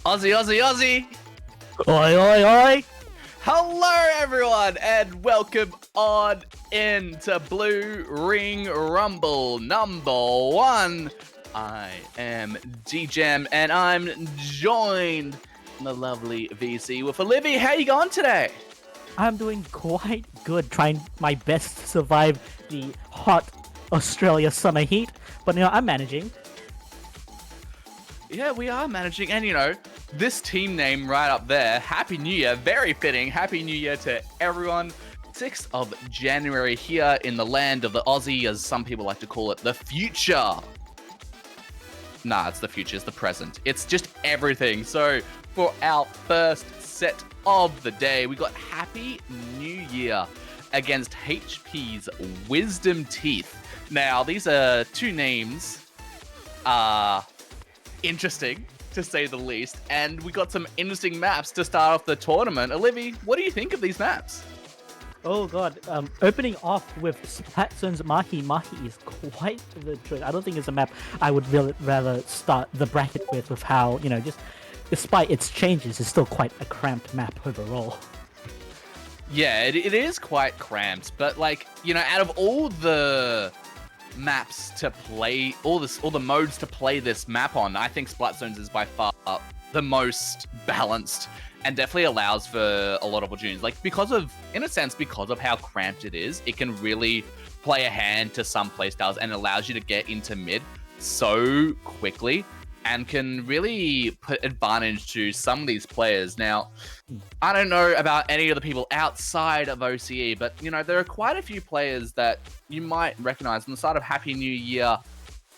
Aussie, Aussie, Aussie! Oi, oi, oi! Hello, everyone, and welcome on into Blue Ring Rumble #1. I am DJam, and I'm joined in the lovely VC with Olivia. How you going today? I'm doing quite good, trying my best to survive the hot Australia summer heat, but I'm managing. Yeah, we are managing, and this team name right up there, Happy New Year, very fitting. Happy New Year to everyone. 6th of January here in the land of the Aussie, as some people like to call it, the future. Nah, it's the future, it's the present. It's just everything. So for our first set of the day, we got Happy New Year against HP's Wisdom Teeth. Now, these are two names, interesting, to say the least, and we got some interesting maps to start off the tournament. Olivia, what do you think of these maps? Oh god, opening off with Splatzone's Mahi Mahi is quite the choice. I don't think it's a map I would rather start the bracket with how, just despite its changes, it's still quite a cramped map overall. Yeah, it is quite cramped, but out of all the maps to play, all the modes to play this map on, I think Splatzones is by far the most balanced and definitely allows for a lot of opportunities. Because of how cramped it is, it can really play a hand to some playstyles and allows you to get into mid so quickly and can really put advantage to some of these players. Now, I don't know about any of the people outside of OCE, but, there are quite a few players that you might recognize on the start of Happy New Year.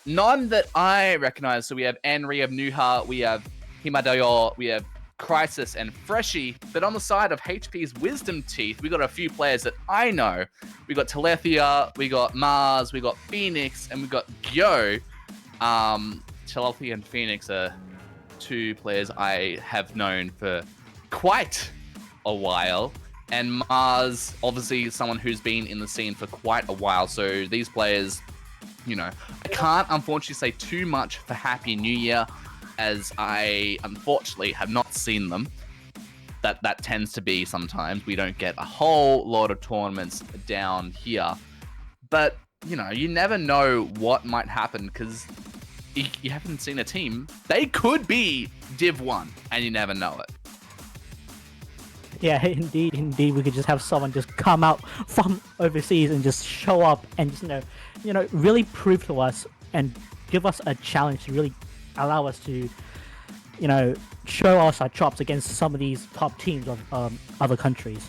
None that I recognize. So we have Henry, we have Nuha, we have Himadayo, we have Crisis and Freshie. But on the side of HP's Wisdom Teeth, we got a few players that I know. We got Telethia, we got Mars, we got Phoenix, and we got Gyo. Telethia and Phoenix are two players I have known for quite a while. And Mars, obviously someone who's been in the scene for quite a while. So these players, I can't unfortunately say too much for Happy New Year, as I unfortunately have not seen them. That tends to be sometimes. We don't get a whole lot of tournaments down here. But, you never know what might happen, because you haven't seen a team. They could be Div 1, and you never know it. Yeah, indeed, we could just have someone just come out from overseas and just show up and just, really prove to us and give us a challenge to really allow us to, show us our chops against some of these top teams of other countries.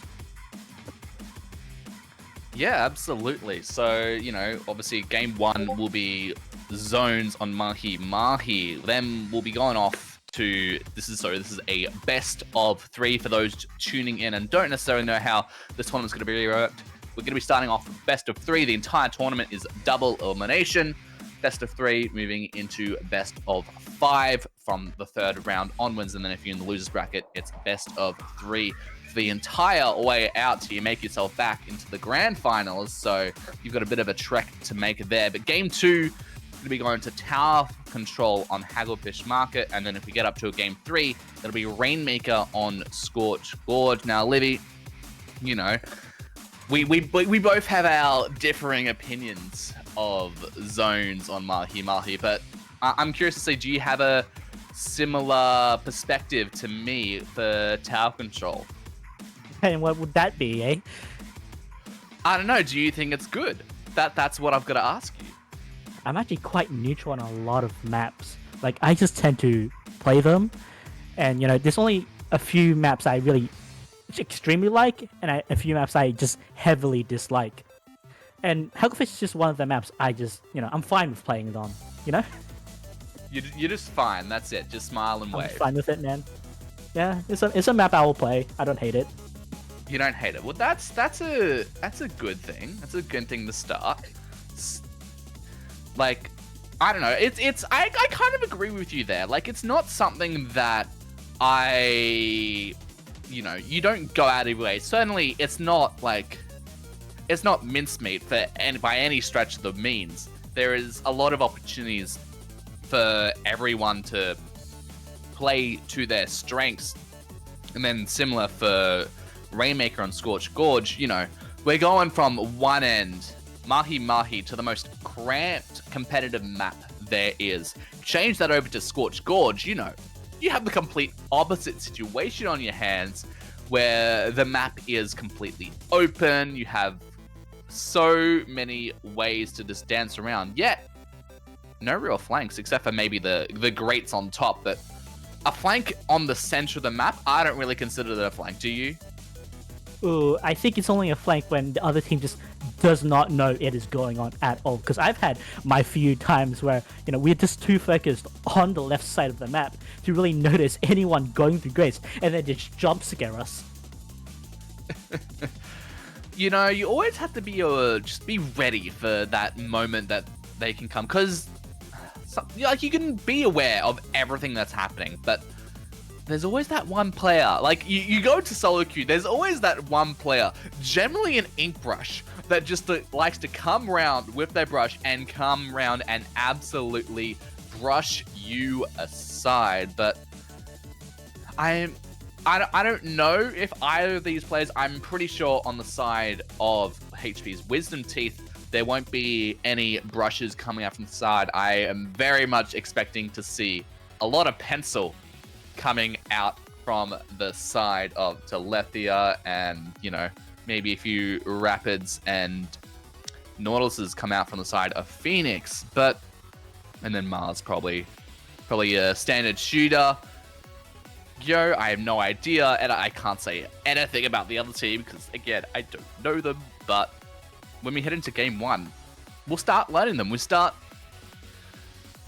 Yeah, absolutely. So, obviously game 1 will be zones on Mahi Mahi. Then we'll be going off to, this is a best of 3 for those tuning in and don't necessarily know how this tournament's going to be worked. We're going to be starting off with best of 3. The entire tournament is double elimination. Best of 3 moving into best of 5 from the 3rd round onwards, and then if you're in the losers bracket, it's best of 3 for the entire way out till you make yourself back into the grand finals. So you've got a bit of a trek to make there. But game 2 is going to be going to tower control on Hagglefish Market, and then if we get up to a game 3, it'll be Rainmaker on Scorch Gorge. Now, Livy, we both have our differing opinions of zones on Mahi Mahi, but I'm curious to see, do you have a similar perspective to me for tower control? And what would that be, eh? I don't know. Do you think it's good? That's what I've got to ask you. I'm actually quite neutral on a lot of maps. I just tend to play them, and there's only a few maps I really extremely like, and a few maps I just heavily dislike. And Hagglefish is just one of the maps I just, I'm fine with playing it on, You're just fine. That's it. Just smile and wave. I'm fine with it, man. Yeah, it's a map I will play. I don't hate it. You don't hate it. Well, that's a good thing. That's a good thing to start. I don't know. I kind of agree with you there. It's not something that you don't go out of your way. Certainly, it's not mincemeat by any stretch of the means. There is a lot of opportunities for everyone to play to their strengths. And then similar for Rainmaker on Scorched Gorge, you know, we're going from one end, Mahi Mahi, to the most cramped competitive map there is. Change that over to Scorched Gorge, you know, you have the complete opposite situation on your hands, where the map is completely open, you have so many ways to just dance around, yet no real flanks, except for maybe the grates on top, but a flank on the center of the map, I don't really consider that a flank, do you? Ooh, I think it's only a flank when the other team just does not know it is going on at all. Because I've had my few times where, you know, we're just too focused on the left side of the map to really notice anyone going through grates, and then just jump scare us. You know, you always have to be just be ready for that moment that they can come, because like you can be aware of everything that's happening, but there's always that one player. Like you go to solo queue, there's always that one player, generally an ink brush, that just likes to come round with their brush and come round and absolutely brush you aside. But I don't know if either of these players. I'm pretty sure on the side of HP's Wisdom Teeth, there won't be any brushes coming out from the side. I am very much expecting to see a lot of pencil coming out from the side of Telethia, and, you know, maybe a few Rapids and Nautiluses come out from the side of Phoenix, and then Mars probably a standard shooter. Yo, I have no idea, and I can't say anything about the other team because, again, I don't know them. But when we head into game one, we'll start learning them. We'll start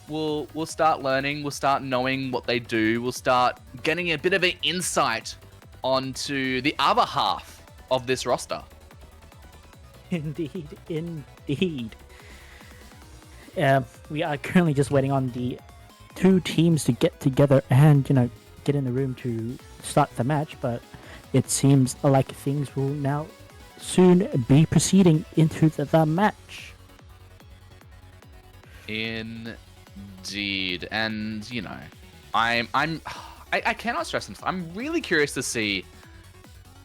learning. We'll start knowing what they do. We'll start getting a bit of an insight onto the other half of this roster. Indeed. We are currently just waiting on the two teams to get together and, you know, get in the room to start the match, but it seems like things will now soon be proceeding into the match. Indeed. And, you know, I cannot stress this. I'm really curious to see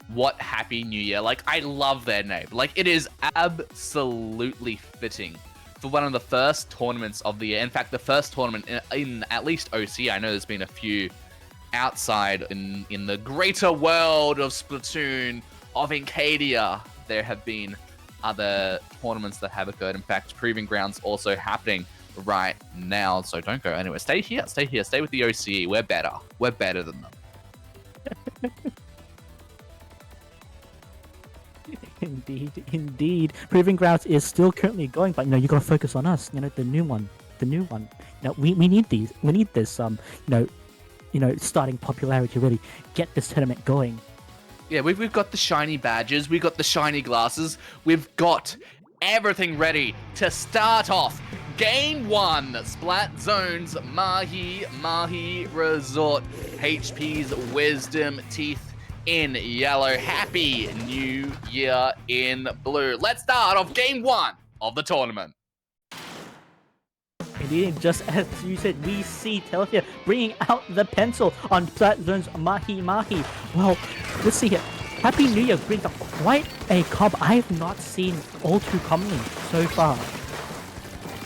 what Happy New Year, like, I love their name. Like, it is absolutely fitting for one of the first tournaments of the year. In fact, the first tournament in at least OC. I know there's been a few outside in the greater world of Splatoon, of Incadia. There have been other tournaments that have occurred. In fact, Proving Grounds also happening right now. So don't go anywhere. Stay here. Stay with the OCE. We're better. We're better than them. Indeed. Proving Grounds is still currently going, but, you know, you gotta focus on us. You know, the new one. You know, we need these. We need this. You know, starting popularity to really get this tournament going. Yeah, we've got the shiny badges, we've got the shiny glasses, we've got everything ready to start off Game 1, Splat Zones, Mahi Mahi Resort, HP's Wisdom Teeth in yellow. Happy New Year in blue. Let's start off Game 1 of the tournament. Indeed, just as you said, we see Telethia bringing out the pencil on Splat Zone's Mahi Mahi. Well, let's see here. Happy New Year brings up quite a comp I have not seen all too commonly so far.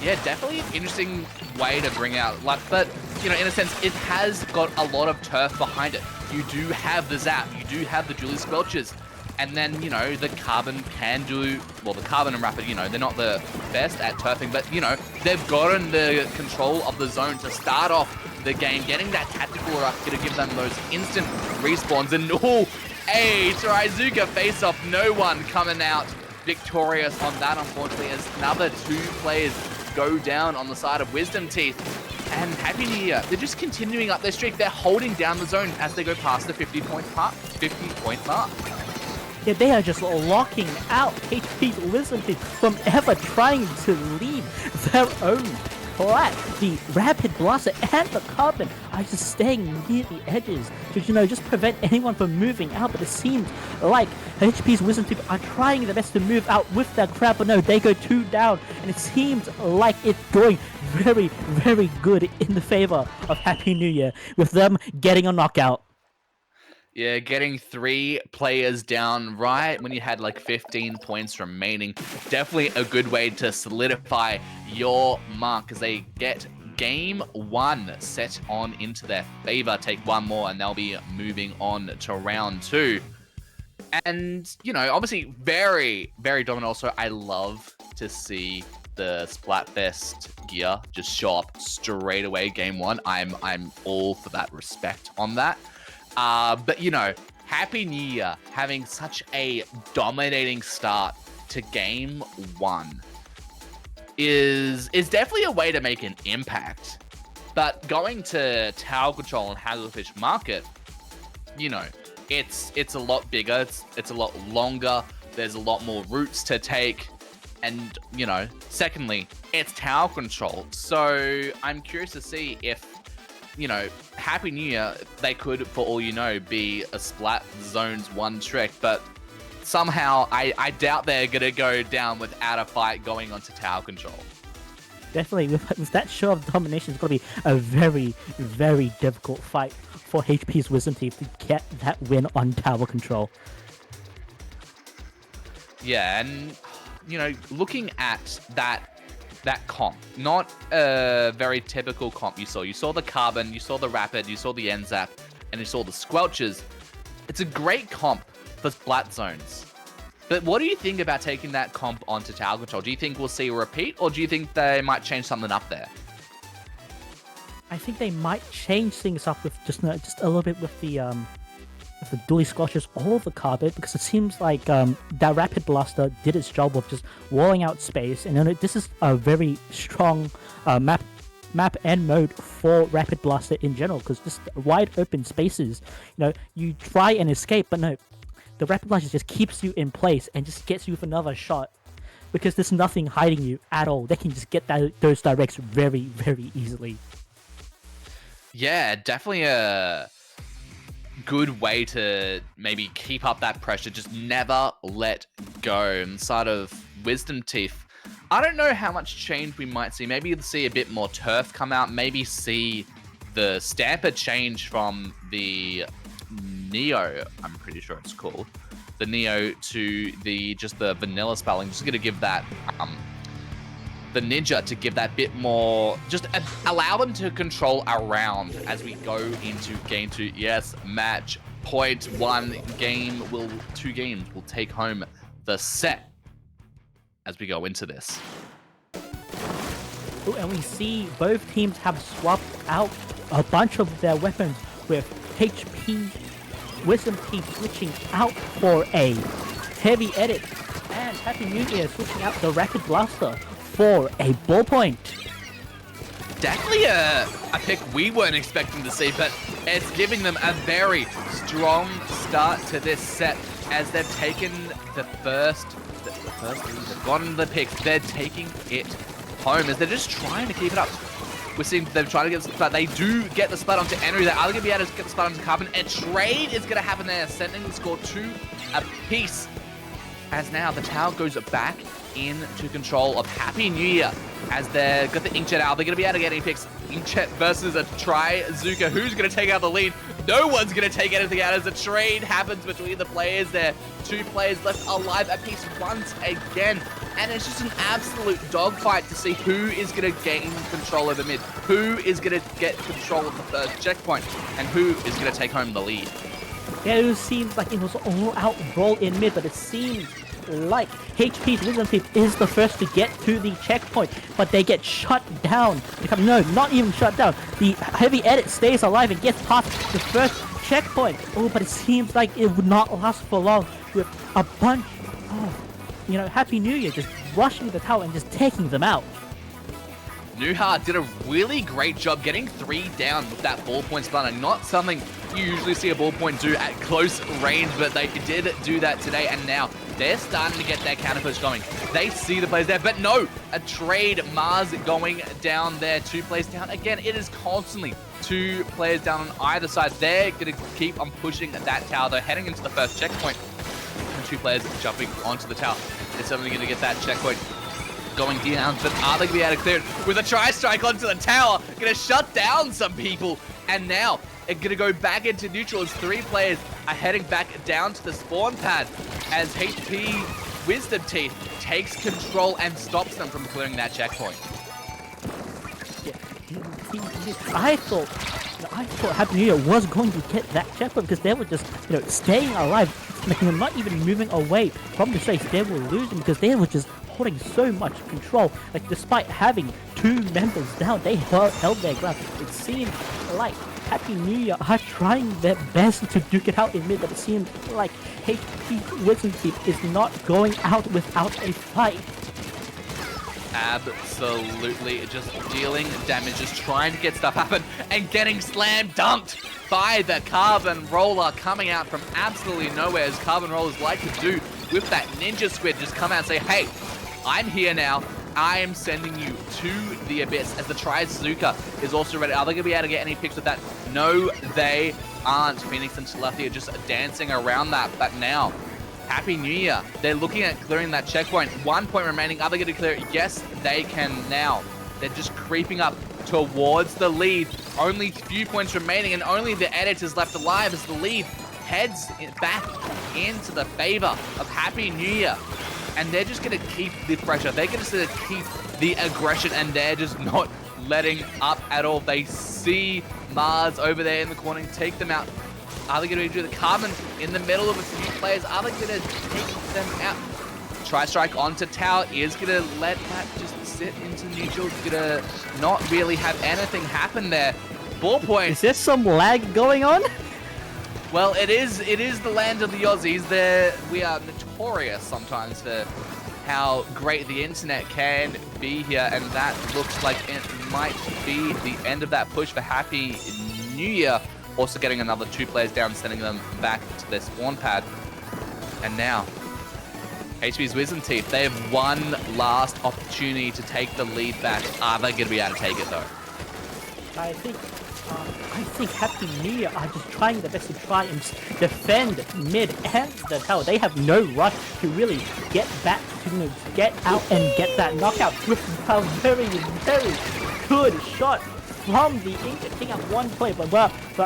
Yeah, definitely an interesting way to bring out, like, but, you know, in a sense, it has got a lot of turf behind it. You do have the Zap, you do have the Julie Squelches, and then, you know, the Carbon can do, well, the Carbon and Rapid, you know, they're not the best at turfing, but, you know, they've gotten the control of the zone to start off the game, getting that tactical rush to give them those instant respawns, and, oh, a Tarizuka face-off, no one coming out victorious on that, unfortunately, as another two players go down on the side of Wisdom Teeth. And Happy New Year, they're just continuing up their streak. They're holding down the zone as they go past the 50-point mark. Yeah, they are just locking out HP's Wisdom Teeth from ever trying to lead their own flat. The Rapid Blaster and the Carbon are just staying near the edges to, just prevent anyone from moving out. But it seems like HP's Wisdom Teeth are trying their best to move out with their crab, but no, they go 2 down. And it seems like it's going very, very good in the favor of Happy New Year, with them getting a knockout. Yeah, getting 3 players down right when you had like 15 points remaining. Definitely a good way to solidify your mark as they get game 1 set on into their favor. Take 1 more and they'll be moving on to round 2. And, obviously very, very dominant. Also, I love to see the Splatfest gear just show up straight away game 1. I'm all for that respect on that. But Happy New Year having such a dominating start to game 1 is definitely a way to make an impact. But going to Tower Control and Hazelfish Market, it's a lot bigger, it's a lot longer, there's a lot more routes to take, and secondly, it's Tower Control. So I'm curious to see if Happy New Year, they could, for all be a Splat Zones 1 trick, but somehow I doubt they're going to go down without a fight going on to Tower Control. Definitely, with that show of domination, it's going to be a very, very difficult fight for HP's Wisdom Teeth to get that win on Tower Control. Yeah, and, looking at that comp, not a very typical comp you saw. You saw the Carbon, you saw the Rapid, you saw the NZAP, and you saw the Squelchers. It's a great comp for Splat Zones. But what do you think about taking that comp onto Tower Control? Do you think we'll see a repeat, or do you think they might change something up there? I think they might change things up with just a little bit with the Dually Squelchers or the Carbon, because it seems like that Rapid Blaster did its job of just walling out space, and this is a very strong map and mode for Rapid Blaster in general, because just wide open spaces, you try and escape, but no, the Rapid Blaster just keeps you in place and just gets you with another shot, because there's nothing hiding you at all. They can just get those directs very, very easily. Yeah, definitely a good way to maybe keep up that pressure, just never let go. Inside of Wisdom Teeth, I don't know how much change we might see. Maybe see a bit more turf come out, maybe see the Stamper change from the Neo, I'm pretty sure it's called, the Neo to the vanilla spelling. Just gonna give that the Ninja to give that bit more, just allow them to control around as we go into game 2. Yes, match point 1. 2 games will take home the set as we go into this. Ooh, and we see both teams have swapped out a bunch of their weapons, with HP Wisdom Teeth switching out for a heavy edit, and Happy New Year switching out the Rapid Blaster for a ballpoint. Definitely a pick we weren't expecting to see, but it's giving them a very strong start to this set as they've taken the first lead. They've gotten the picks. They're taking it home as they're just trying to keep it up. We're seeing them trying to get the splat. They do get the splat onto Henry. They're either going to be able to get the splat onto Carbon. A trade is going to happen there, sending the score 2 apiece. As now the tower goes back into control of Happy New Year as they've got the Inkjet out. They're going to be able to get any picks. Inkjet versus a Trizuka. Who's going to take out the lead? No one's going to take anything out as a trade happens between the players there. 2 players left alive apiece once again. And it's just an absolute dogfight to see who is going to gain control of the mid, who is going to get control of the first checkpoint, and who is going to take home the lead. Yeah, it seems like it was all out brawl in mid, but it seems like HP's Wisdom Teeth is the first to get to the checkpoint, but they get shut down. No, not even shut down. The heavy edit stays alive and gets past the first checkpoint. Oh, but it seems like it would not last for long, with a bunch of, Happy New Year just rushing the tower and just taking them out. Nuha did a really great job getting 3 down with that ballpoint stunner. Not something you usually see a ballpoint do at close range, but they did do that today, and now they're starting to get their counter push going. They see the players there, but no, a trade. Mars going down there, 2 players down. Again, it is constantly 2 players down on either side. They're going to keep on pushing that tower. They're heading into the first checkpoint. And 2 players jumping onto the tower. They're certainly going to get that checkpoint going down, but are they going to be able to clear it with a tri-strike onto the tower? Going to shut down some people, and now it's going to go back into neutral as 3 players are heading back down to the spawn pad as HP Wisdom Teeth takes control and stops them from clearing that checkpoint. I thought Happy New Year was going to get that checkpoint because they were just, staying alive. Like, not even moving away from the stage. They were losing because they were just holding so much control. Like, despite having 2 members down, they held their ground. It seemed like Happy New Year are trying their best to duke it out in mid, but it seemed like HP Wisdom Teeth is not going out without a fight. Absolutely, just dealing damage, just trying to get stuff happen, and getting slam dunked by the Carbon Roller coming out from absolutely nowhere, as Carbon Rollers like to do with that Ninja Squid. Just come out and say, hey, I'm here now. I am sending you to the abyss, as the Trizuka is also ready. Are they going to be able to get any picks with that? No, they aren't. Phoenix and Telepathy are just dancing around that, but now Happy New Year. They're looking at clearing that checkpoint. 1 point remaining. Are they going to clear it? Yes, they can now. They're just creeping up towards the lead. Only few points remaining, and only the editors left alive as the lead heads back into the favor of Happy New Year. And they're just going to keep the pressure. They're going to keep the aggression, and they're just not letting up at all. They see Mars over there in the corner and take them out. Are they going to do the Carbon in the middle of a few players? Are they going to take them out? Tri-strike onto tower is going to let that just sit into neutral. Going to not really have anything happen there. Ballpoint. Is there some lag going on? Well, it is the land of the Aussies. We are notorious sometimes for how great the internet can be here, and that looks like it might be the end of that push for Happy New Year. Also getting another 2 players down, sending them back to their spawn pad. And now, HP's Wisdom Teeth, they have one last opportunity to take the lead back. Are they going to be able to take it, though? I think Happy New Year are just trying their best to try and defend mid and the tower. They have no rush to really get back, to get out and get that knockout with a very, very good shot from the Ink, taking out 1 play, but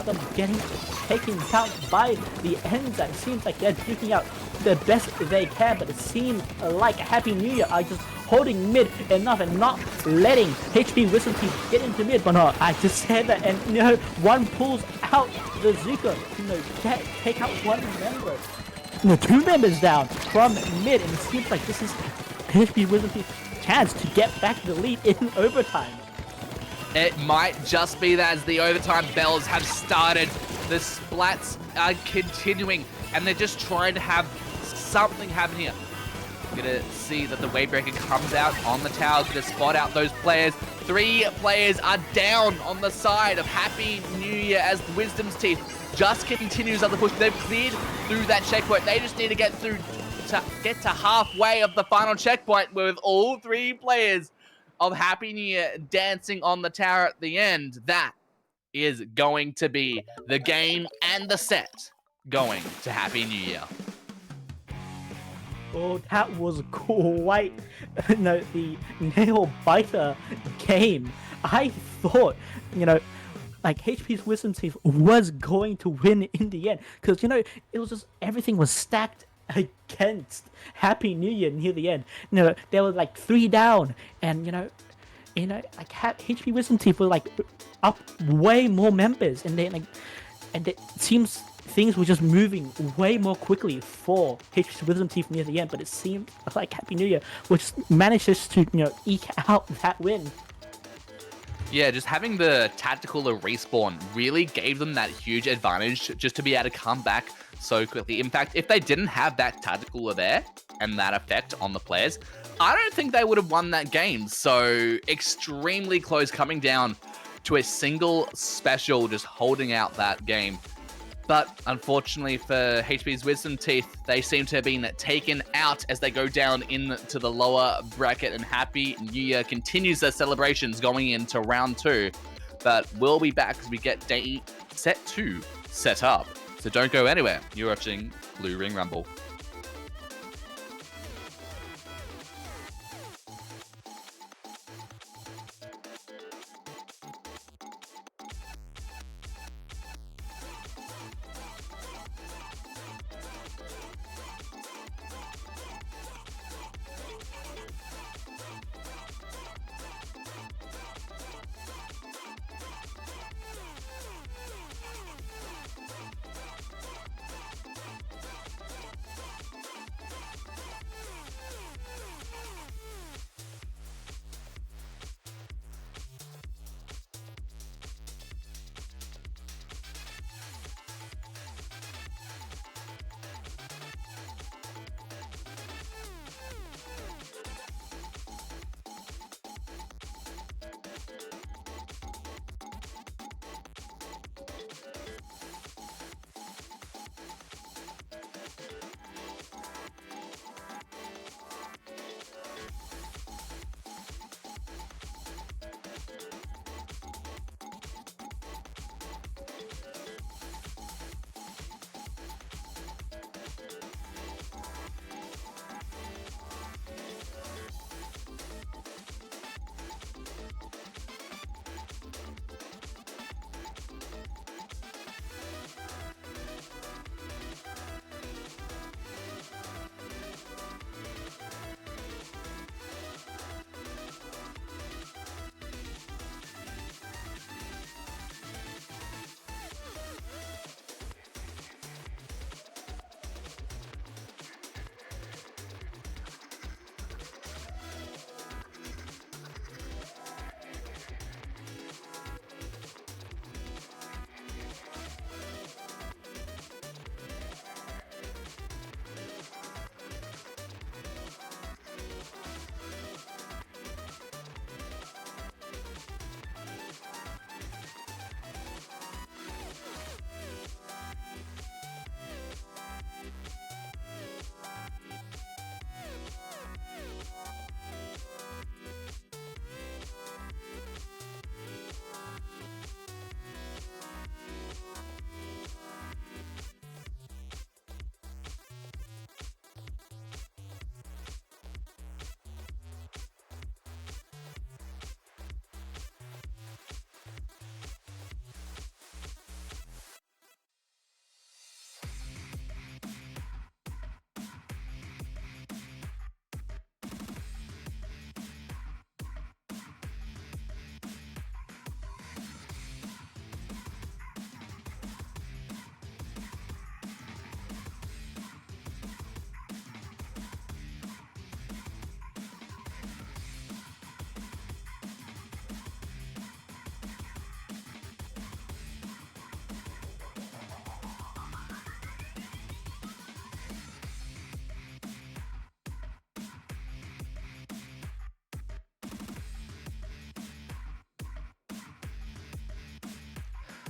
them getting taken out by the ends. It seems like they're duking out the best they can, but it seems like Happy New Year are just holding mid enough and not letting HP Wisdom Teeth get into mid. But no, I just said that, and one pulls out the Zuka to take out 1 member. 2 members down from mid, and it seems like this is HP Wisdom Teeth's chance to get back the lead in overtime. It might just be that as the overtime bells have started, the splats are continuing, and they're just trying to have something happen here. Gonna see that the Wavebreaker comes out on the tower, gonna spot out those players. 3 players are down on the side of Happy New Year as Wisdom's Teeth just continues on the push. They've cleared through that checkpoint. They just need to get through to get to halfway of the final checkpoint with all 3 players of Happy New Year dancing on the tower at the end. That is going to be the game and the set going to Happy New Year. Oh, that was quite the nail biter game. I thought, like HP's Wisdom Teeth was going to win in the end, because it was just everything was stacked against Happy New Year near the end. There were like 3 down, and like HP Wisdom Teeth were like up way more members, and it seems things were just moving way more quickly for HP's Wisdom Teeth near the end. But it seemed like Happy New Year which manages to eke out that win. Yeah, just having the tactical respawn really gave them that huge advantage just to be able to come back so quickly. In fact, if they didn't have that tactical there and that effect on the players, I don't think they would have won that game. So extremely close, coming down to a single special, just holding out that game. But unfortunately for HB's Wisdom Teeth, they seem to have been taken out as they go down into the lower bracket, and Happy New Year continues their celebrations going into round 2. But we'll be back as we get set 2 set up. So don't go anywhere. You're watching Blue Ring Rumble.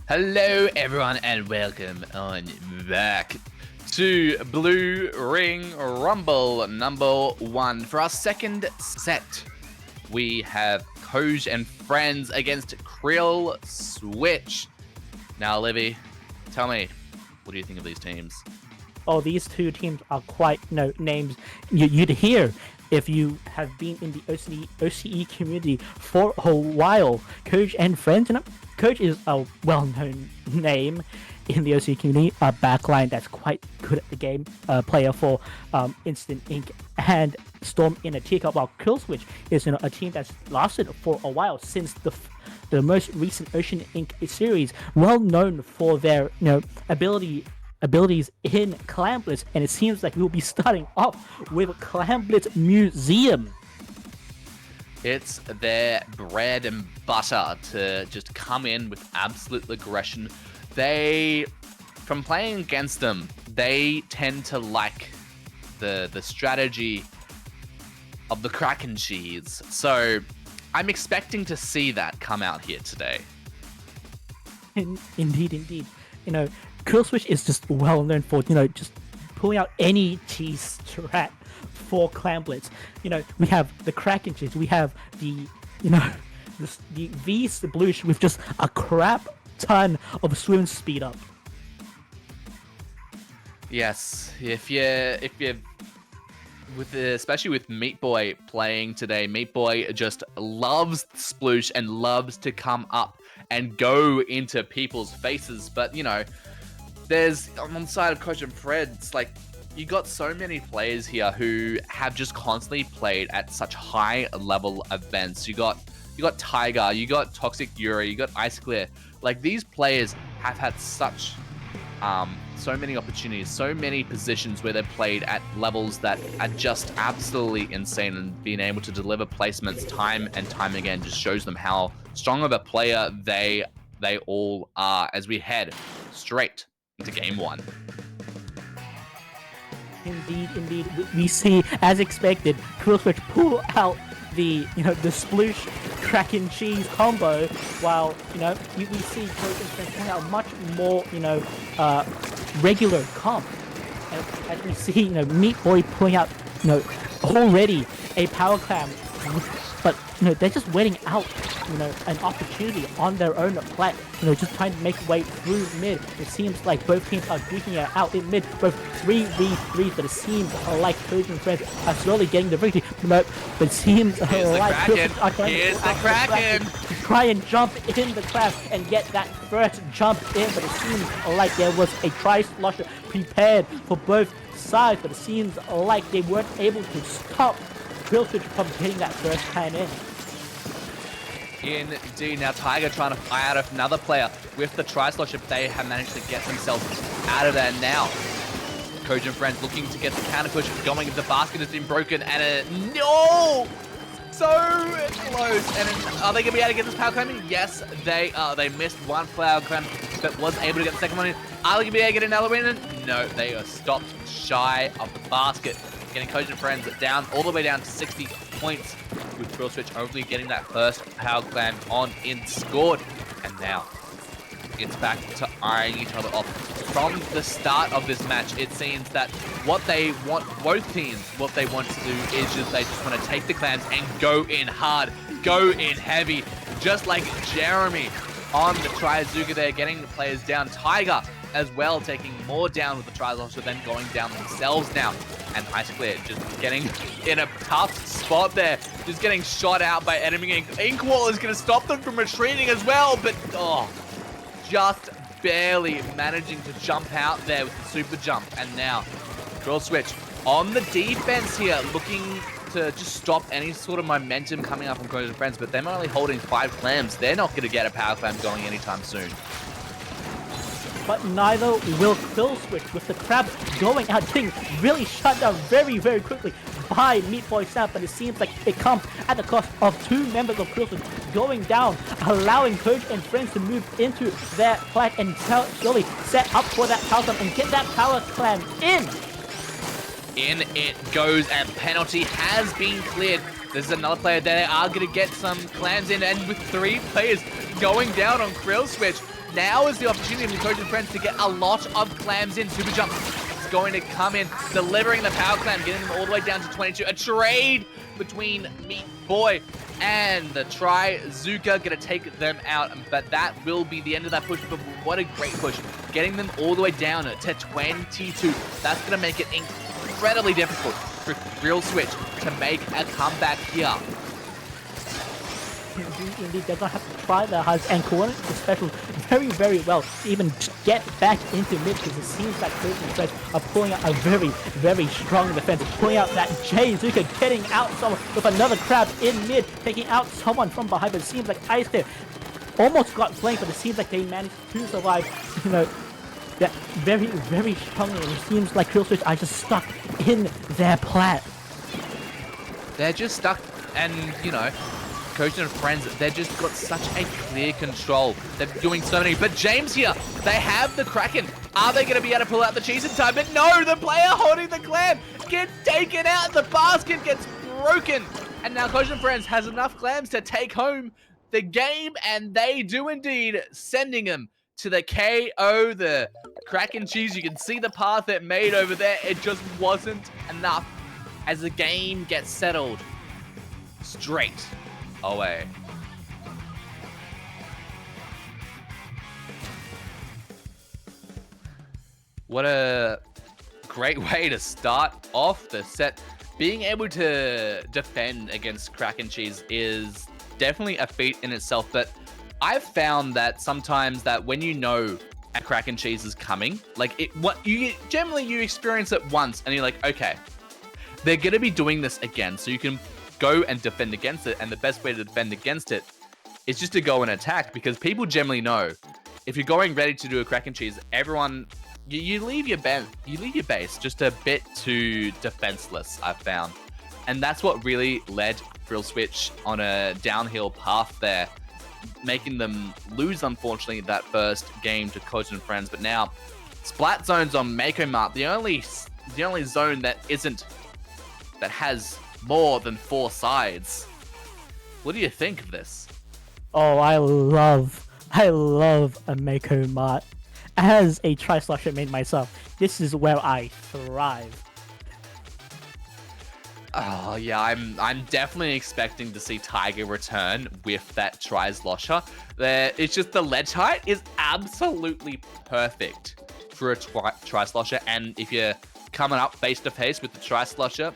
Hello, everyone, and welcome on back to Blue Ring Rumble number 1. For our second set, we have Koj and Friends against Krill Switch. Now, Livy, tell me, what do you think of these teams? Oh, these two teams are quite names you'd hear if you have been in the OCE community for a while. Koj and Friends, Koj is a well-known name in the OCE community, a backline that's quite good at the game, player for Instant Ink and Storm in a Teacup, while Krill Switch is a team that's lasted for a while since the most recent Ocean Ink series, well known for their abilities in Clan Blitz, and it seems like we'll be starting off with Clan Blitz Museum. It's their bread and butter to just come in with absolute aggression. From playing against them, they tend to like the strategy of the Kraken cheese. So I'm expecting to see that come out here today. Indeed. Krill Switch is just well known for, just pulling out any cheese strat for Clan Blitz. We have the Kraken cheese, we have the, the V Sploosh with just a crap ton of swim speed up. Yes, if you especially with Meat Boy playing today, Meat Boy just loves Sploosh and loves to come up and go into people's faces. But there's on the side of Coach and Fred, it's like you got so many players here who have just constantly played at such high level events. You got Tiger, you got Toxic Yuri, you got Ice Clear. Like, these players have had such so many opportunities, so many positions where they've played at levels that are just absolutely insane, and being able to deliver placements time and time again just shows them how strong of a player they all are, as we head straight into game 1. Indeed. We see, as expected, Krill Switch pull out the Sploosh Kraken cheese combo, while we see Coach and Friends pulling out much more regular comp. As we see Meat Boy pulling out already a power clam, but they're just waiting out an opportunity on their own plat, just trying to make way through mid. It seems like both teams are duking it out in mid, both 3v3, but it seems like Coach and Friends are slowly getting the victory. But it seems like Here's the Kraken to try and jump in the trap and get that first jump in, but it seems like there was a tri-slosher prepared for both sides, but it seems like they weren't able to stop Krill Switch from getting that first time in. Indeed. Now Tiger trying to fly out of another player with the tri-slosher. They have managed to get themselves out of there now. Coach and Friends looking to get the counter push going. The basket has been broken, and no! So close. And are they going to be able to get this power clam in? Yes, they are. They missed one power clam, but was able to get the second one in. Are they going to be able to get another win in? No, they are stopped shy of the basket. Getting Coach and Friends down, all the way down to 60 points, with Krill Switch only getting that first power clam on in scored. And now it's back to eyeing each other off. From the start of this match, it seems that what they want, both teams, what they want to do is they just want to take the clams and go in hard, go in heavy, just like Jeremy on the Trizuka there, getting the players down. Tiger as well, taking more down with the tri-slosher, then going down themselves now. And Ice Clear just getting in a tough spot there, just getting shot out by enemy Ink. Inkwall is going to stop them from retreating as well, but just barely managing to jump out there with the super jump. And now Krill Switch on the defense here, looking to just stop any sort of momentum coming up from Coach and Friends, but they're only holding 5 clams. They're not going to get a power clam going anytime soon. But neither will Krill Switch, with the crab going out, getting really shut down very, very quickly by Meat Boy Snap. But it seems like it comes at the cost of 2 members of Krill Switch going down, allowing Coach and Friends to move into their plat and slowly set up for that power clam and get that power clam in. In it goes, and penalty has been cleared. This is another player that they are going to get some clams in, and with 3 players going down on Krill Switch, now is the opportunity for Coach and Friends to get a lot of clams in. Super Jump is going to come in, delivering the power clam, getting them all the way down to 22. A trade between Meat Boy and the Trizuka, going to take them out, but that will be the end of that push. But what a great push, getting them all the way down to 22. That's going to make it incredibly difficult for Krill Switch to make a comeback here. Indeed, they're going to have to try their hardest and coordinate the special very, very well to even get back into mid, because it seems like Coach and Friends are pulling out a very, very strong defense, pulling out that J-Zuka, getting out someone with another crab in mid, taking out someone from behind, but it seems like Ice there almost got flanked, but it seems like they managed to survive, that very, very strongly, and it seems like Krill Switch are just stuck in their plat. They're just stuck, and, Coach and Friends, they've just got such a clear control. They're doing so many. But James here, they have the Kraken. Are they going to be able to pull out the cheese in time? But no, the player holding the clam gets taken out. The basket gets broken. And now Coach and Friends has enough clams to take home the game. And they do indeed, sending them to the KO, the crack and cheese. You can see the path it made over there. It just wasn't enough as the game gets settled straight away. What a great way to start off the set. Being able to defend against Crack and Cheese is definitely a feat in itself, but I've found that sometimes that when you know a Crack and Cheese is coming, like you experience it once and you're like, okay, they're gonna be doing this again, so you can go and defend against it, and the best way to defend against it is just to go and attack, because people generally know if you're going ready to do a Crack and Cheese, everyone you leave your base just a bit too defenseless, I've found. And that's what really led Krill Switch on a downhill path there, making them lose, unfortunately, that first game to Coach and Friends. But now, Splat Zone's on Mako Mart, the only zone that has more than 4 sides. What do you think of this? Oh, I love a Mako Mart. As a Tri-Slasher main myself, this is where I thrive. Oh yeah, I'm definitely expecting to see Tiger return with that Tri-Slosher. It's just the ledge height is absolutely perfect for a Tri-Slosher, and if you're coming up face to face with the Tri-Slosher,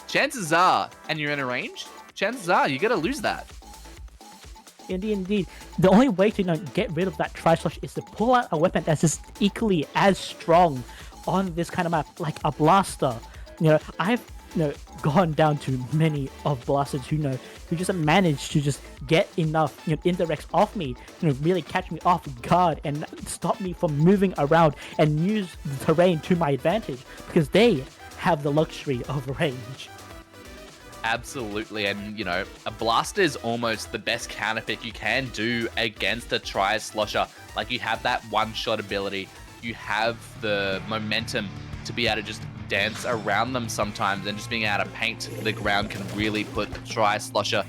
chances are, and you're in a range, chances are you're gonna lose that. Indeed. The only way to get rid of that Tri-Slash is to pull out a weapon that's just equally as strong on this kind of map, like a blaster. I've gone down to many of blasters who just manage to just get enough indirects off me, really catch me off guard and stop me from moving around and use the terrain to my advantage, because they have the luxury of range. Absolutely, and a blaster is almost the best counter pick you can do against a Tri-Slosher. Like, you have that one-shot ability, you have the momentum to be able to just dance around them sometimes, and just being able to paint the ground can really put the Tri-Slosher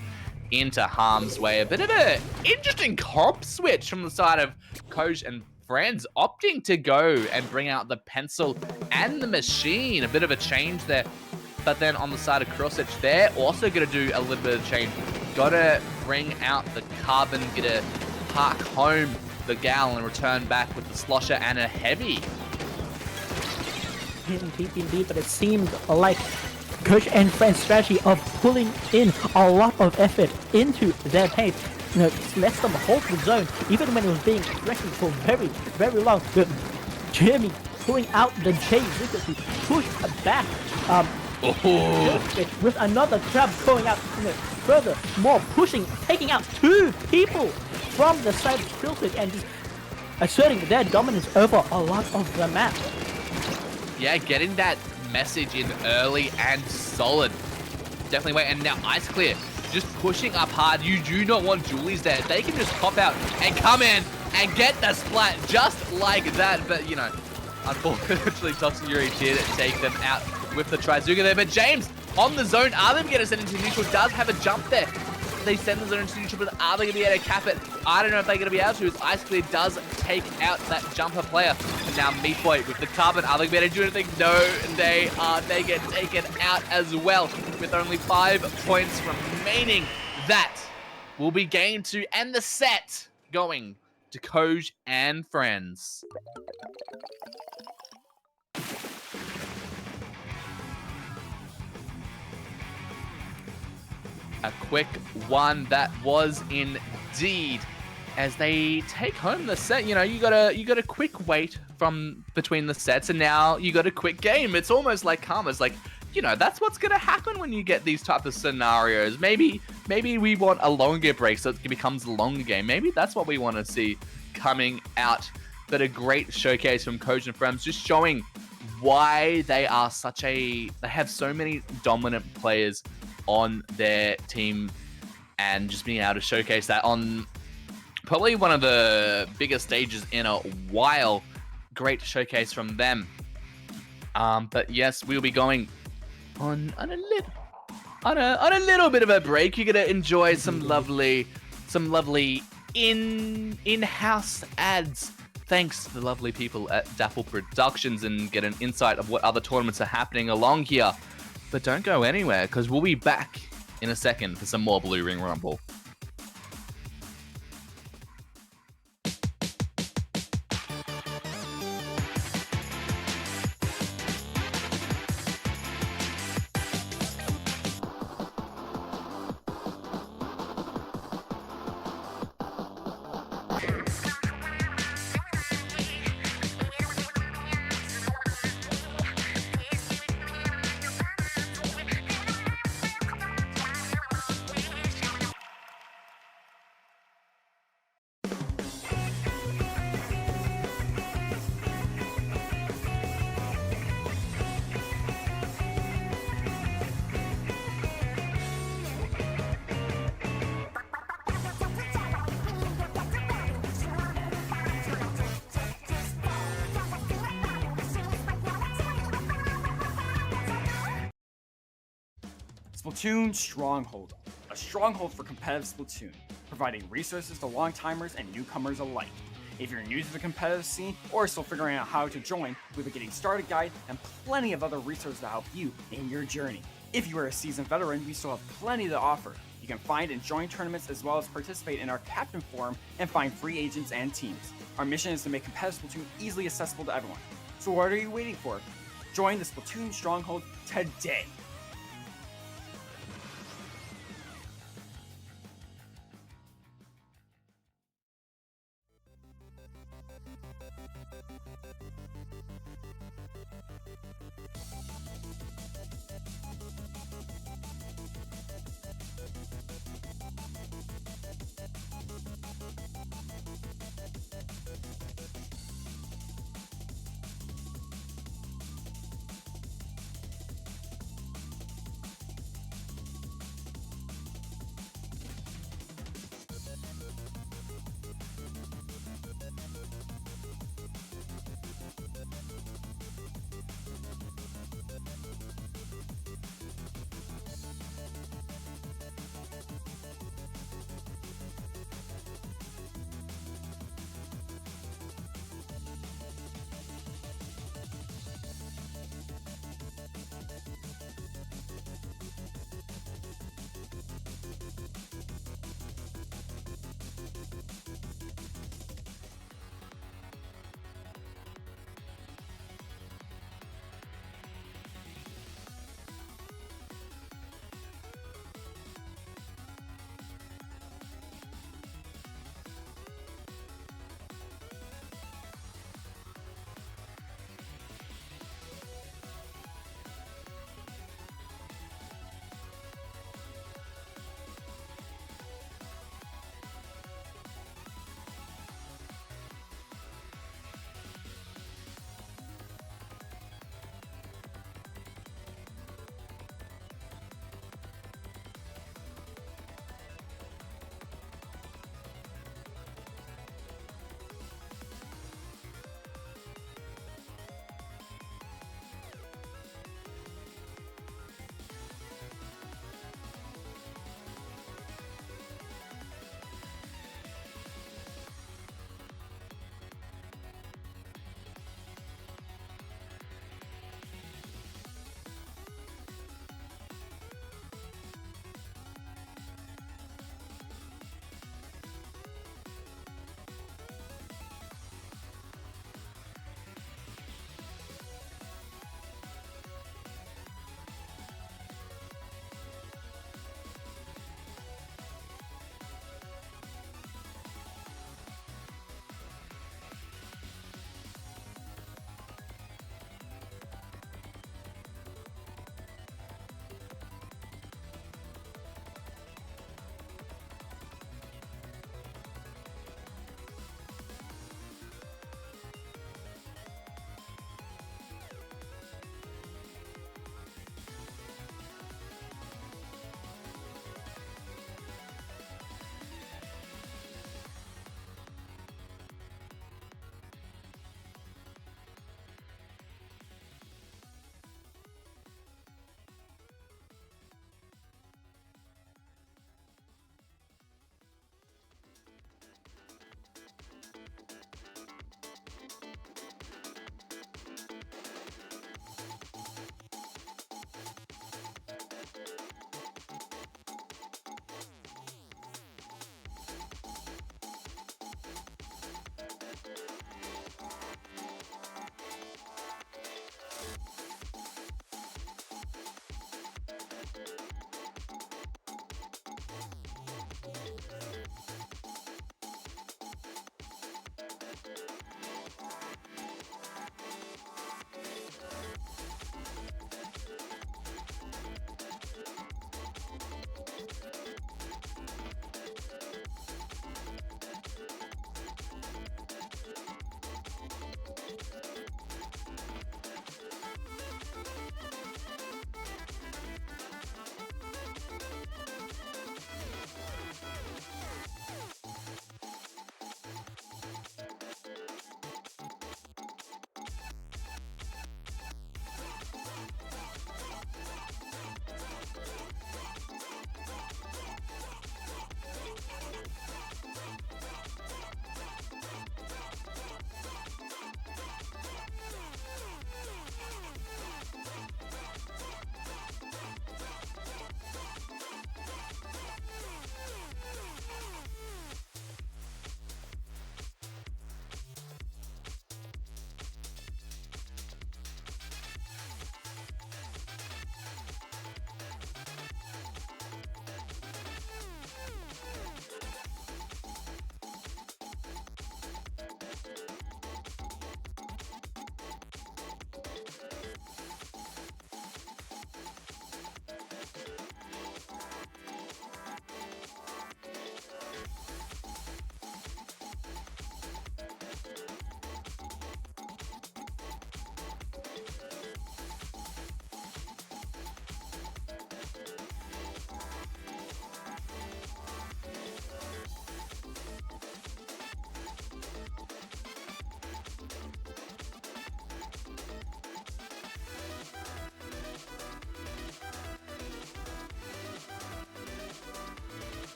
into harm's way. A bit of an interesting comp switch from the side of Koj and Friends, opting to go and bring out the pencil and the machine. A bit of a change there. But then on the side of Krill Switch, they're also going to do a little bit of change. Got to bring out the carbon, get to park home the gal and return back with the Slosher and a heavy. Indeed, but it seemed like Coach and Friends' strategy of pulling in a lot of effort into their paint, lets them hold the zone, even when it was being threatened for very, very long. But Jeremy pulling out the chase to push back. With another crab going out further, more pushing, taking out 2 people from the side of Krill Switch and just asserting their dominance over a lot of the map. Yeah, getting that message in early and solid. Definitely wait. And now Ice Clear just pushing up hard. You do not want Julies there. They can just pop out and come in and get the splat just like that. But, unfortunately, Toxic Yuri did take them out with the Trizuga there. But James on the zone, are they going to send into neutral? Does have a jump there. They send the zone into neutral, but are they going to be able to cap it? I don't know if they're going to be able to, as Ice Clear does take out that jumper player. And now Meat Boy with the carbon, are they going to be able to do anything? No, they are. They get taken out as well with only 5 points remaining. That will be game 2 and the set going to Koj and Friends. A quick one that was indeed, as they take home the set. You got a quick wait from between the sets, and now you got a quick game. It's almost like Karma's like, that's what's gonna happen when you get these type of scenarios. Maybe we want a longer break so it becomes a longer game. Maybe that's what we want to see coming out. But a great showcase from Coach and Friends, just showing why they have so many dominant players on their team, and just being able to showcase that on probably one of the biggest stages in a while. Great showcase from them. But yes, we'll be going on a little bit of a break. You're gonna enjoy some lovely in-house ads thanks to the lovely people at Dapple Productions and get an insight of what other tournaments are happening along here. But don't go anywhere, because we'll be back in a second for some more Blue Ring Rumble. Splatoon Stronghold, a stronghold for competitive Splatoon, providing resources to long-timers and newcomers alike. If you're new to the competitive scene or still figuring out how to join, we have a getting started guide and plenty of other resources to help you in your journey. If you are a seasoned veteran, we still have plenty to offer. You can find and join tournaments as well as participate in our Captain Forum and find free agents and teams. Our mission is to make competitive Splatoon easily accessible to everyone. So what are you waiting for? Join the Splatoon Stronghold today!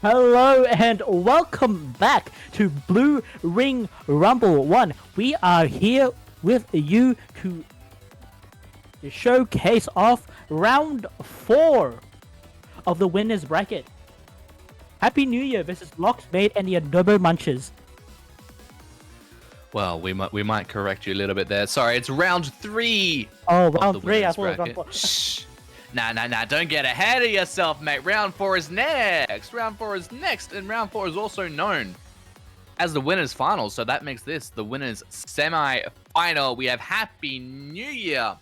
Hello and welcome back to Blue Ring Rumble 1. We are here with you to showcase off round 4 of the winners bracket. Happy New Year versus Loxmaid and the Adobo Munchers. Well, we might correct you a little bit there. Sorry, it's round 3. Oh, round 3. I thought it was round 4. Shh. Nah, don't get ahead of yourself, mate. Round 4 is next. Round 4 is next, and round 4 is also known as the winners final. So that makes this the winners semi-final. We have Happy New Year,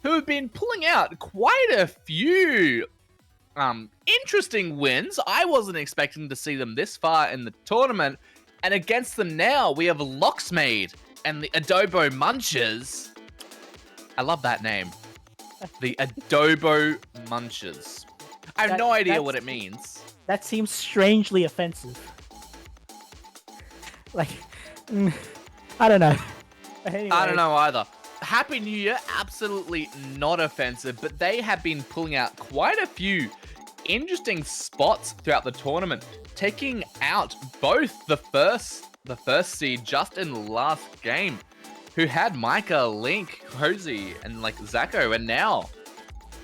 who have been pulling out quite a few interesting wins. I wasn't expecting to see them this far in the tournament. And against them now, we have Loxmaid and the Adobo Munchers. I love that name. The Adobo Munchers. I have no idea what it means. That seems strangely offensive. Like, I don't know. Anyway. I don't know either. Happy New Year, absolutely not offensive, but they have been pulling out quite a few interesting spots throughout the tournament, taking out both the first seed just in the last game, who had Micah, Link, Cozy, and like Zacho, and now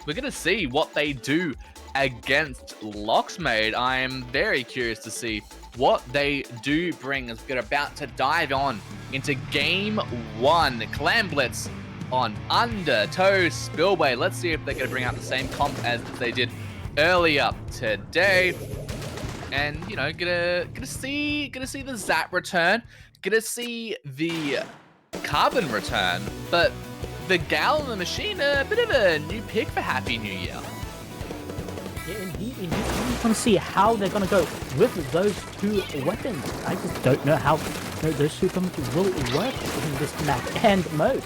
we're gonna see what they do against Loxmaid. I am very curious to see what they do bring as we're about to dive on into game 1. Clan Blitz on Undertow Spillway. Let's see if they're gonna bring out the same comp as they did earlier today. And you know, gonna see the Zap return, gonna see the Carbon return, but the Gal and the Machine, a bit of a new pick for Happy New Year. Yeah, indeed. I just want to see how they're going to go with those two weapons. I just don't know how those two weapons will work in this map and mode.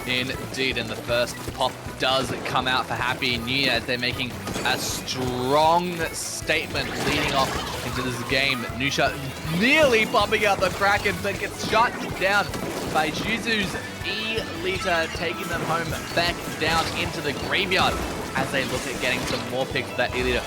Indeed, and the first pop does come out for Happy New Year as they're making a strong statement leading off into this game. Nusha nearly popping out the Kraken, but gets shut down by Juzu's E-Liter, taking them home back down into the graveyard as they look at getting some more picks for that E-Liter.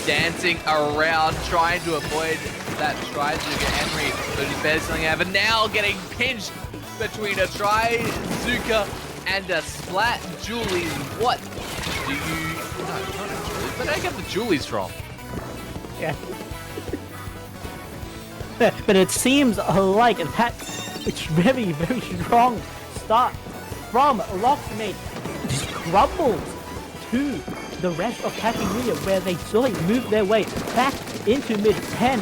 Dancing around, trying to avoid that Trizuka Henry, but he's barely something out, but now getting pinched between a Trizuka and a Splat Julies. What do you... No, not Julies. Where did I get the Julies from? Yeah. But it seems like that it's very, very strong start from Loxmaid. Just crumbles to the rest of Happy New Year, where they slowly move their way back into mid and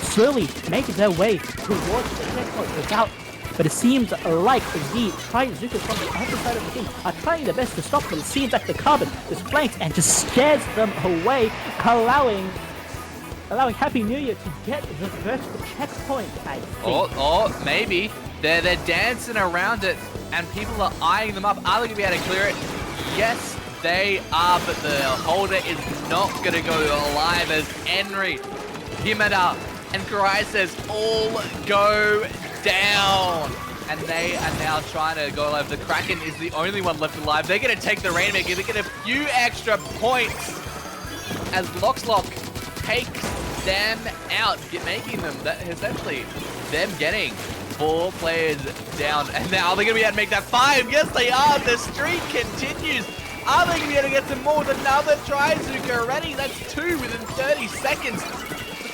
slowly make their way towards the checkpoint without. But it seems like the Trizukas from the other side of the team are trying their best to stop them. It seems like the Carbon is flanked and just scares them away, allowing Happy New Year to get the first checkpoint, I think. Or maybe they're dancing around it and people are eyeing them up. Are they going to be able to clear it? Yes, they are, but the holder is not going to go alive as Henry, Himada, and Crisis all go down. And they are now trying to go alive. The Kraken is the only one left alive. They're going to take the Rainmaker. They get a few extra points as Loxlock takes them out, making them that essentially them getting 4 players down. And now are they going to be able to make that 5? Yes, they are. The streak continues. Are they going to be able to get some more with another Trizuka already? That's 2 within 30 seconds.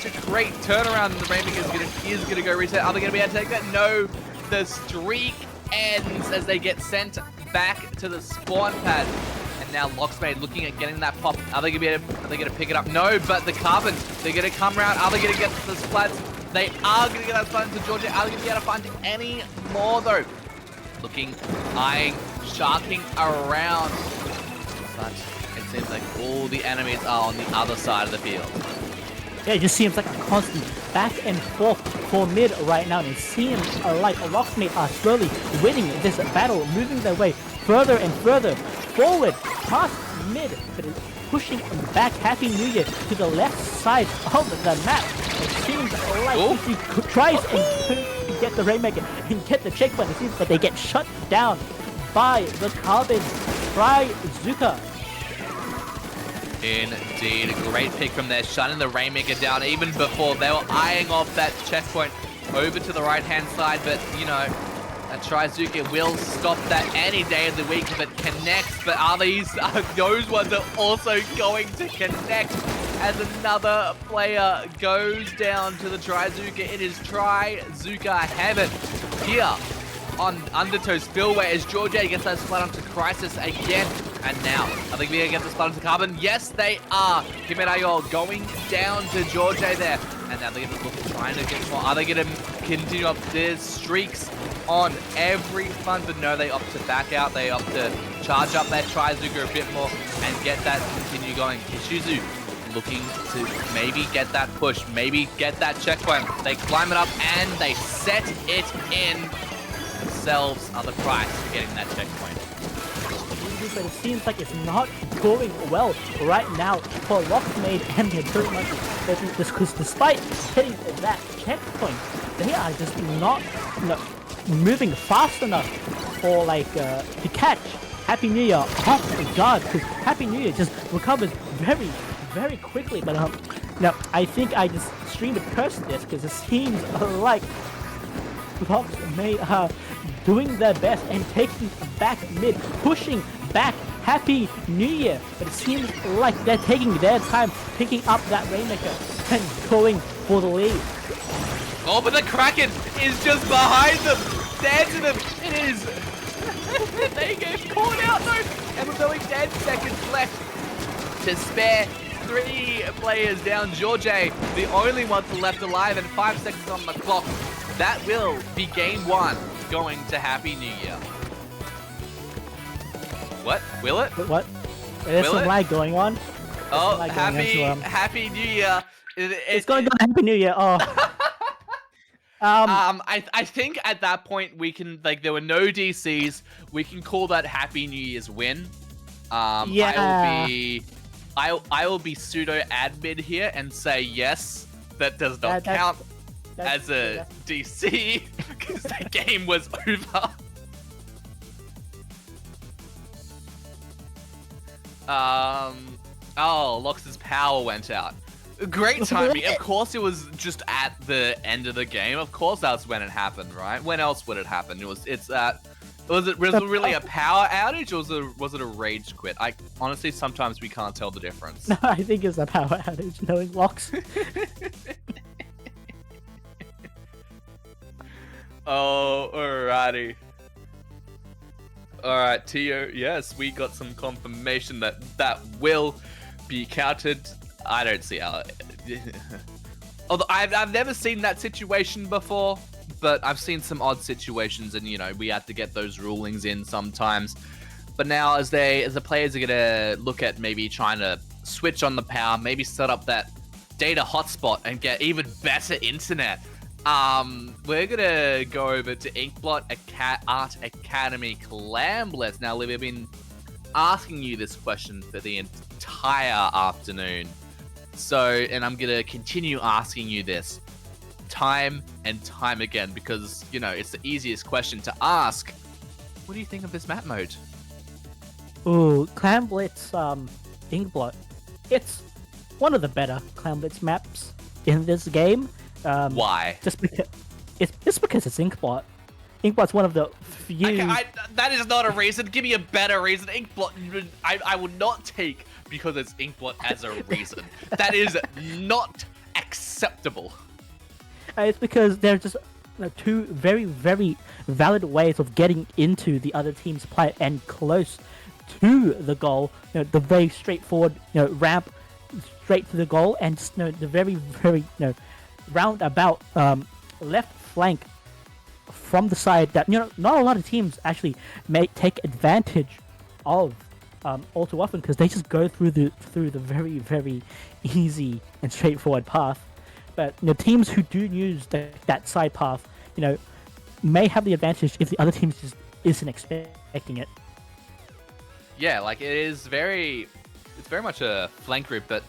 Such a great turnaround. And the Rainmaker is going to go reset. Are they going to be able to take that? No. The streak ends as they get sent back to the spawn pad. And now Loxmaid looking at getting that pop. Are they going to pick it up? No, but the Carbon, they're going to come around. Are they going to get the splats? They are going to get that splat into Georgia. Are they going to be able to find any more though? Looking, eyeing, sharking around. But it seems like all the enemies are on the other side of the field. Yeah, it just seems like a constant back and forth for mid right now. And it seems like Loxmaid are slowly winning this battle, moving their way further and further forward past mid, but it's pushing back Happy New Year to the left side of the map. It seems like he tries and get the Rainmaker and get the checkpoint. It seems that they get shut down by the Carbon Trizuka. Indeed, a great pick from there, shutting the Rainmaker down even before they were eyeing off that checkpoint over to the right-hand side, but, you know, a Trizuka will stop that any day of the week if it connects, but are those ones are also going to connect as another player goes down to the Trizuka. It is Trizuka heaven here on Undertow's spillway as George gets that split onto Crisis again. And now, I think we're going to get the split onto Carbon. Yes, they are. Kimirayo going down to George there. And now they're going to look at trying to get more. Are they going to continue up their streaks on every front? But no, they opt to back out. They opt to charge up that Trizuka a bit more and get that continue going. Kishizu looking to maybe get that push, maybe get that checkpoint. They climb it up and they set it in. Themselves are the price for getting that checkpoint. But it seems like it's not going well right now for Loxmaid and the Adobo Munchers. Because despite hitting that checkpoint, they are just not, moving fast enough for like to catch Happy New Year off guard. Because Happy New Year just recovers very, very quickly. But no, I think I just streamed a curse this because it seems like Loxmaid are doing their best and taking back mid, pushing back Happy New Year. But it seems like they're taking their time, picking up that Rainmaker and going for the lead. Oh, but the Kraken is just behind them, dancing them. It is. They get caught out though, and with only 10 seconds left to spare. 3 players down. George, the only one left alive, and 5 seconds on the clock. That will be game 1 going to Happy New Year. What? Will it? What? There's some lag going on. Oh, Happy New Year. It's going to go Happy New Year. Oh. I think at that point we can, like, there were no DCs. We can call that Happy New Year's win. Yeah. I will be pseudo admin here and say yes, that does not count as a DC because the game was over. Oh, Lox's power went out. Great timing. Of course it was just at the end of the game. Of course that's when it happened, right? When else would it happen? Was it really a power outage or was it a rage quit? I honestly sometimes we can't tell the difference. No, I think it's a power outage, knowing Lox. Oh, alrighty. Alright, Tio, yes, we got some confirmation that that will be counted. I don't see how. Although I've never seen that situation before, but I've seen some odd situations, and you know we have to get those rulings in sometimes. But now, as the players are gonna look at maybe trying to switch on the power, maybe set up that data hotspot and get even better internet. We're gonna go over to Inkblot Art Academy Clambless. Now, Liv, I've been asking you this question for the entire afternoon. So, and I'm gonna continue asking you this time and time again because, you know, it's the easiest question to ask. What do you think of this map mode? Ooh, Clamblitz, Inkblot. It's one of the better Clamblitz maps in this game. Why? Just because it's Inkblot. Inkblot's one of the few. That is not a reason. Give me a better reason. Inkblot, I would not take because it's Inkblot as a reason. That is not acceptable. It's because they're just two very, very valid ways of getting into the other team's play and close to the goal. You know, the very straightforward, ramp straight to the goal, and just, the very, very, roundabout left flank from the side that not a lot of teams actually may take advantage of all too often because they just go through the very, very easy and straightforward path. But teams who do use that side path, may have the advantage if the other team just isn't expecting it. Yeah, like it's very much a flank route, but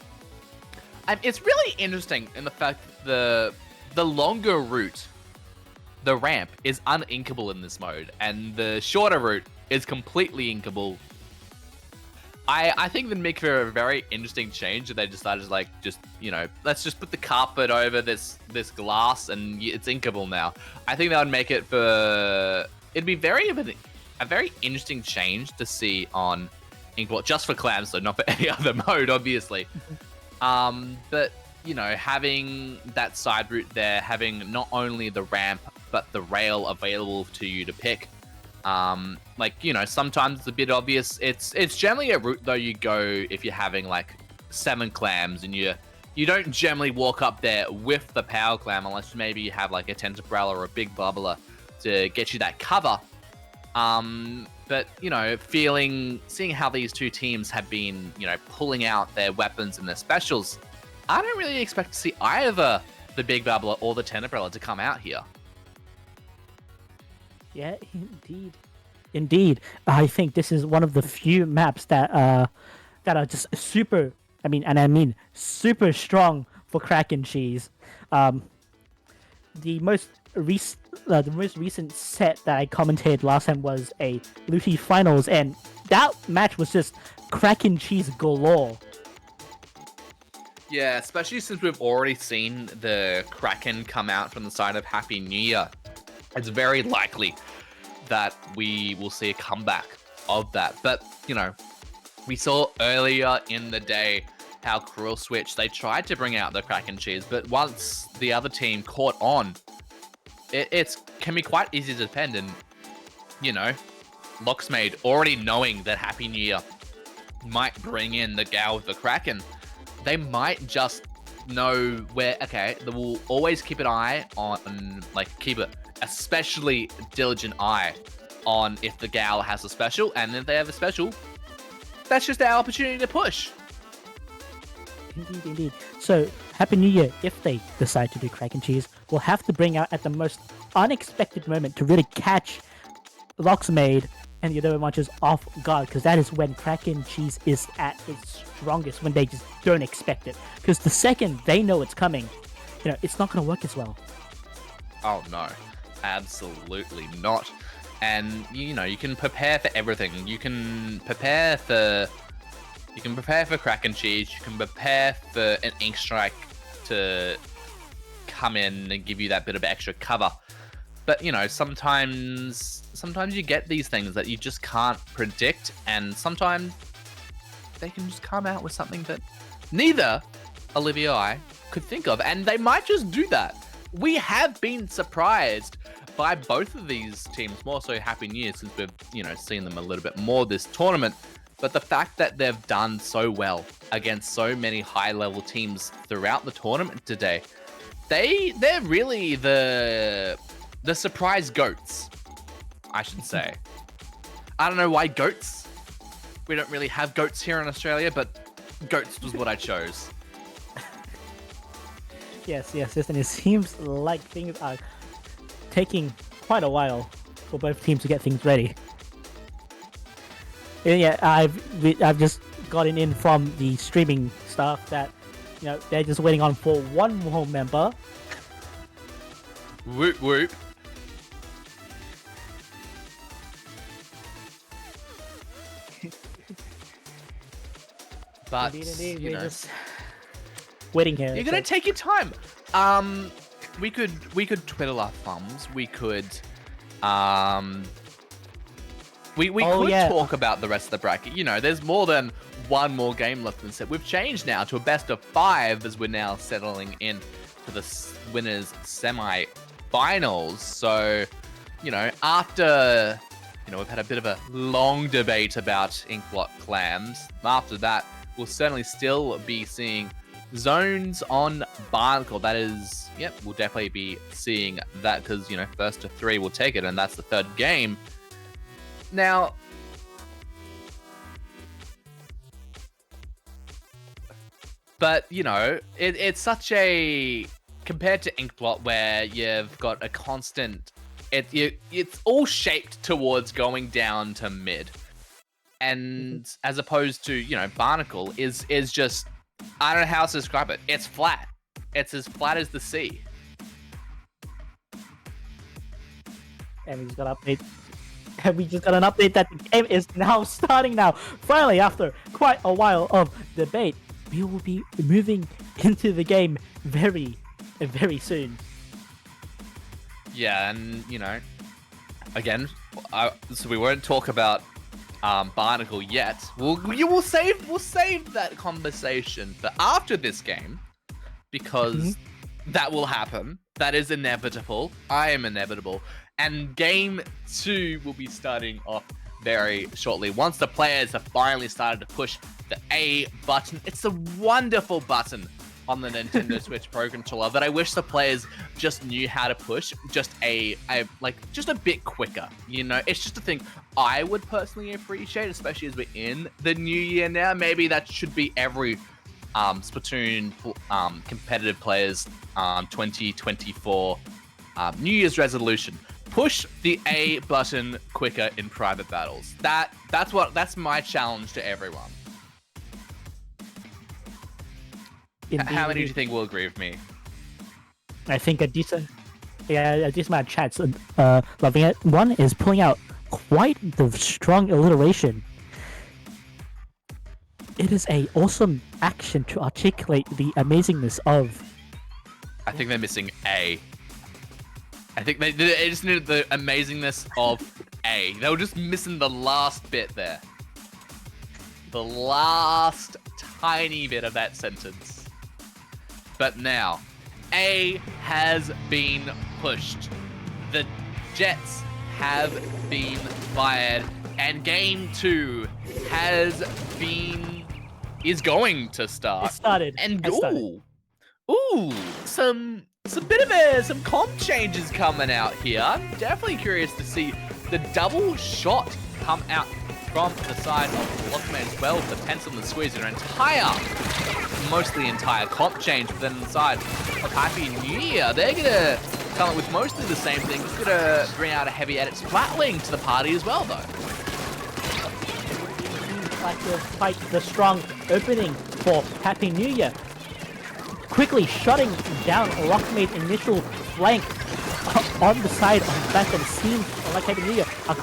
it's really interesting in the fact that the longer route, the ramp, is uninkable in this mode, and the shorter route is completely inkable. I think they'd make for a very interesting change if they decided to, like, just, you know, let's just put the carpet over this glass and it's inkable now. I think that would make it for... It'd be a very interesting change to see on Inkblot, just for clams, so not for any other mode, obviously. But, you know, having that side route there, having not only the ramp, but the rail available to you to pick. Like, you know, sometimes it's a bit obvious. It's generally a route, though, you go if you're having, like, 7 clams, and you don't generally walk up there with the power clam, unless maybe you have, like, a Tentabrella or a big bubbler to get you that cover. But, you know, seeing how these two teams have been, you know, pulling out their weapons and their specials, I don't really expect to see either the Big Bubbler or the Tenebrella to come out here. Yeah, indeed. I think this is one of the few maps that are just super. I mean super strong for Kraken Cheese. The most recent set that I commented last time was a Luty Finals, and that match was just Kraken Cheese galore. Yeah, especially since we've already seen the Kraken come out from the side of Happy New Year. It's very likely that we will see a comeback of that. But, you know, we saw earlier in the day how Krill switched. They tried to bring out the Kraken Cheese, but once the other team caught on, it can be quite easy to defend. And, you know, Loxmaid, already knowing that Happy New Year might bring in the gal with the Kraken, they might just know where, okay, they will always keep an eye on, like, keep it especially diligent eye on if the gal has a special, and if they have a special, that's just our opportunity to push. Indeed. So, Happy New Year, if they decide to do Kraken Cheese, will have to bring out at the most unexpected moment to really catch Loxmaid and the Adobo Munchers off guard, because that is when Kraken Cheese is at its strongest, when they just don't expect it. Because the second they know it's coming, you know, it's not going to work as well. Oh no, absolutely not. And, you know, you can prepare for everything. You can prepare for Kraken Cheese. You can prepare for an Ink Strike to come in and give you that bit of extra cover. But, you know, sometimes you get these things that you just can't predict, and sometimes they can just come out with something that neither Olivia or I could think of, and they might just do that. We have been surprised by both of these teams, more so Happy New Year, since we've, you know, seen them a little bit more this tournament. But the fact that they've done so well against so many high-level teams throughout the tournament today, they're really the surprise goats, I should say. I don't know why goats. We don't really have goats here in Australia, but goats was what I chose. Yes, and it seems like things are taking quite a while for both teams to get things ready. And yeah, I've just gotten in from the streaming staff that, you know, they're just waiting on for one more member. Whoop whoop. But Indeed, you we're know, just waiting here. you're gonna take your time. We could twiddle our thumbs. We could we could talk about the rest of the bracket. You know, there's more than one more game left in the set. We've changed now to a best of 5 as we're now settling in to the winners semi-finals. So, you know, after, you know, we've had a bit of a long debate about Inkblot clams. After that, we'll certainly still be seeing zones on Barnacle. That is, yep, we'll definitely be seeing that because, you know, first to 3 will take it, and that's the third game. Now, but, you know, it's such a, compared to Inkblot where you've got a constant, it's all shaped towards going down to mid. And as opposed to, you know, Barnacle is just, I don't know how else to describe it. It's flat. It's as flat as the sea. And he's got update. And we just got an update that the game is now starting now. Finally, after quite a while of debate, we will be moving into the game very, very soon. Yeah, and again, so we won't talk about Barnacle yet. We'll save that conversation for after this game, because that will happen. That is inevitable. I am inevitable. And game 2 will be starting off very shortly. Once the players have finally started to push the A button. It's a wonderful button on the Nintendo Switch Pro Controller that I wish the players just knew how to push just a bit quicker. It's just a thing I would personally appreciate, especially as we're in the new year now. Maybe that should be every Splatoon competitive players 2024 New Year's resolution. Push the A button quicker in private battles. That's my challenge to everyone. How many do you think will agree with me? I think a decent amount of chats loving it. One is pulling out quite the strong alliteration. It is a awesome action to articulate the amazingness of. I think they're missing A. I think they just needed the amazingness of A. They were just missing the last bit there. The last tiny bit of that sentence. But now, A has been pushed. The Jets have been fired. And game 2 is going to start. It started. And it started. Some comp changes coming out here. I'm definitely curious to see the double shot come out from the side of Loxmaid as well. The pencil and the squeeze are mostly entire comp change, but then on the side of Happy New Year, they're gonna come up with mostly the same thing. Just gonna bring out a heavy edit Splatling to the party as well, though. Like quite the strong opening for Happy New Year. Quickly shutting down Loxmaid's initial flank on the side of the fact that it seems like Happy New Year are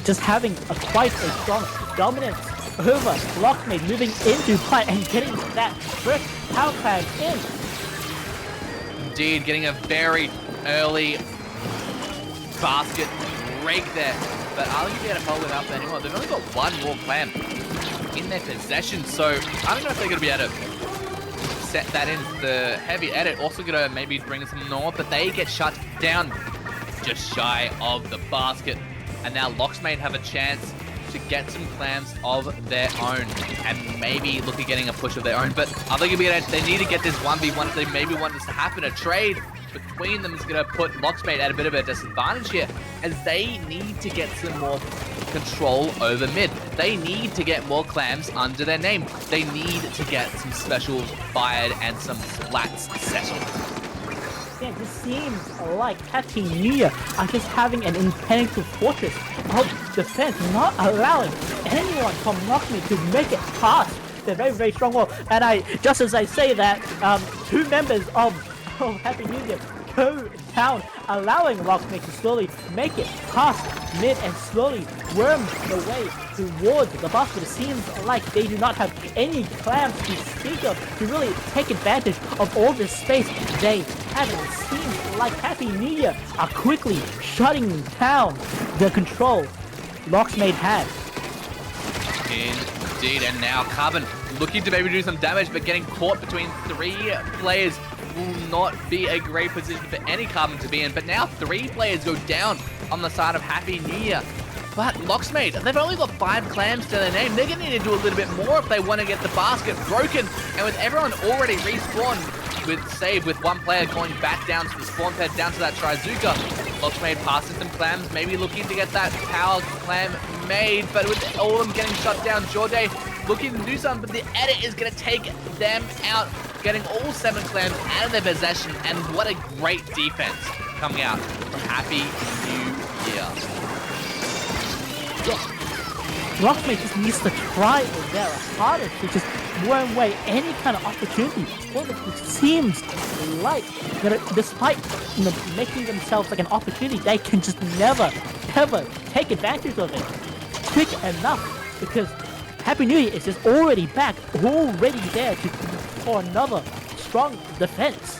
just having quite a strong dominance over Loxmaid, moving into play and getting that first power plant in. Indeed, getting a very early basket break there. But I don't think they're going to follow it up anymore. They've only got one more clam in their possession, so I don't know if they're going to be able to set that in. The heavy edit also going to maybe bring some more, but they get shut down just shy of the basket. And now Loxmaid have a chance to get some clams of their own and maybe look at getting a push of their own. But are they going to be they need to get this 1v1 if they maybe want this to happen. A trade between them is going to put Loxmaid at a bit of a disadvantage here, as they need to get some more control over mid. They need to get more clams under their name. They need to get some specials fired and some splats settled. Yeah, this seems like Happy New Year are just having an impenetrable fortress of defense, not allowing anyone from Loxmaid to make it past their very, very strong wall. And just as I say that, two members of Happy New Year go down, allowing Loxmaid to slowly make it past mid and slowly worm the way towards the basket. It seems like they do not have any clams to speak of to really take advantage of all this space they have. And it seems like Happy New Year are quickly shutting down the control Loxmaid had. Indeed, and now Carbon looking to maybe do some damage, but getting caught between three players will not be a great position for any Carbon to be in. But now 3 players go down on the side of Happy New Year. But Loxmaid, they've only got 5 clams to their name. They're going to need to do a little bit more if they want to get the basket broken. And with everyone already respawned, with one player going back down to the spawn pad, down to that Trizuka, Loxmaid passes some clams, maybe looking to get that power clam made. But with all of them getting shut down, Jorday looking to do something, but the edit is going to take them out, getting all 7 clams out of their possession. And what a great defense coming out from Happy New Year. Loxmaid just needs to try their hardest to just wear away any kind of opportunity. Well, it seems like, despite making themselves like an opportunity, they can just never, ever take advantage of it quick enough, because Happy New Year is just already back, already there for another strong defense.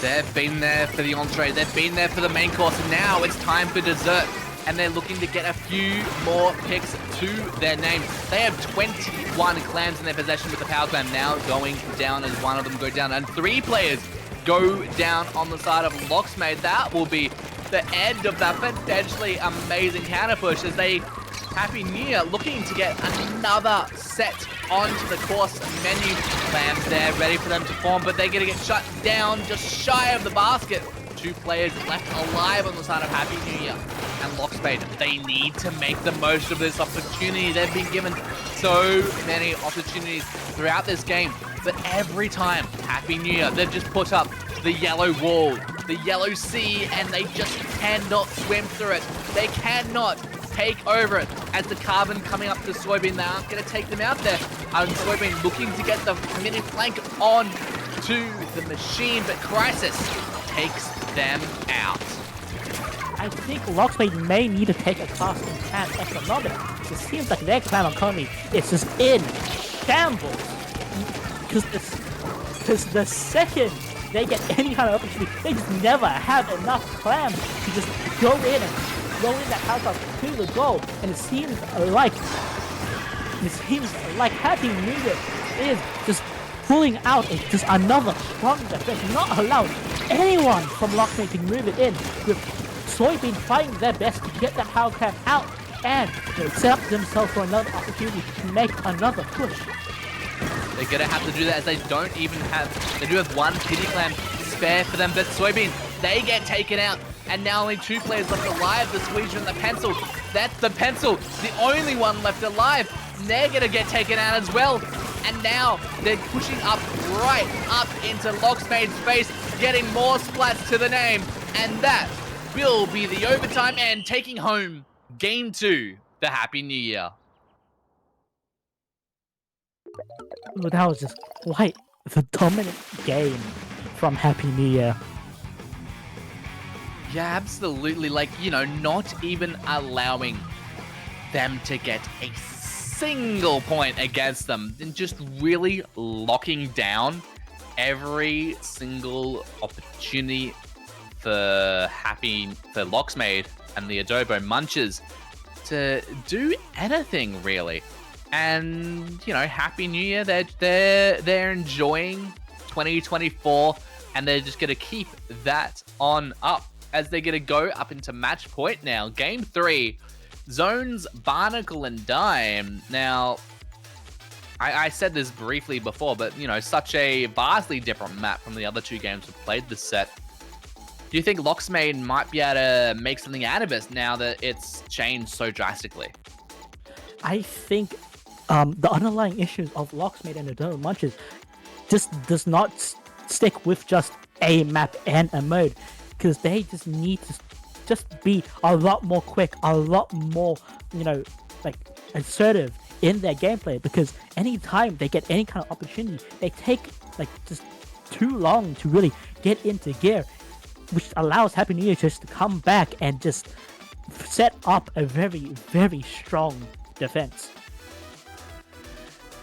They've been there for the entree, they've been there for the main course, and now it's time for dessert. And they're looking to get a few more picks to their name. They have 21 clams in their possession, with the power clam now going down as one of them go down. And 3 players go down on the side of Loxmaid. That will be the end of that potentially amazing counter push, as they, Happy New Year, looking to get another set onto the course menu. Clams there, ready for them to form, but they're going to get shut down just shy of the basket. 2 players left alive on the side of Happy New Year. And Loxmaid, they need to make the most of this opportunity. They've been given so many opportunities throughout this game, but every time, Happy New Year, they've just put up the yellow wall, the yellow sea, and they just cannot swim through it. They cannot take over it. As the carbon coming up to Soybean, they aren't going to take them out there. And Soybean looking to get the mini flank on to the machine, but Crisis takes them out. I think Loxmaid may need to take a class in clan economics. It seems like their clan economy is just in shambles. Because the second they get any kind of opportunity, they just never have enough clams to just go in and throw in that house up to the goal. And it seems like Happy New Year is just pulling out just another strong defense, not allowing anyone from Loxmaid to move it in, with Soybean trying their best to get that power clam out and set up themselves for another opportunity to make another push. They're gonna have to do that, as they don't even have, they do have 1 pity clam spare for them, but Soybean, they get taken out, and now only 2 players left alive, the Squeezer and the Pencil. That's the Pencil, the only one left alive. They're gonna get taken out as well. And now they're pushing up right up into Loxmaid's face, getting more splats to the name. And that will be the overtime and taking home Game 2, the Happy New Year. Well, that was just quite the dominant game from Happy New Year. Yeah, absolutely. Like, not even allowing them to get a single point against them, and just really locking down every single opportunity for Loxmaid and the Adobo Munchers to do anything really. And Happy New Year, they're enjoying 2024, and they're just gonna keep that on up as they're gonna go up into match point now. Game 3. Zones, Barnacle, and Dime. Now, I said this briefly before, but, such a vastly different map from the other 2 games we've played this set. Do you think Loxmaid might be able to make something out of it now that it's changed so drastically? I think the underlying issues of Loxmaid and Adobo Munchers just does not stick with just a map and a mode, because they just need to just be a lot more quick, a lot more, assertive in their gameplay, because anytime they get any kind of opportunity, they take just too long to really get into gear, which allows Happy New Year just to come back and just set up a very, very strong defense.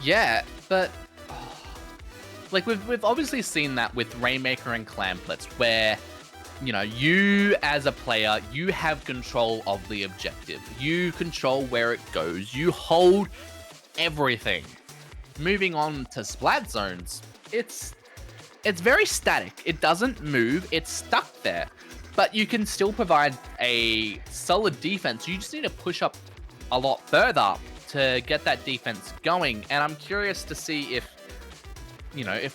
Yeah, but we've obviously seen that with Rainmaker and Clamplets, where you as a player, you have control of the objective. You control where it goes. You hold everything. Moving on to Splat Zones, it's very static. It doesn't move. It's stuck there. But you can still provide a solid defense. You just need to push up a lot further to get that defense going. And I'm curious to see if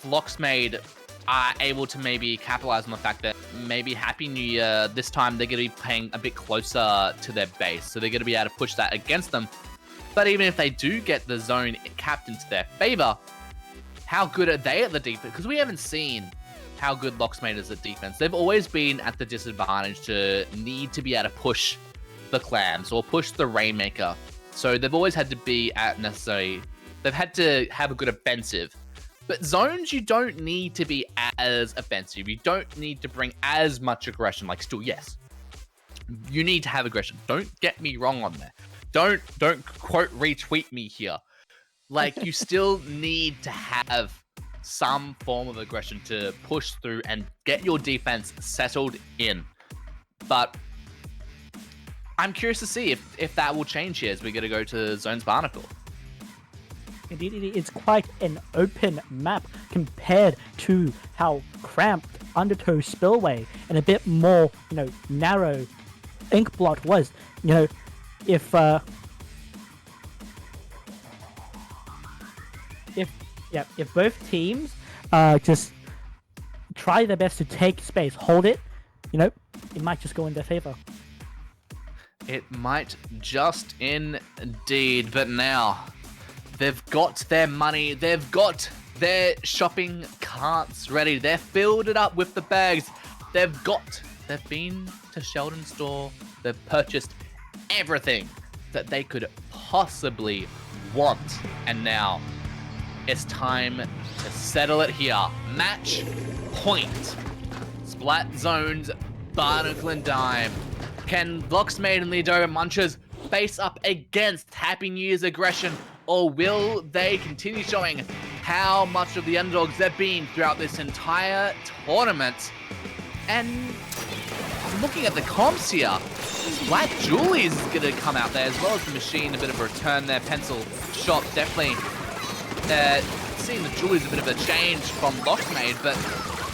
Loxmaid are able to maybe capitalize on the fact that maybe Happy New Year, this time they're going to be playing a bit closer to their base. So they're going to be able to push that against them. But even if they do get the zone capped into their favor, how good are they at the defense? Because we haven't seen how good Loxmaid is at defense. They've always been at the disadvantage to need to be able to push the Clams or push the Rainmaker So they've always had to be they've had to have a good offensive. But zones, you don't need to be as offensive. You don't need to bring as much aggression. Like, still, yes, you need to have aggression. Don't get me wrong on there. Don't quote retweet me here. Like, you still need to have some form of aggression to push through and get your defense settled in. But I'm curious to see if that will change here as we're going to go to Zones Barnacle. Indeed, it's quite an open map compared to how cramped Undertow Spillway and a bit more, narrow Inkblot was. If both teams just try their best to take space, hold it, it might just go in their favor. It might just indeed, but now they've got their money, they've got their shopping carts ready, they're filled it up with the bags, they've been to Sheldon store, they've purchased everything that they could possibly want, and now it's time to settle it here. Match point. Splat Zones, Barnacle and Dime. Can Loxmaid and the Adobo Munchers face up against Happy New Year's aggression, or will they continue showing how much of the underdogs they've been throughout this entire tournament? And looking at the comps here, Black Julie's is going to come out there as well as the machine, a bit of a return there. Pencil shot, definitely seeing the Julie's a bit of a change from Loxmaid, but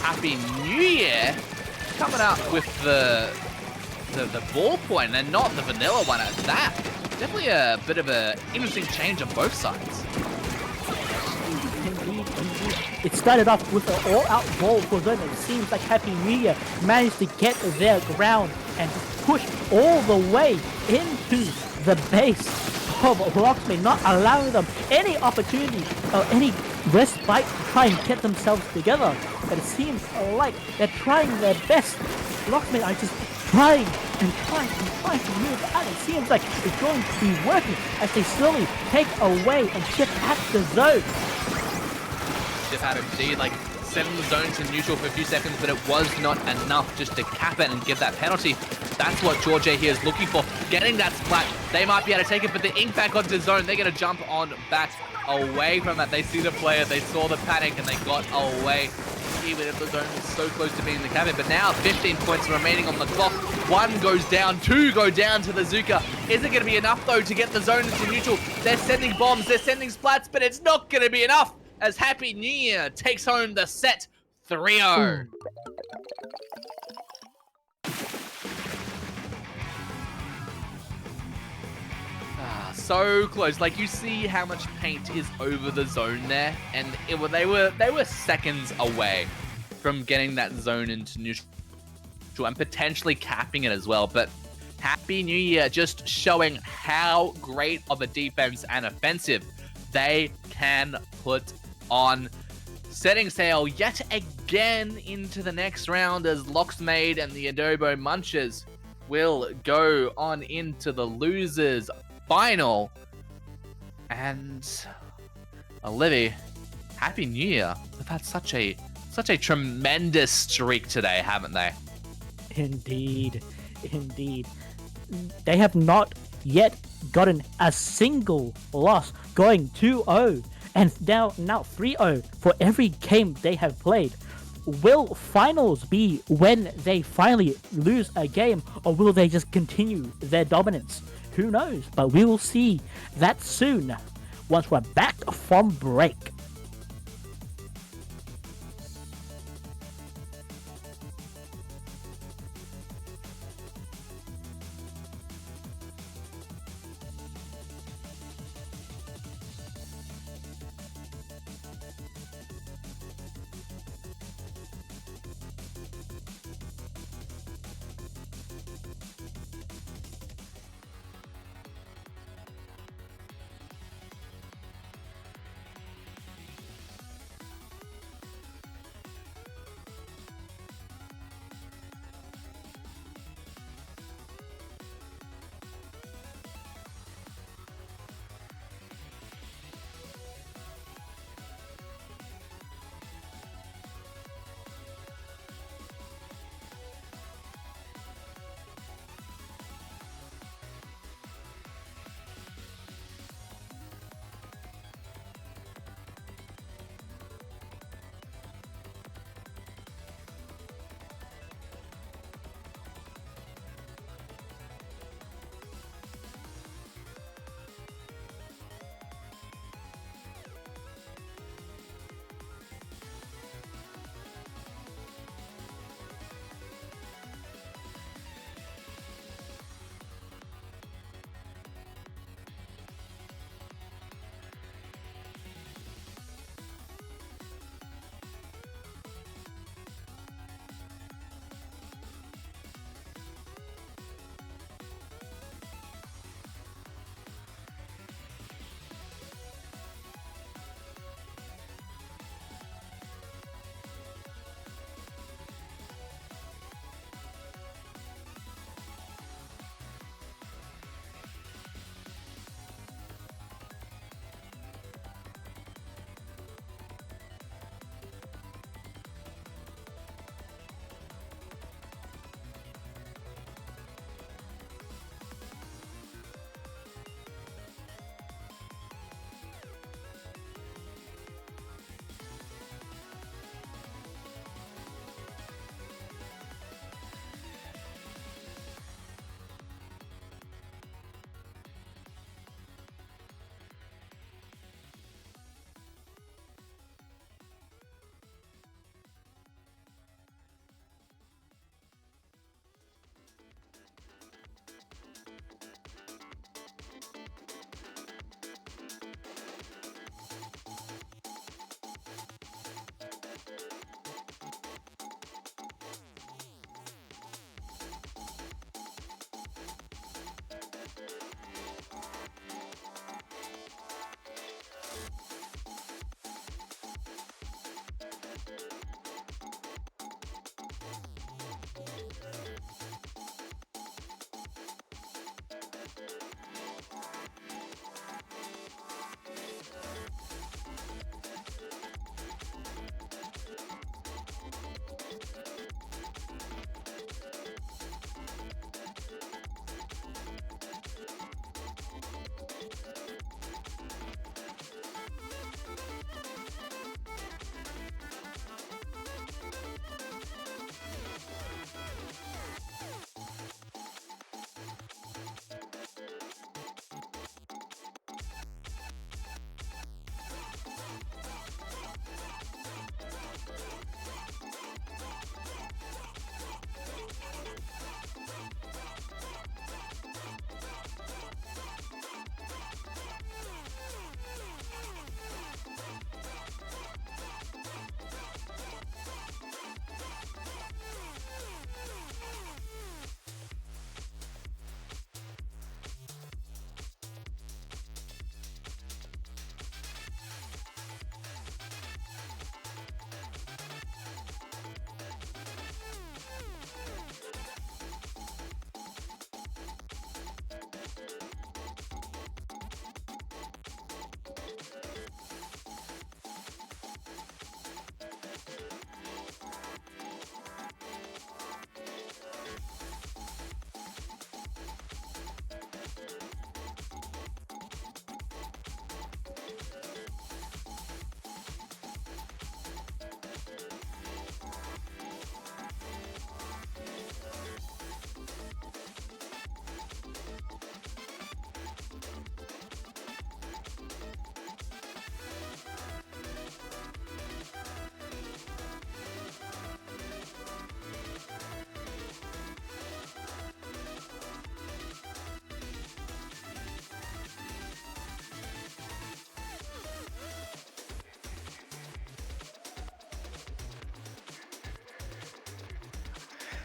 Happy New Year coming out with the ballpoint and not the vanilla one at that. Definitely a bit of an interesting change on both sides. Indeed. It started off with an all-out ball for them. It seems like Happy New Year managed to get their ground and push all the way into the base of Loxmaid, not allowing them any opportunity or any respite to try and get themselves together. But it seems like they're trying their best. Loxmaid are just trying to move out. It seems like it's going to be working as they slowly take away and chip at the zone. Chip out indeed, like sending the zone to neutral for a few seconds, but it was not enough just to cap it and give that penalty. That's what George A here is looking for. Getting that splat, they might be able to take it, but the ink back onto zone, they're going to jump on back away from that. They see the player, they saw the panic, and they got away. Even if the zone was so close to being in the cabin. But now 15 points remaining on the clock. One goes down, two go down to the Zuka. Is it going to be enough though to get the zone into neutral? They're sending bombs, they're sending splats, but it's not going to be enough as Happy New Year takes home the set 3-0. So close. Like, you see how much paint is over the zone there, and they were seconds away from getting that zone into neutral and potentially capping it as well. But Happy New Year just showing how great of a defense and offensive they can put on, setting sail yet again into the next round as Loxmaid and the Adobo Munchers will go on into the losers final. And Olivia, Happy New Year. They've had such a tremendous streak today, haven't they? Indeed. They have not yet gotten a single loss, going 2-0 and now 3-0 for every game they have played. Will finals be when they finally lose a game, or will they just continue their dominance? Who knows? But we will see that soon once we're back from break.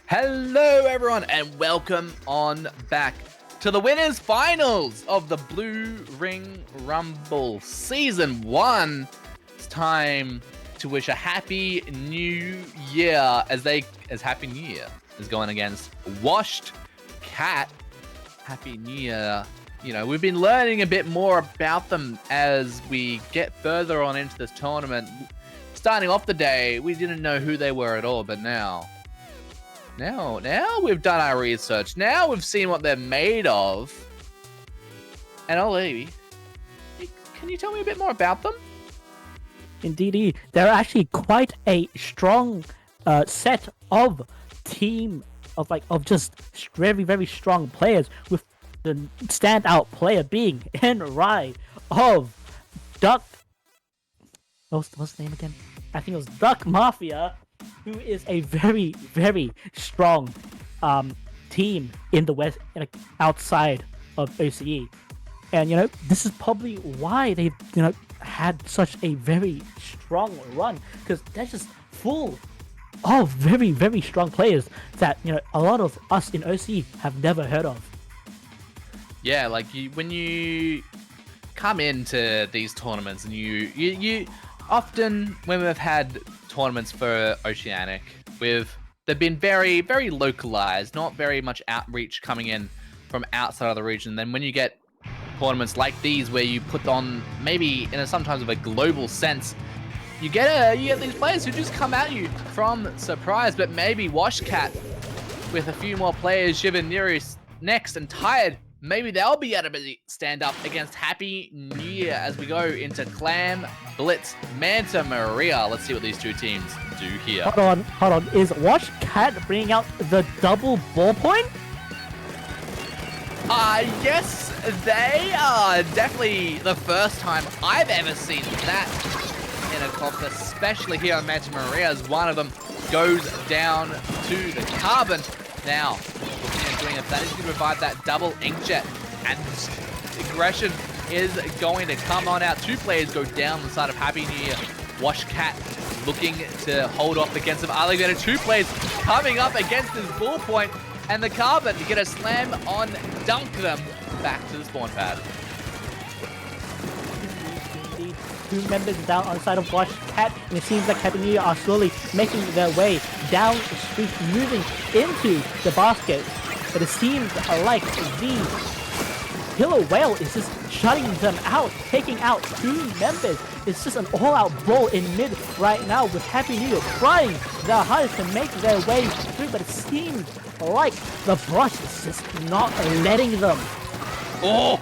Hello, everyone, and welcome on back to the winners finals of the Blue Ring Rumble Season 1. It's time to wish a happy new year as Happy New Year is going against Washed Cat. Happy New Year. You know, we've been learning a bit more about them as we get further on into this tournament. Starting off the day, we didn't know who they were at all, but now we've done our research. Now we've seen what they're made of. And Ollie, can you tell me a bit more about them? Indeed, they're actually quite a strong set of team of just very, very strong players, with the standout player being Enrai of Duck. What's the name again? I think it was Duck Mafia, who is a very, very strong team in the West, outside of OCE. And, you know, this is probably why they've, had such a very strong run, because they're just full of very, very strong players that, a lot of us in OCE have never heard of. Yeah, like when you come into these tournaments and you often, when we've had tournaments for Oceanic, they've been very, very localized, not very much outreach coming in from outside of the region. Then when you get tournaments like these where you put on maybe in sometimes of a global sense, you get these players who just come at you from surprise. But maybe Washcat with a few more players, Shivan Nearest next and Tired, maybe they'll be able to stand up against Happy New Year as we go into Clam, Blitz, Manta Maria. Let's see what these two teams do here. Hold on. Is Washcat bringing out the double ballpoint? Yes, they are definitely the first time I've ever seen that in a comp, especially here on Manta Maria, as one of them goes down to the carbon. Now, looking at doing it, that is going to provide that double inkjet, and aggression is going to come on out. Two players go down the side of Happy New Year. Washcat looking to hold off against some Alligator. Two players coming up against this ballpoint, and the carbon to get a slam on, dunk them back to the spawn pad. Two members down on the side of Washcat, and it seems like Happy New Year are slowly making their way down the street, moving into the basket. But it seems like the Killer Whale is just shutting them out, taking out two members. It's just an all-out brawl in mid right now, with Happy New Year trying their hardest to make their way through, but it seems like the brush is just not letting them. Oh,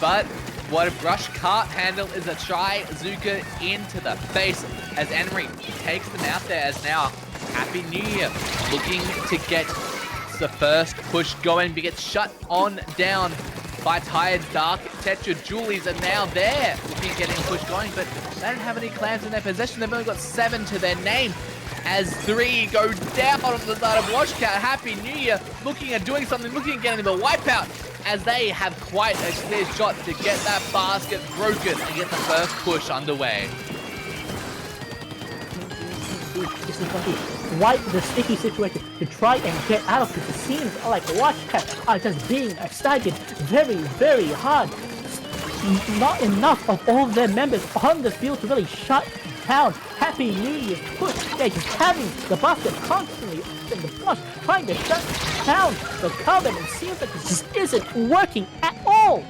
but what a brush can't handle is a Tri-Zuka into the face as Henry takes them out there. As now Happy New Year looking to get the first push going, but gets shut on down by Tired. Dark Tetra Julies are now there looking at getting a push going, but they don't have any clans in their possession. They've only got 7 to their name as 3 go down on the side of Washcat. Happy New Year looking at doing something, looking at getting the wipeout, as they have quite a clear shot to get that basket broken and get the first push underway. This is going to be quite the sticky situation to try and get out of this. It seems like Washcat are just being staggered very, very hard. Not enough of all their members on the field to really shut down Happy New Year's push. They're just having the basket constantly in the flush, trying to shut down the carbon. It seems like this just isn't working at all.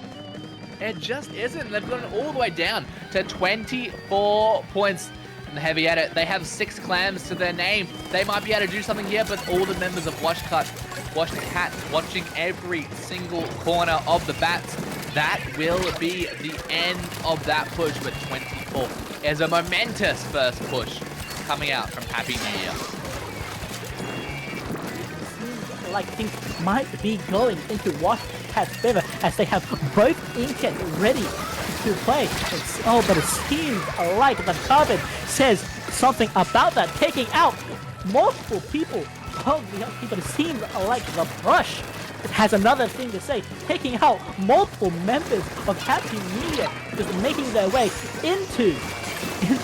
It just isn't. They've gone all the way down to 24 points. And heavy at it. They have 6 clams to their name. They might be able to do something here, but all the members of Washcat watching every single corner of the bats. That will be the end of that push, but 24 is a momentous first push coming out from Happy New Year. Like things might be going into Washcat's favor, as they have both Inkjet ready to play. But it seems like the carbon says something about that, taking out multiple people. But it seems like the brush has another thing to say, taking out multiple members of Happy New Year, just making their way into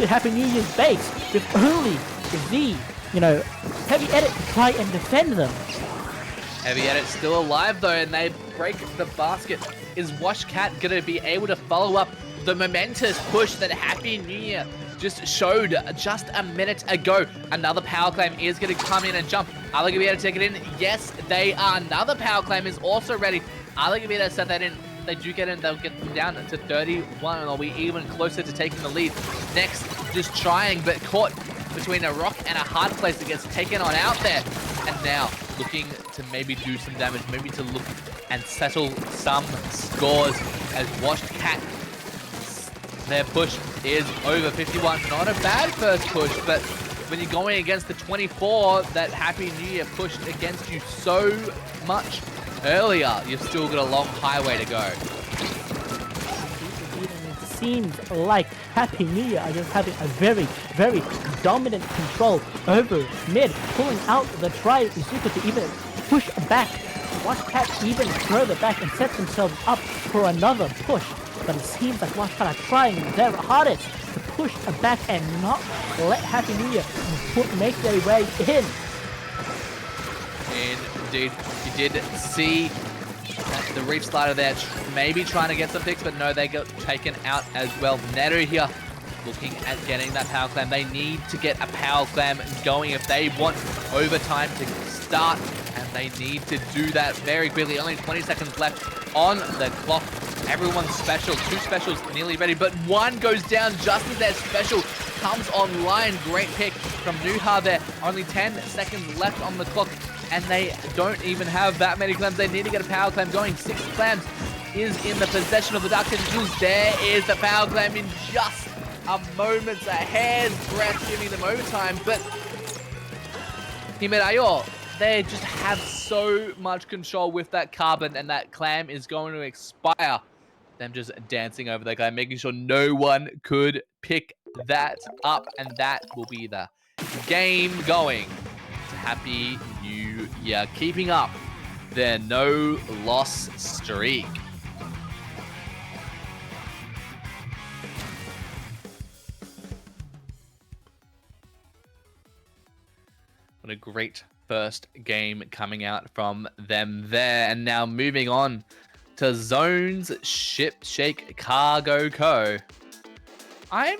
Happy New Year's base with only the Heavy Edit try and defend them. Heavy Edit still alive though, and they break the basket. Is Washcat gonna be able to follow up the momentous push that Happy New Year just showed just a minute ago? Another power claim is gonna come in and jump. Are they gonna be able to take it in? Yes, they are. Another power claim is also ready. Are they gonna be able to set that in? They do get in, they'll get them down to 31, and they'll be even closer to taking the lead. Next, just trying, but caught between a rock and a hard place that gets taken on out there. And now, looking to maybe do some damage, maybe to look and settle some scores as Washcat, their push is over 51. Not a bad first push, but when you're going against the 24 that Happy New Year pushed against you so much earlier, you've still got a long highway to go. It seems like Happy New Year are just having a very, very dominant control over mid, pulling out the try Izuku to even push back. Washcat even further back and set themselves up for another push. But it seems like Washcat are trying their hardest to push back and not let Happy New Year make their way in. Indeed, you did see the Reef Slider there maybe trying to get some picks, but no, they got taken out as well. Neto here looking at getting that power clam. They need to get a power clam going if they want overtime to start, and they need to do that very quickly. Only 20 seconds left on the clock. Everyone's special, 2 specials nearly ready, but 1 goes down just as their special comes online. Great pick from Nuha there. Only 10 seconds left on the clock, and they don't even have that many clams. They need to get a power clam going. 6 clams is in the possession of the Dark Tentacles. There is the power clam in just a moment's a hair's breadth, giving them overtime. But Himerayo, they just have so much control with that carbon, and that clam is going to expire. Them just dancing over that clam, making sure no one could pick that up, and that will be the game going to Happy New Year, keeping up their no-loss streak. What a great first game coming out from them there. And now moving on to Zone's Ship Shake Cargo Co. I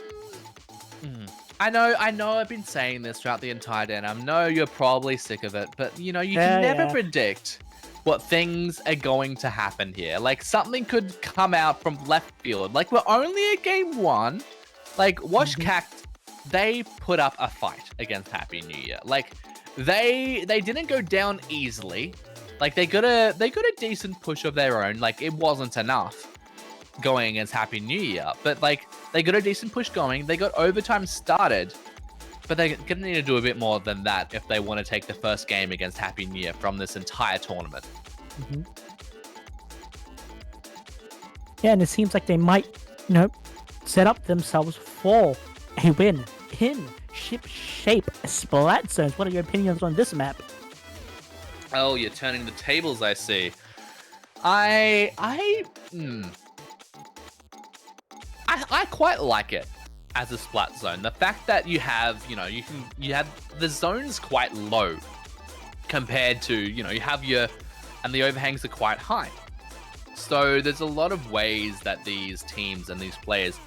know I've been saying this throughout the entire day, and I know you're probably sick of it, but you know, you can never predict what things are going to happen here. Like, something could come out from left field. Like, we're only at game 1. Like, Washcat, they put up a fight against Happy New Year. Like, they didn't go down easily. Like, they got a decent push of their own. Like, it wasn't enough going against Happy New Year, but like, they got a decent push going. They got overtime started, but they're gonna need to do a bit more than that if they want to take the first game against Happy New Year from this entire tournament. Yeah, and it seems like they might, you know, set up themselves for a win in Ship Shape Splat Zones. What are your opinions on this map? Oh, you're turning the tables, I see. I quite like it as a splat zone. The fact that you have, you know, you have the zones quite low compared to, you know, you have your, and the overhangs are quite high. So there's a lot of ways that these teams and these players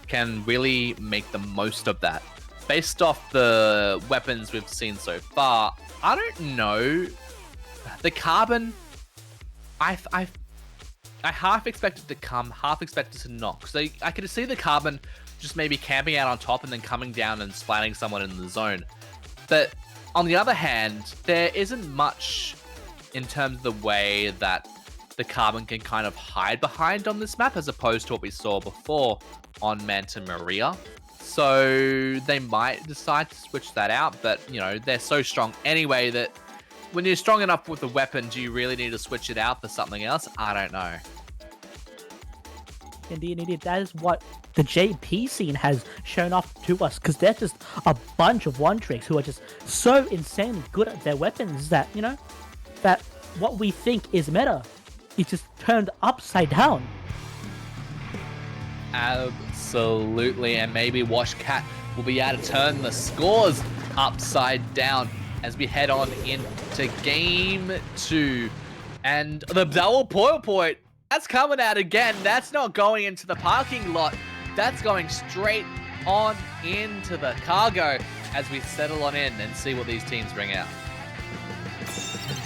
can really make the most of that. Based off the weapons we've seen so far, I don't know. The carbon, I half expected to come, half expected to knock. So I could see the carbon just maybe camping out on top and then coming down and splatting someone in the zone. But on the other hand, there isn't much in terms of the way that the carbon can kind of hide behind on this map, as opposed to what we saw before on Manta Maria. So they might decide to switch that out, but you know, they're so strong anyway that when you're strong enough with the weapon, do you really need to switch it out for something else? I don't know. Indeed. That is what the JP scene has shown off to us, because they're just a bunch of one-tricks who are just so insanely good at their weapons that, you know, that what we think is meta is just turned upside down. Absolutely, and maybe Washcat will be able to turn the scores upside down as we head on into game 2. And the double point, that's coming out again. That's not going into the parking lot. That's going straight on into the cargo as we settle on in and see what these teams bring out.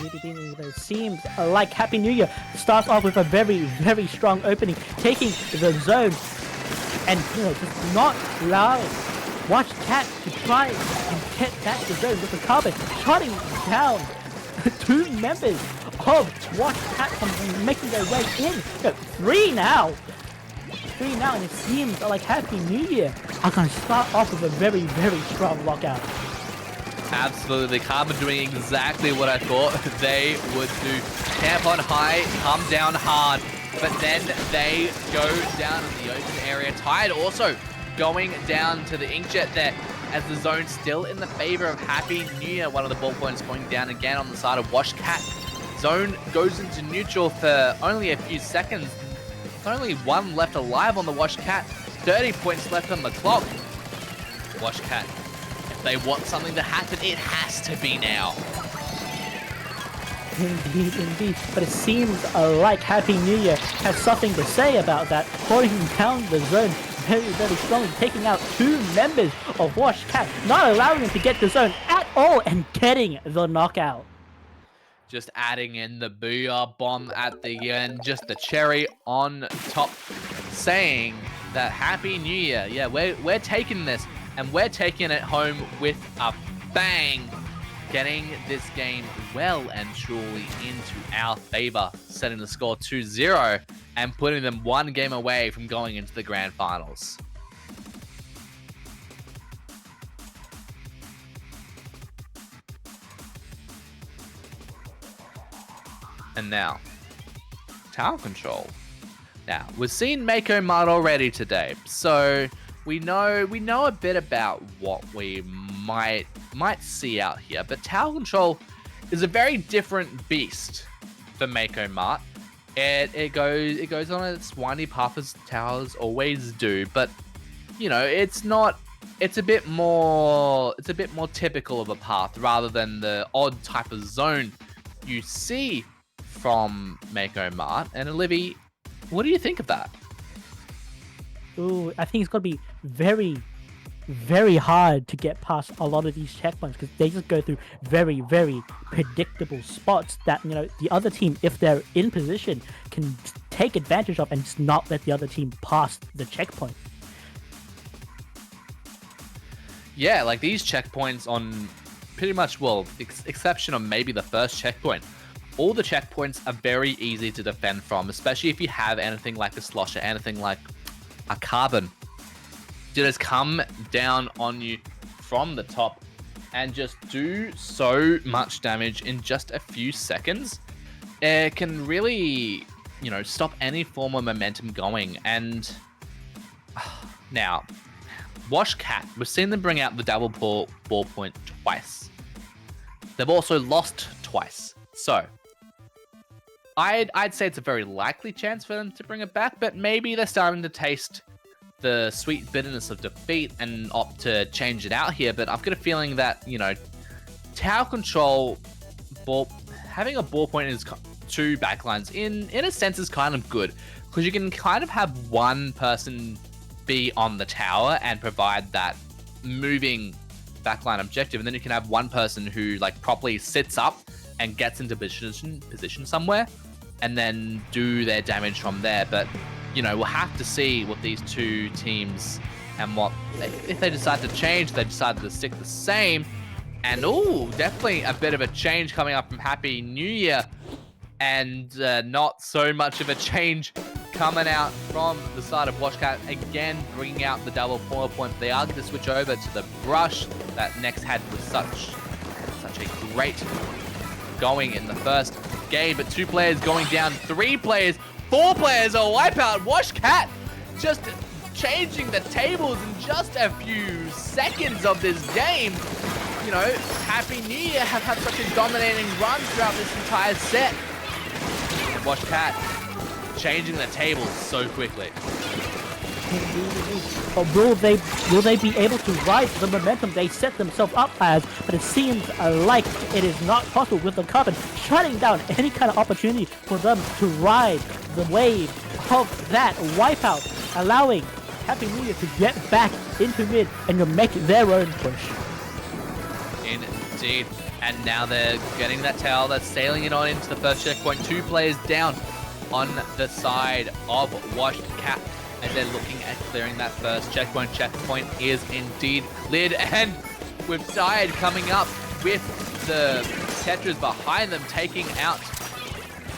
It seems like Happy New Year starts off with a very, very strong opening, taking the zone and just not allowing Watch Cat to try and get back the zone with the carbon, shutting down 2 members of Watch Cat from making their way in. 3 now, and it seems like Happy New Year are going to start off with a very, very strong lockout. Absolutely, Carbon doing exactly what I thought they would do. Camp on high, come down hard, but then they go down in the open area. Tide also going down to the Inkjet there as the zone's still in the favor of Happy New Year. One of the ball points going down again on the side of Wash Cat. Zone goes into neutral for only a few seconds. There's only 1 left alive on the Wash Cat. 30 points left on the clock. Wash Cat, if they want something to happen, it has to be now. Indeed. But it seems like Happy New Year has something to say about that, holding down the zone very, very strongly, taking out 2 members of Wash Cat, not allowing them to get the zone at all, and getting the knockout. Just adding in the Booyah Bomb at the end, just the cherry on top, saying that Happy New Year. Yeah, we're taking this, and we're taking it home with a bang, getting this game well and truly into our favor, setting the score 2-0 and putting them 1 game away from going into the grand finals. And now, tower control. Now, we've seen Mako Mart already today, so we know a bit about what we might see out here. But tower control is a very different beast for Mako Mart. It goes on its windy path as towers always do, but it's a bit more typical of a path rather than the odd type of zone you see from Mako Mart. And Olivia, what do you think of that? Ooh, I think it's going to be very, very hard to get past a lot of these checkpoints because they just go through very, very predictable spots that, the other team, if they're in position, can take advantage of and just not let the other team pass the checkpoint. Yeah, like these checkpoints on pretty much, exception of maybe the first checkpoint, all the checkpoints are very easy to defend from, especially if you have anything like a slosher, anything like a carbon. Just come down on you from the top and just do so much damage in just a few seconds. It can really, stop any form of momentum going. And now, Wash Cat, we've seen them bring out the double ball point twice. They've also lost twice. So I'd say it's a very likely chance for them to bring it back, but maybe they're starting to taste the sweet bitterness of defeat and opt to change it out here. But I've got a feeling that, tower control, having a ball point is 2 backlines in a sense is kind of good, because you can kind of have one person be on the tower and provide that moving backline objective, and then you can have one person who properly sits up and gets into position somewhere and then do their damage from there. But we'll have to see what these 2 teams and if they decide to change, they decide to stick the same. And definitely a bit of a change coming up from Happy New Year, and not so much of a change coming out from the side of Washcat, again bringing out the double point. They are going to switch over to the brush that Next had with such a great going in the first game, but 2 players going down, 3 players, 4 players, a wipeout. Washcat just changing the tables in just a few seconds of this game. Happy New Year have had such a dominating run throughout this entire set. Washcat changing the tables so quickly. Indeed. But will they be able to ride the momentum they set themselves up as? But it seems like it is not possible with the Carbon shutting down any kind of opportunity for them to ride the wave of that wipeout, allowing Happy New Year to get back into mid and to make their own push. Indeed. And now they're getting that tower. They're sailing it on into the first checkpoint. 2 players down on the side of Washed Cat. And they're looking at clearing that first checkpoint. Checkpoint is indeed cleared. And with Syed coming up with the Tetras behind them, taking out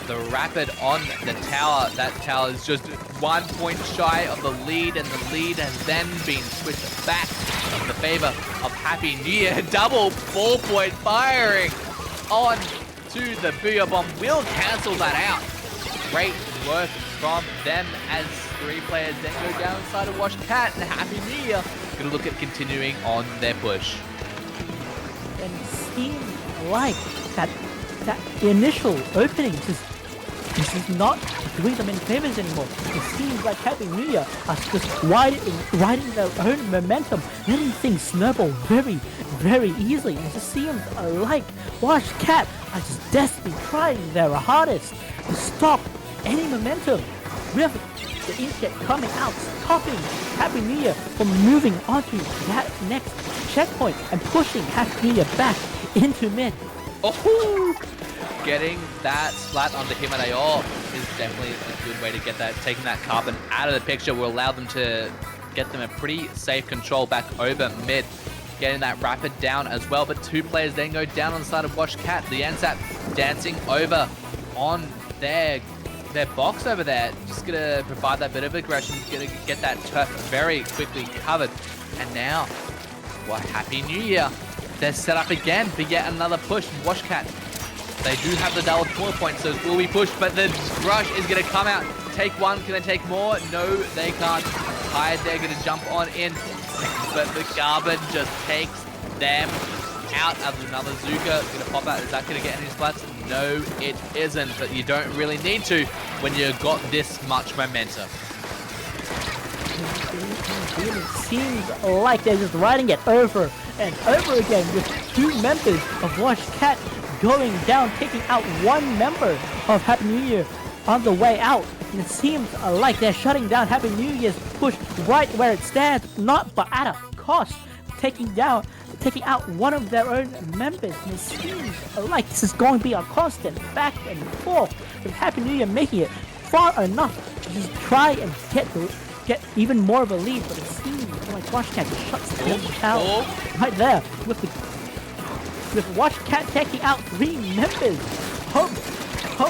the Rapid on the tower. That tower is just 1 point shy of the lead, and the lead has then been switched back in the favor of Happy New Year. Double 4-point firing on to the Booyah Bomb will cancel that out. Great work from them as 3 players then go down inside of Wash Cat, and Happy New Year gonna look at continuing on their push. And it seems like that initial opening this is not doing them any favors anymore. It seems like Happy New Year are just riding their own momentum, letting things snowball very, very easily. And it just seems like Wash Cat are just desperately trying their hardest to stop any momentum. With the Inkjet coming out, stopping Happy New Year from moving onto that next checkpoint and pushing Happy New Year back into mid. Oh! Getting that splat onto him and Ayor is definitely a good way to get that. Taking that Carbon out of the picture will allow them to get them a pretty safe control back over mid. Getting that Rapid down as well, but 2 players then go down on the side of Wash Cat. The Ansat dancing over on their box over there. Just gonna provide that bit of aggression, gonna get that turf very quickly covered. And now, what, Happy New Year. They're set up again for yet another push. Wash Cat, they do have the double 4 points, so it will be pushed, but the rush is going to come out. Take 1, can they take more? No, they can't. Hyde, they're going to jump on in, but the Carbon just takes them out of another Zuka. Going to pop out. Is that going to get any splats? No, it isn't, but you don't really need to when you've got this much momentum. It seems like they're just riding it over and over again with 2 members of Wash Cat going down, taking out 1 member of Happy New Year on the way out. And it seems like they're shutting down Happy New Year's push right where it stands, not but at a cost, taking out 1 of their own members. And it seems like this is going to be a constant back and forth with Happy New Year making it far enough to just try and get even more of a lead, but it seems like Wash Cat just shuts them down right there with Wash Cat taking out 3 members. Hope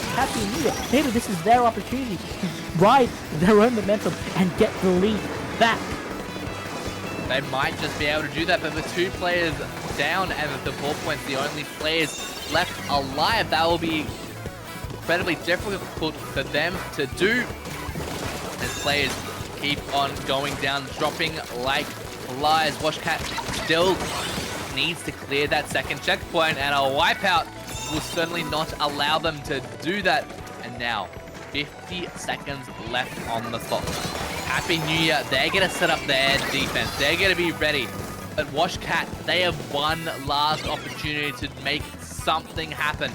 Happy New Year. Maybe this is their opportunity to ride their own momentum and get the lead back. They might just be able to do that, but with 2 players down and with the 4 points, the only players left alive, that will be incredibly difficult for them to do. As players keep on going down, dropping like flies. Wash Cat still needs to clear that second checkpoint, and a wipeout will certainly not allow them to do that. And now, 50 seconds left on the clock. Happy New Year, they're going to set up their defense. They're going to be ready. But Wash Cat, they have 1 last opportunity to make something happen.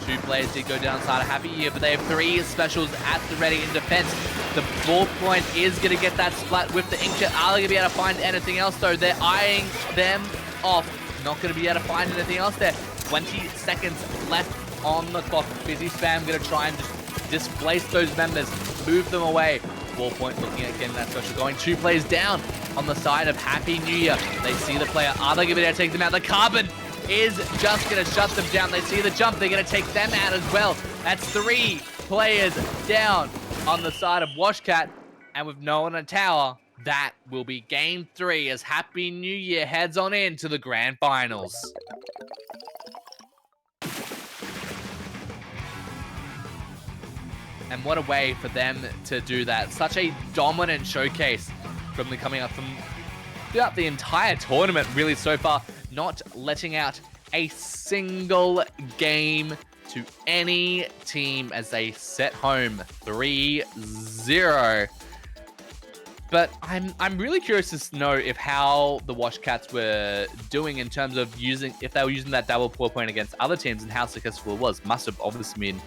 2 players did go down side of Happy Year, but they have 3 specials at the ready in defense. The 4 point is going to get that splat with the Inkjet. Are they going to be able to find anything else, though? They're eyeing them off. Not going to be able to find anything else there. 20 seconds left on the clock. Busy Spam going to try and just displace those members, move them away. 4 point looking at getting that special going. 2 players down on the side of Happy New Year. They see the player. Are they going to be able to take them out? The Carbon is just going to shut them down. They see the jump. They're going to take them out as well. That's 3 players down on the side of Wash Cat. And with no one on a tower, that will be game 3 as Happy New Year heads on into the grand finals. And what a way for them to do that. Such a dominant showcase from the coming up from throughout the entire tournament, really, so far. Not letting out a single game to any team as they set home 3-0. But I'm really curious to know if how the Wash Cats were doing in terms of if they were using that double pull point against other teams and how successful it was. Must have obviously been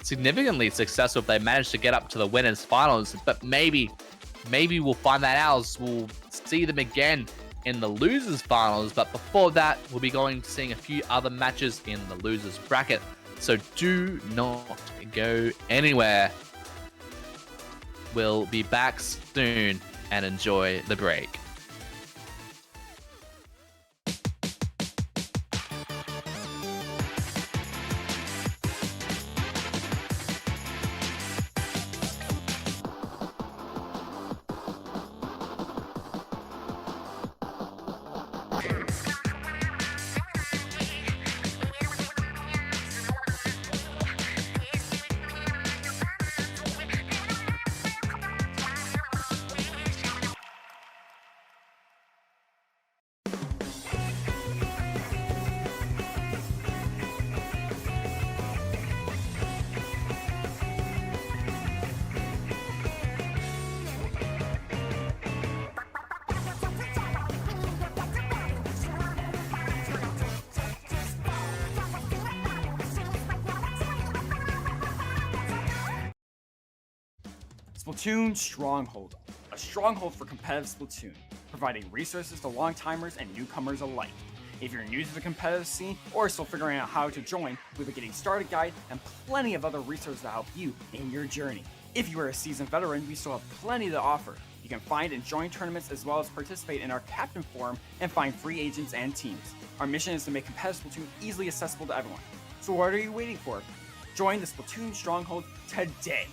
significantly successful if they managed to get up to the winners finals. But maybe we'll find that out. We'll see them again in the losers finals. But before that, we'll be seeing a few other matches in the losers bracket. So do not go anywhere. We'll be back soon and enjoy the break. Splatoon Stronghold, a stronghold for competitive Splatoon, providing resources to long-timers and newcomers alike. If you're new to the competitive scene or still figuring out how to join, we have a getting started guide and plenty of other resources to help you in your journey. If you are a seasoned veteran, we still have plenty to offer. You can find and join tournaments as well as participate in our Captain Forum and find free agents and teams. Our mission is to make competitive Splatoon easily accessible to everyone. So what are you waiting for? Join the Splatoon Stronghold today!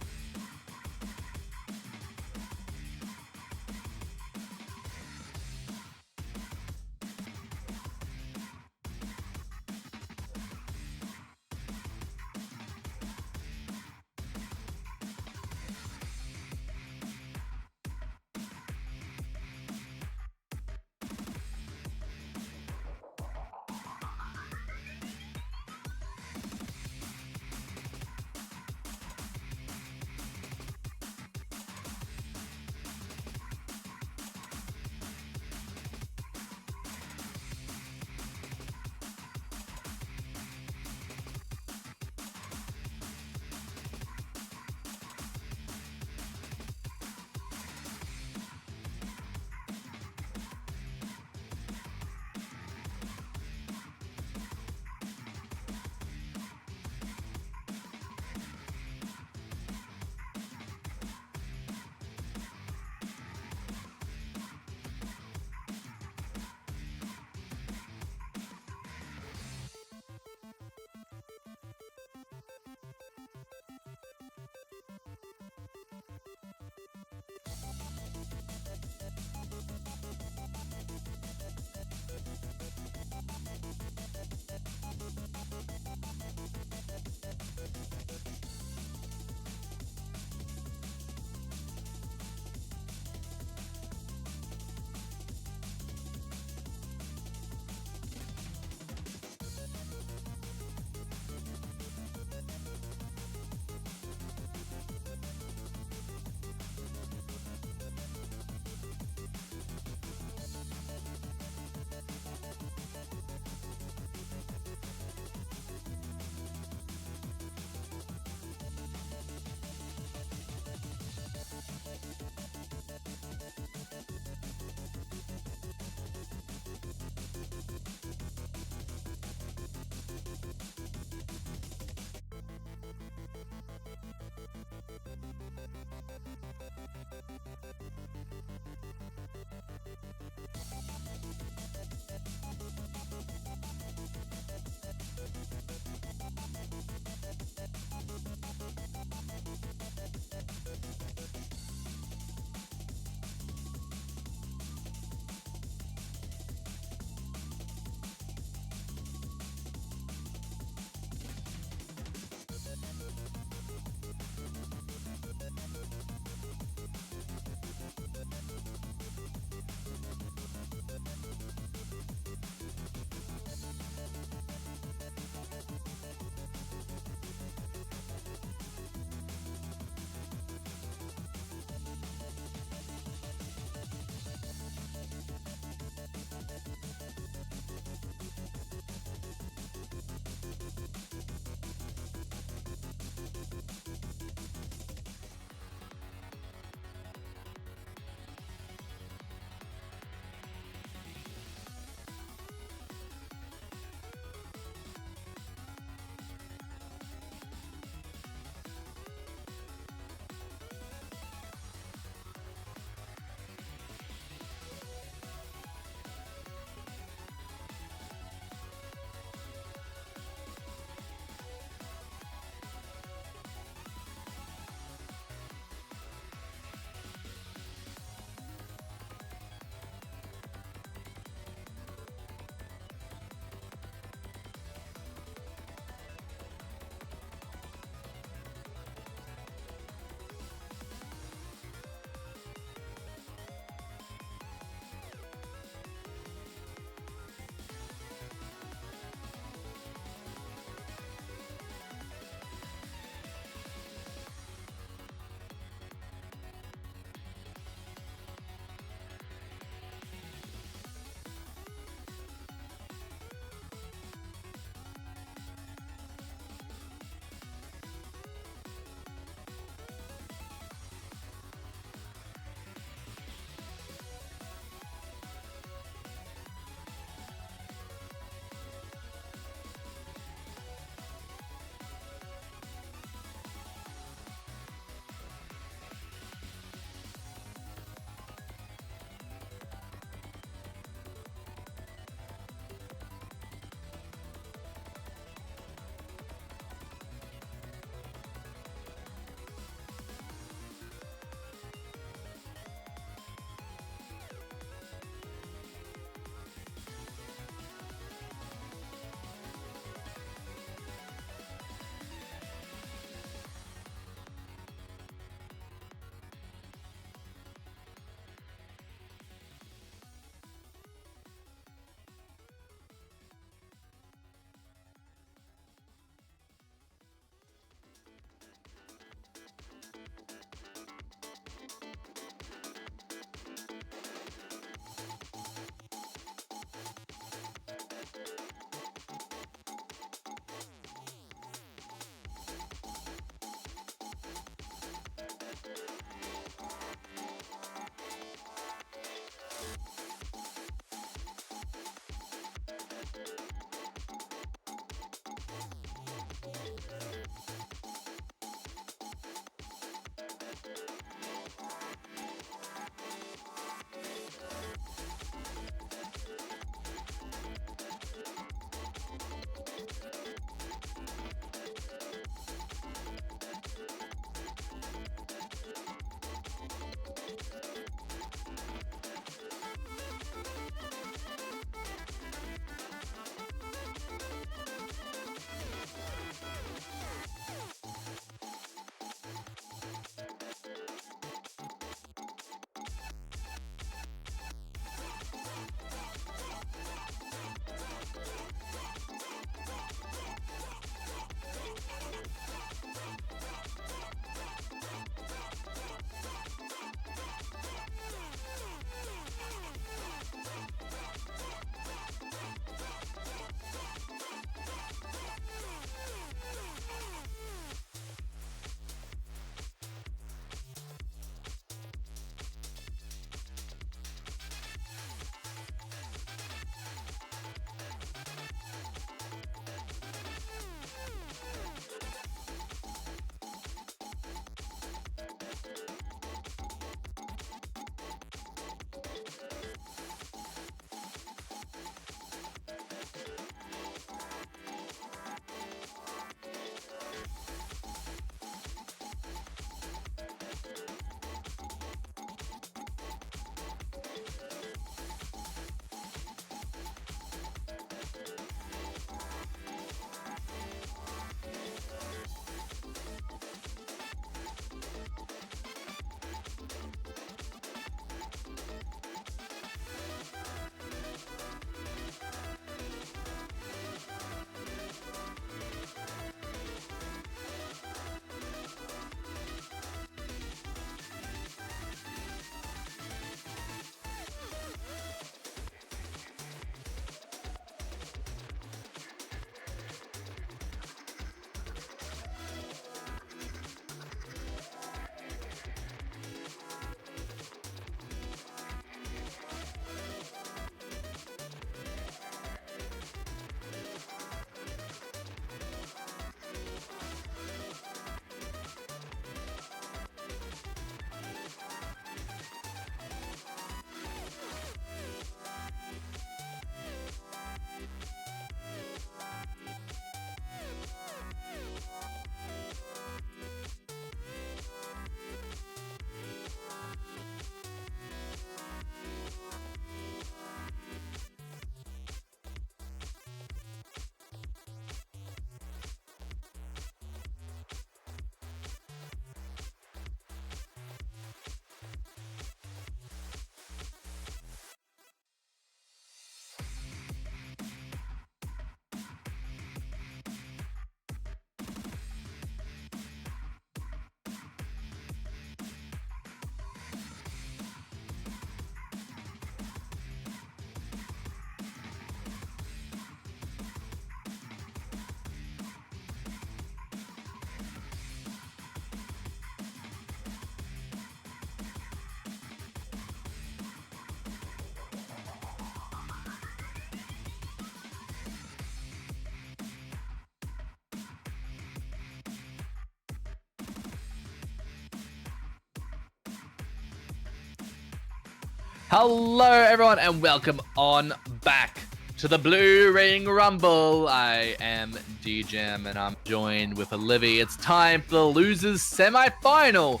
Hello, everyone, and welcome on back to the Blue Ring Rumble. I am DJam, and I'm joined with Olivia. It's time for the losers semi-final.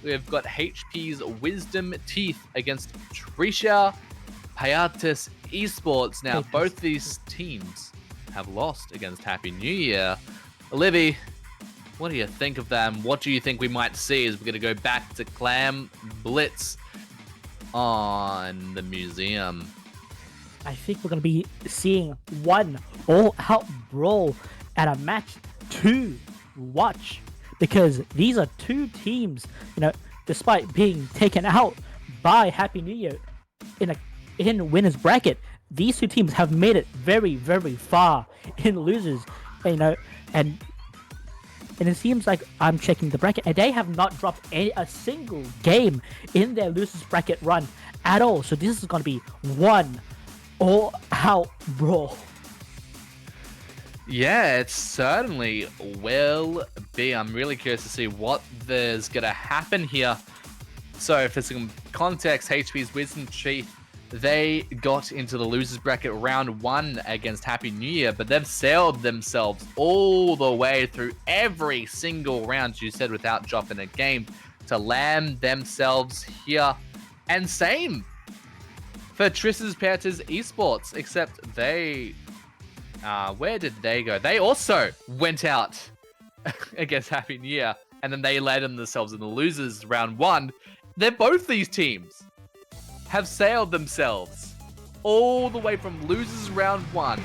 We've got HP's Wisdom Teeth against Trisha Paytas Esports. Now, both these teams have lost against Happy New Year. Olivia, what do you think of them? What do you think we might see as we're going to go back to Clam Blitz on the museum? I think we're going to be seeing one all-out brawl at a match to watch, because these are two teams, despite being taken out by Happy New Year in winners bracket, these two teams have made it very, very far in losers, and it seems like I'm checking the bracket, and they have not dropped a single game in their losers bracket run at all. So this is going to be one all-out brawl. Yeah, it certainly will be. I'm really curious to see what there's going to happen here. So for some context, HP's Wisdom Teeth, they got into the losers bracket round 1 against Happy New Year, but they've sailed themselves all the way through every single round, you said, without dropping a game to land themselves here. And same for Trisha Paytas Esports, except they... where did they go? They also went out against Happy New Year, and then they landed themselves in the losers round 1. They're both these teams have sailed themselves all the way from losers round 1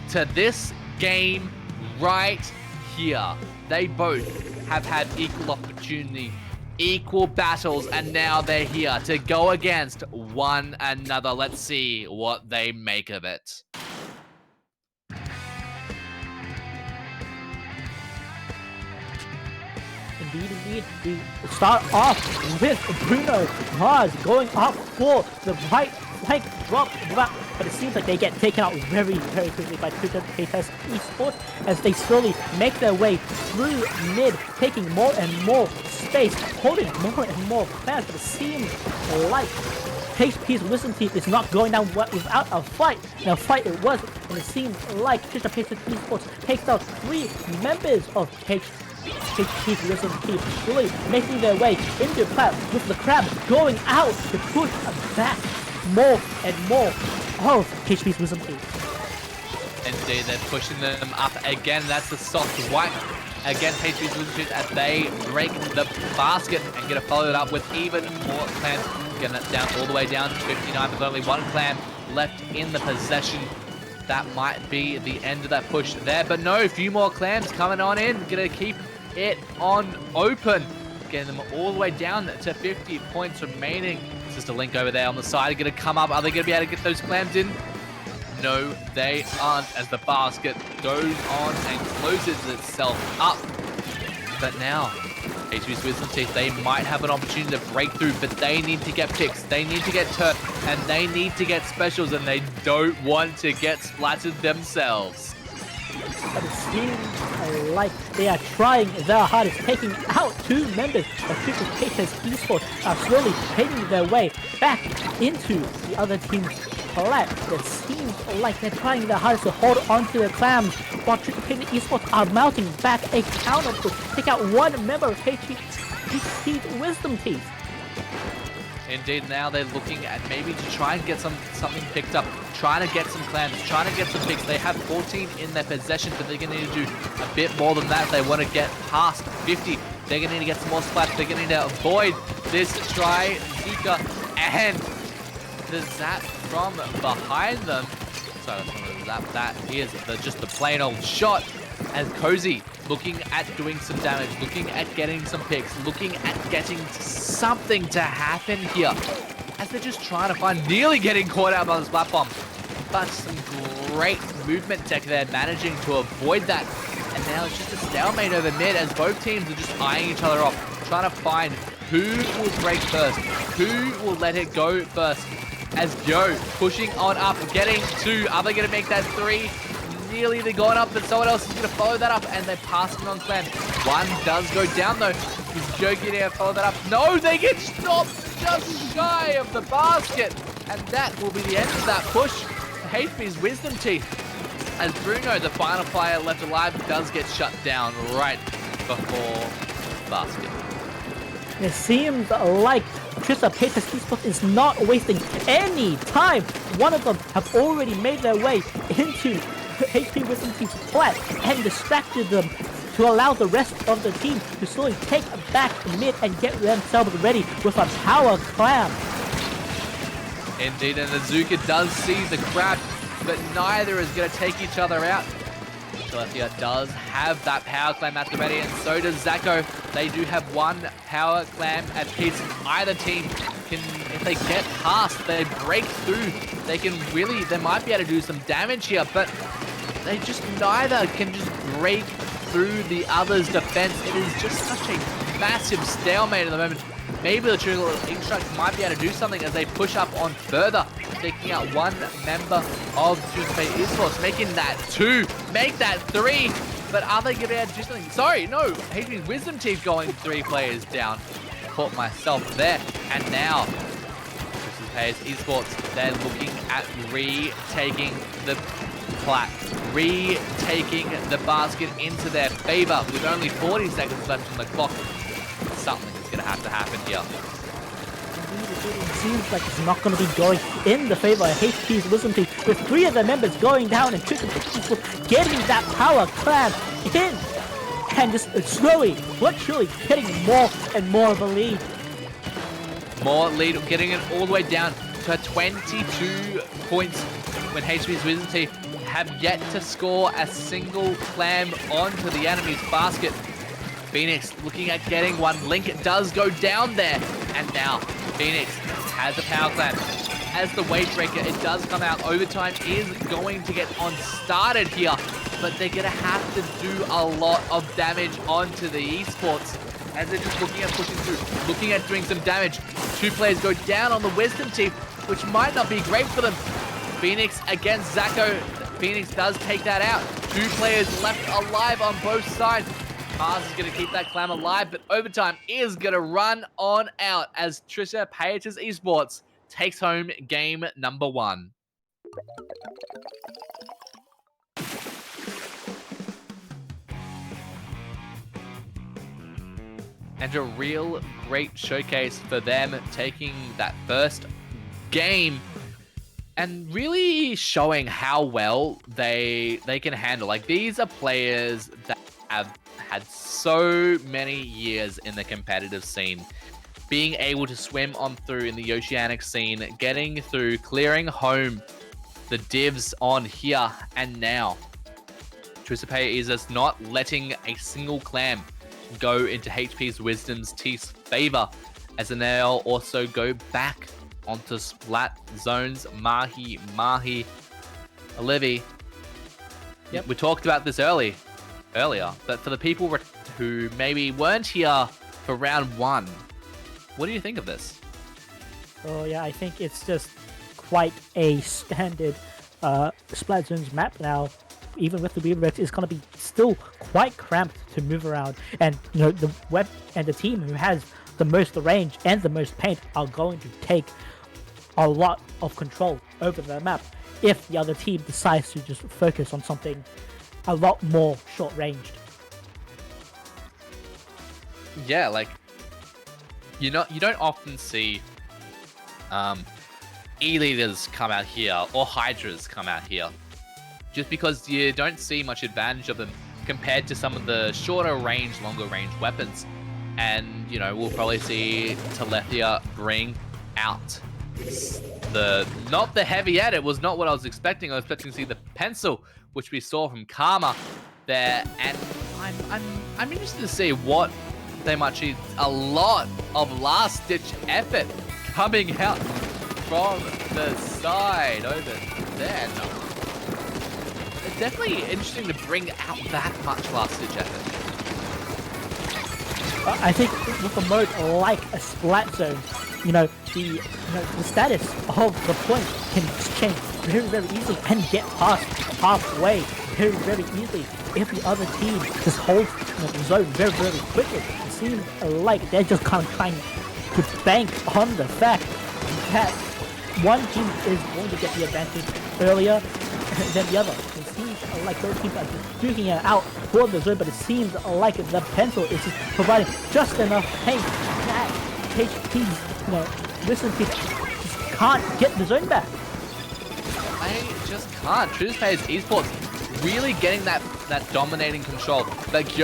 to this game right here. They both have had equal opportunity, equal battles, and now they're here to go against one another. Let's see what they make of it. Indeed. We start off with Bruno Mars going up for the right flank drop, but it seems like they get taken out very, very quickly by Trisha Paytas Esports as they slowly make their way through mid, taking more and more space, holding more and more plans, but it seems like HP's Wisdom Teeth is not going down without a fight. Now, fight it was, and it seems like Trisha Paytas Esports takes out 3 members of HP's Wisdom Teeth, really making their way into Crab, with the Crab going out to push back more and more of HP's Wisdom Teeth. Indeed, they're pushing them up again. That's the soft white against HP's Wisdom Teeth as they break the basket and get to follow it up with even more clams, getting it down all the way down to 59 with only 1 clam left in the possession. That might be the end of that push there, but no, a few more clams coming on in, gonna keep it on open, getting them all the way down to 50 points remaining. It's just a link over there on the side, gonna come up. Are they gonna be able to get those clams in? No, they aren't, as the basket goes on and closes itself up. But now, HP's Wisdom Teeth, they might have an opportunity to break through, but they need to get picks, they need to get turf, and they need to get specials, and they don't want to get splattered themselves. But it seems like they are trying their hardest, taking out 2 members of Trisha Paytas Esports, are slowly making their way back into the other team's collapse. It seems like they're trying their hardest to hold onto the clams, while Trisha Paytas Esports are mounting back a counter push, take out 1 member of HP's Wisdom Teeth. Indeed, now they're looking at maybe to try and get something picked up, trying to get some clams, trying to get some picks. They have 14 in their possession, but they're going to need to do a bit more than that if they want to get past 50. They're going to need to get some more splats. They're going to need to avoid this try, Zika, and the zap from behind them. So that is just the plain old shot, as Cozy looking at doing some damage, looking at getting some picks, looking at getting something to happen here, as they're just trying to find, nearly getting caught out by the splat bomb, but some great movement tech there, managing to avoid that. And now it's just a stalemate over mid, as both teams are just eyeing each other off, trying to find who will break first, who will let it go first, as Joe pushing on up, getting 2. Are they going to make that 3? Nearly they're going up, but someone else is going to follow that up, and they're passing on Clan. 1 does go down, though. Is Joe going to follow that up? No, they get stopped just shy of the basket. And that will be the end of that push. HP's Wisdom Teeth. As Bruno, the final player left alive, does get shut down right before basket. It seems like Trisha Paytas Esports is not wasting any time. One of them have already made their way into HP Wisdom Team's flat and distracted them to allow the rest of the team to slowly take back mid and get themselves ready with a power clam. Indeed, and Azuka does see the crab, but neither is going to take each other out. Celestia does have that power clam at the ready, and so does Zacho. They do have one power clam at piece. Either team can, if they get past, they break through, they might be able to do some damage here, but they just neither can just break through the other's defense. It is just such a massive stalemate at the moment. Maybe the Trickle Instruct might be able to do something as they push up on further, taking out one member of Trisha Paytas Esports, making that 2, make that 3, but are they going to be able to do something? Sorry, no, HP's Wisdom Teeth going 3 players down. Caught myself there, and now Trisha Paytas Esports, they're looking at retaking the plat, retaking the basket into their favor with only 40 seconds left on the clock. Something is going to have to happen here. It seems like it's not going to be going in the favor of HP's Wisdom Team, with 3 of their members going down and Trisha Paytas getting that power clam in and just slowly but surely getting more and more of a lead. More lead, getting it all the way down to 22 points when HP's Wisdom Team have yet to score a single clam onto the enemy's basket. Phoenix looking at getting one. Link does go down there. And now Phoenix has a power clam. As the wave breaker, it does come out. Overtime is going to get on started here, but they're going to have to do a lot of damage onto the esports as they're just looking at pushing through, looking at doing some damage. 2 players go down on the Wisdom Team, which might not be great for them. Phoenix against Zacho. Phoenix does take that out. 2 players left alive on both sides. Mars is going to keep that clam alive, but overtime is going to run on out as Trisha Paytas Esports takes home game number 1. And a real great showcase for them taking that first game and really showing how well they can handle. Like, these are players that have had so many years in the competitive scene, being able to swim on through in the oceanic scene, getting through, clearing home the divs on here, and now Trisha Paytas is just not letting a single clam go into HP's Wisdom's Teeth's favor, as they now also go back onto splat zones. Mahi, Olivia. Yep, we talked about this earlier, but for the people who maybe weren't here for round 1, what do you think of this? Oh yeah, I think it's just quite a standard Splat Zones map now. Even with the Weaver, it's going to be still quite cramped to move around. And you know, the web and the team who has the most range and the most paint are going to take a lot of control over the map if the other team decides to just focus on something a lot more short-ranged. Yeah, like, you don't often see E-leaders come out here or Hydras come out here, just because you don't see much advantage of them compared to some of the shorter range, longer range weapons. And, you know, we'll probably see Telethia bring out not the heavy yet. It was not what I was expecting. I was expecting to see the pencil, which we saw from Karma there. And I'm interested to see what they might see. A lot of last-ditch effort coming out from the side over there. No. It's definitely interesting to bring out that much last-ditch effort. I think with a mode like a Splat Zone, the status of the point can change very, very easily and get past halfway very, very easily if the other team just holds the zone very, very quickly. It seems like they're just kind of trying to bank on the fact that one team is going to get the advantage earlier than the other. It seems like those teams are just duking it out for the zone, but it seems like the pencil is just providing just enough pain that HP's, Wisdom team just can't get the zone back. I just can't. Trisha Paytas Esports really getting that dominating control. But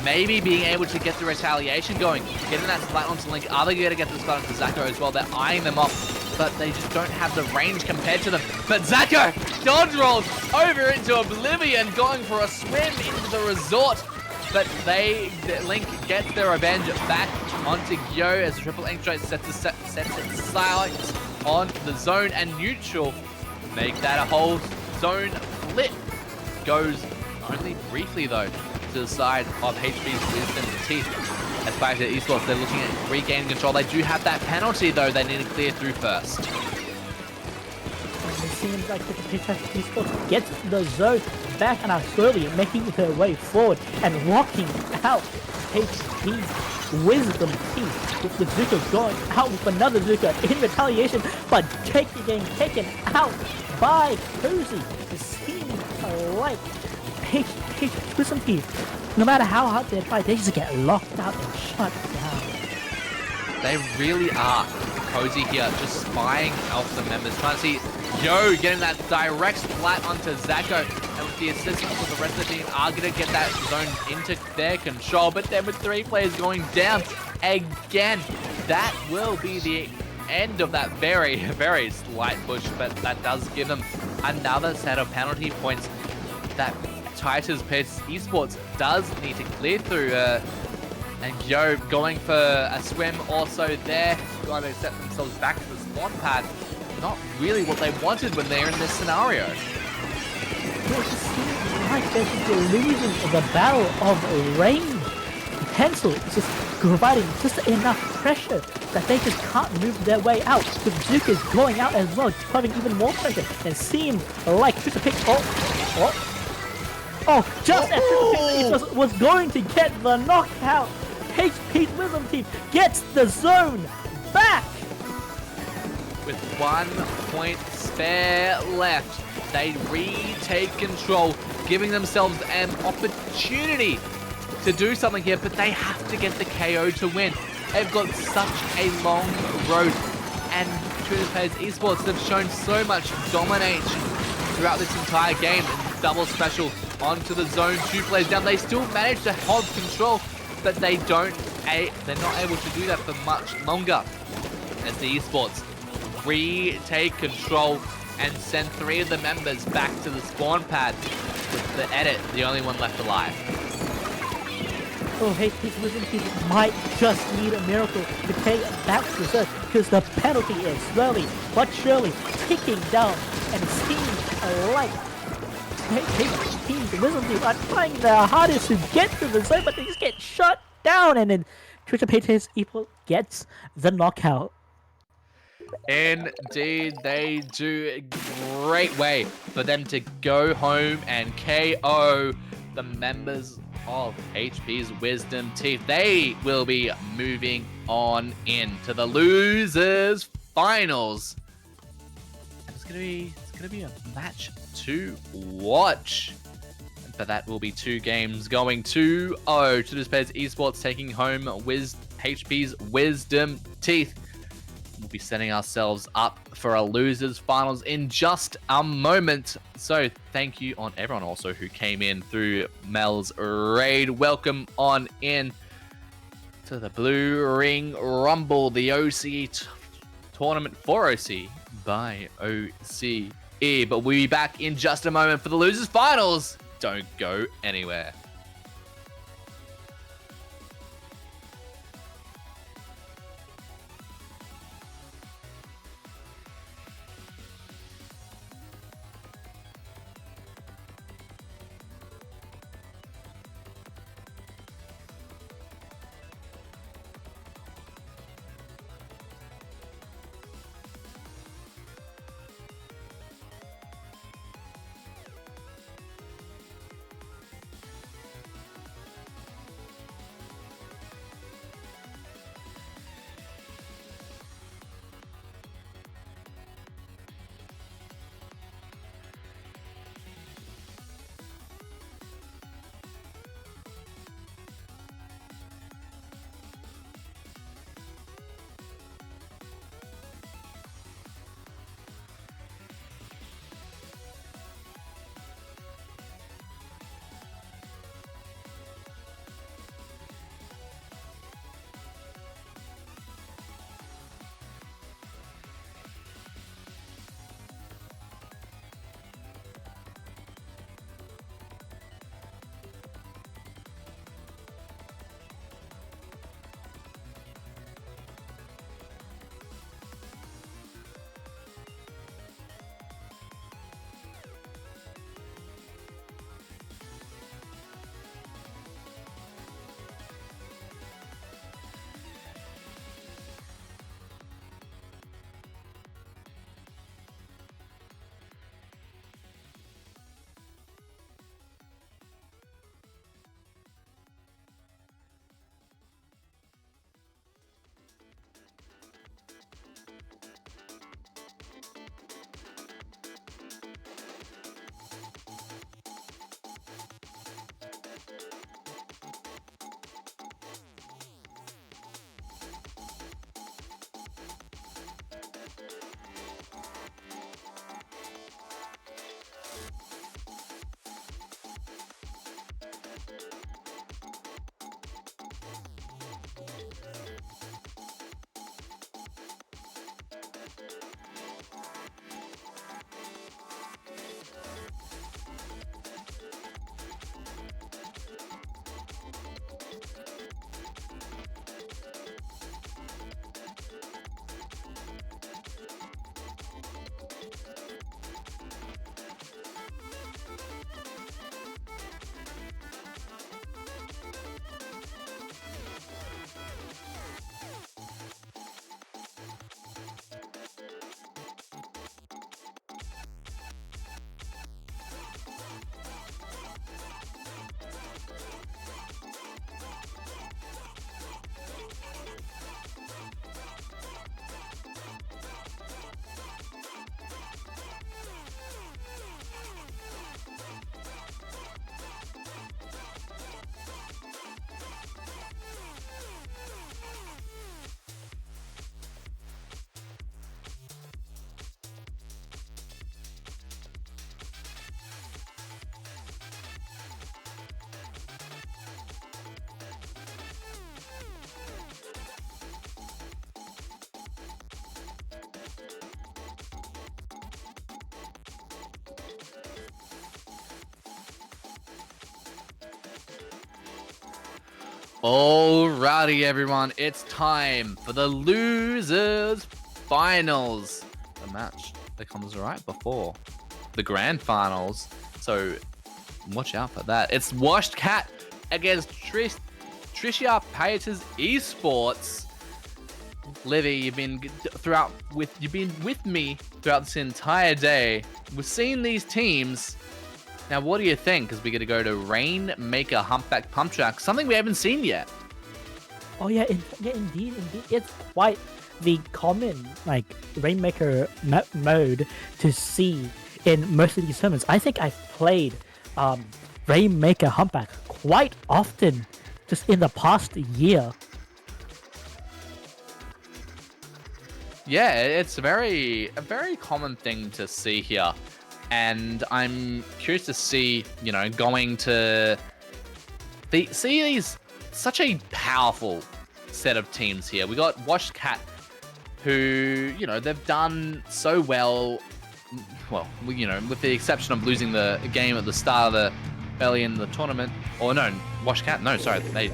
maybe being able to get the retaliation going, getting that splat onto Link. Are they going to get the splat onto Zacko as well? They're eyeing them off, but they just don't have the range compared to them. But Zacko dodge rolls over into oblivion, going for a swim into the resort. But Link gets their revenge back onto Gyo as the triple ink strike sets its sights on the zone, and neutral make that a whole zone flip. Goes only briefly though to the side of HP's Wisdom Teeth. As back to Esports, they're looking at regaining control. They do have that penalty though they need to clear through first. And it seems like the Trisha Esports gets the zone back and are slowly making their way forward and locking out HP's Wisdom Teeth, with the Zuka going out with another Zuka in retaliation, but getting taken out by Cozy. It seems like Wisdom Teeth, no matter how hard they try, they just get locked out and shut down. They really are. Cozy here, just spying out the members, trying to see Yo getting that direct splat onto Zacko, and with the assistance of the rest of the team are going to get that zone into their control. But then with 3 players going down again, that will be the end of that very, very slight push, but that does give them another set of penalty points that Trisha Paytas Esports does need to clear through. And Yo going for a swim also there, trying to set themselves back to the spawn pad. Not really what they wanted when they're in this scenario. It just seems like they're just losing the battle of range. Pencil is just providing just enough pressure that they just can't move their way out. With Zuka's going out as well, providing even more pressure. And seems like Trisha Paytas just as Trisha Paytas was going to get the knockout, HP's Wisdom Team gets the zone back! With 1 point spare left, they retake control, giving themselves an opportunity to do something here, but they have to get the KO to win. They've got such a long road, and Trisha Paytas Esports have shown so much domination throughout this entire game. And double special onto the zone, 2 players down. They still manage to hold control, but they're not able to do that for much longer as the Esports retake control and send 3 of the members back to the spawn pad with the edit, the only one left alive. Oh, HP's Wisdom Team might just need a miracle to take back the zone, because the penalty is slowly but surely ticking down, and it seems like HP's Wisdom Team are trying their hardest to get to the zone, but they just get shut down, and then Trisha Paytas Esports gets the knockout. Indeed, they do. A great way for them to go home and KO the members of HP's Wisdom Teeth. They will be moving on into the losers finals. And it's gonna be a match to watch. But that will be 2 games going 2-0 to Trisha Paytas Esports taking home HP's Wisdom Teeth. We'll be setting ourselves up for a losers finals in just a moment. So thank you on everyone also who came in through Mel's raid. Welcome on in to the Blue Ring Rumble, the OCE tournament for OCE by OCE. But we'll be back in just a moment for the losers finals. Don't go anywhere. Alrighty, everyone, it's time for the losers finals. The match that comes right before the grand finals, so watch out for that. It's Washed Cat against Trisha Paytas Esports. Livy, you've been with me throughout this entire day. We've seen these teams. Now, what do you think? Because we're going to go to Rainmaker Humpback Pump Track, something we haven't seen yet. Oh yeah, indeed. It's quite the common Rainmaker mode to see in most of these tournaments. I think I've played Rainmaker Humpback quite often, just in the past year. Yeah, it's a very common thing to see here. And I'm curious to see, going to see these such a powerful set of teams here. We got Washed Cat, who, they've done so well. Well, with the exception of losing the game at the start of early in the tournament. Or no, Washed Cat. No, sorry, they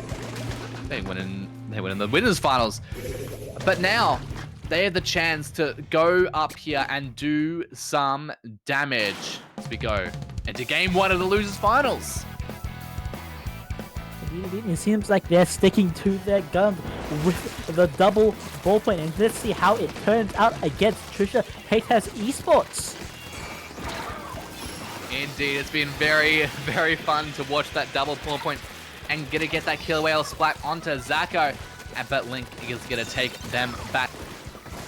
went in the winners finals. But now they have the chance to go up here and do some damage as we go into game 1 of the losers finals. It seems like they're sticking to their guns with the double ballpoint, and let's see how it turns out against Trisha Paytas Esports. Indeed, it's been very, very fun to watch that double ballpoint and get that kill whale splat onto Zacho. But Link is going to take them back.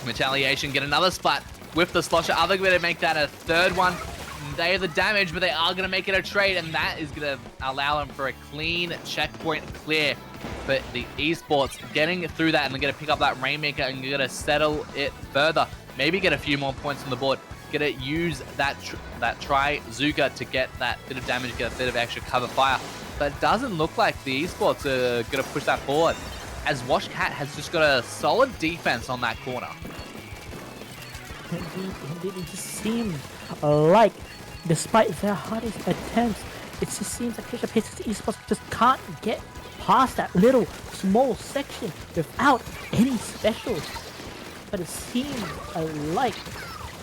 Retaliation, get another splat with the slosher. Are they going to make that a third one? They have the damage, but they are going to make it a trade, and that is going to allow them for a clean checkpoint clear. But the Esports getting through that, and they're going to pick up that Rainmaker and going to settle it further. Maybe get a few more points on the board. Going to use that Try-Zuka to get that bit of damage, get a bit of extra cover fire. But it doesn't look like the Esports are going to push that forward, as Washed Cat has just got a solid defense on that corner. Indeed, it just seems like, despite their hardest attempts, it just seems like Trisha Paytas Esports just can't get past that little small section without any specials. But it seems like